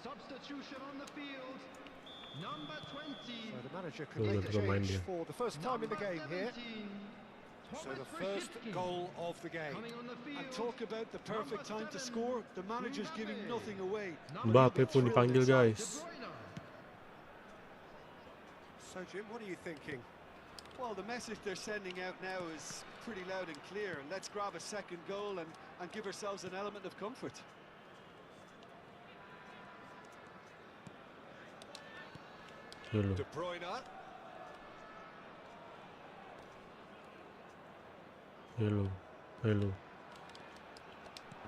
Substitution on the field. Number 20. So the manager can Tuh, make a bermain change dia. for the first time in the game here. 17. So the first goal of the game. Coming on the And field. talk about the perfect time to score. The manager's giving nothing away. Mbappe pun dipanggil guys. So Jim, what are you thinking? Well, the message they're sending out now is pretty loud and clear. Let's grab a second goal and give ourselves an element of comfort. Dulu, De Bruyne. dulu, dulu.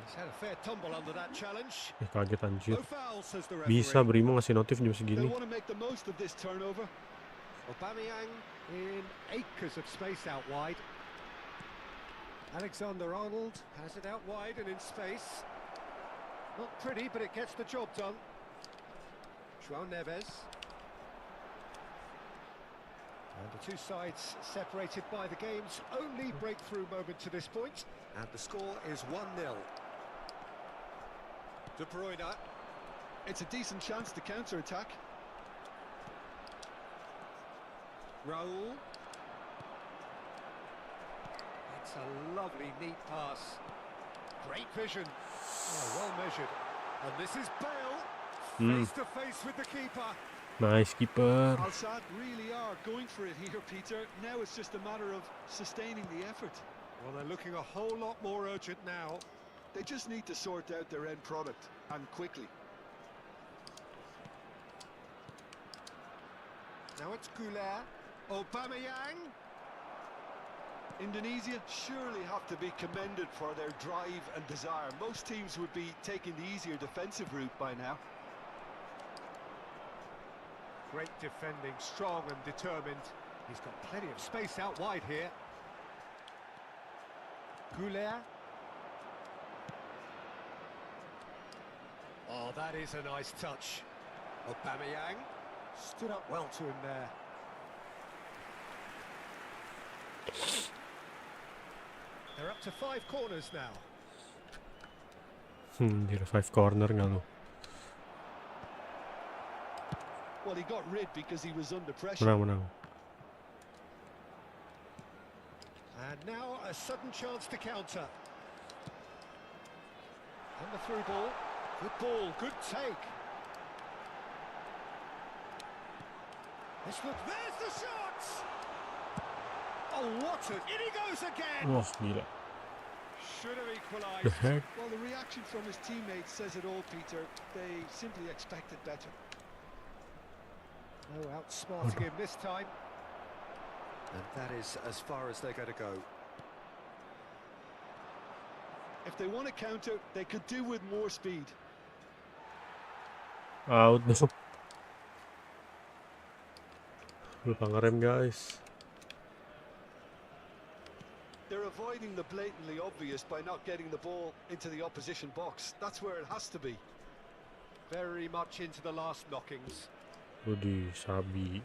He's had a fair tumble under that challenge. Kaget anjir. No foul, says the referee. Bisa Brimo ngasih notif jam They segini. want to make the most of this turnover. Aubameyang in acres of space out wide. Alexander-Arnold has it out wide and in space. Not pretty, but it gets the job done. João Neves. And the two sides separated by the game's only breakthrough moment to this point. And the score is 1-0. De Bruyne. It's a decent chance to counter-attack. Raul. It's a lovely, neat pass. Great vision. Oh, well measured. And this is Bale, face to face with the keeper. Nice keeper. Al-Sadd really are going for it here, Peter. Now it's just a matter of sustaining the effort. Well, they're looking a whole lot more urgent now. They just need to sort out their end product, and quickly. Now it's Goulet. Aubameyang. Indonesia surely have to be commended for their drive and desire. Most teams would be taking the easier defensive route by now. Great defending, strong and determined. He's got plenty of space out wide here. Goulet. Oh, that is a nice touch. Aubameyang stood up well to him there. They're up to 5 corners now. Di revive corner nggak lu? Well, he got rid because he was under pressure. Menang. And now a sudden chance to counter. And the through ball. Good ball, good take. Let's look, there's the shot! Oh, what a... In he goes again! Wah, gila. Should have The equalised. heck? Well, the reaction from his teammates says it all, Peter. They simply expected better. No outsmarting him this time. And that is as far as they're going to go. If they want to counter, they could do with more speed. Out dong. Lupa ngerem, guys. They're avoiding the blatantly obvious by not getting the ball into the opposition box. That's where it has to be. Very much into the last knockings. Udi, sabi.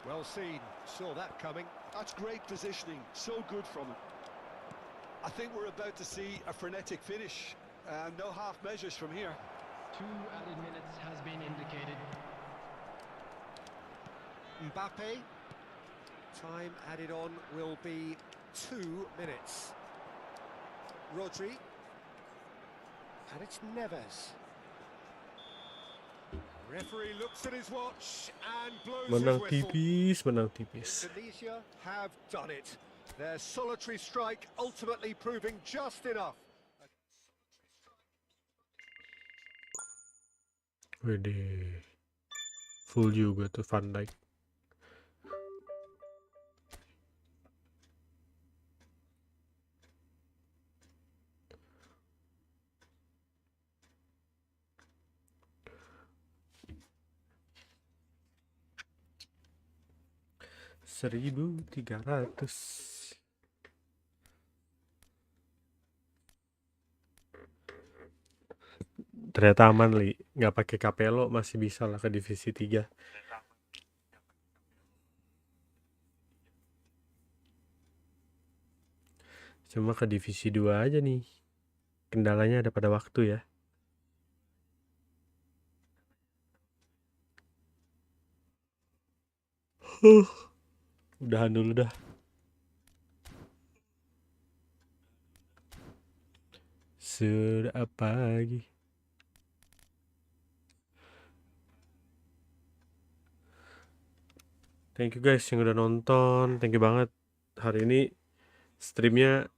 Well seen, saw that coming. That's great positioning, so good from him. I think we're about to see a frenetic finish. No half measures from here. 2 added minutes has been indicated. Mbappe. Time added on will be 2 minutes. Rodri. And it's Neves. Referee looks at his watch and blows Menang his whistle. tipis, menang tipis. Indonesia have done it. Their solitary strike ultimately proving just enough. Wede. Full juga tuh Van Dijk. $1.300. Ternyata aman, Li. Nggak pakai Capello masih bisa lah ke divisi 3. Cuma ke divisi 2 aja nih. Kendalanya ada pada waktu ya. Udahan dulu dah. Sudah apa lagi? Thank you guys yang udah nonton. Thank you banget. Hari ini streamnya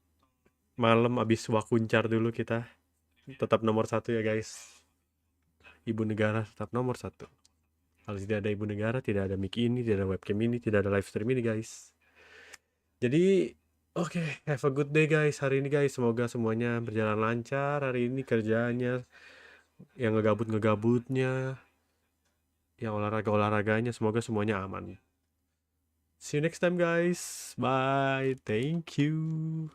malam abis wakuncar dulu kita. Tetap nomor 1 ya guys. Ibu negara tetap nomor 1. Kalau tidak ada ibu negara, tidak ada mic ini, tidak ada webcam ini, tidak ada live stream ini guys. Jadi oke, have a good day guys hari ini guys. Semoga semuanya berjalan lancar hari ini kerjanya. Yang ngegabut-ngegabutnya, yang olahraga-olahraganya, semoga semuanya aman. See you next time guys. Bye. Thank you.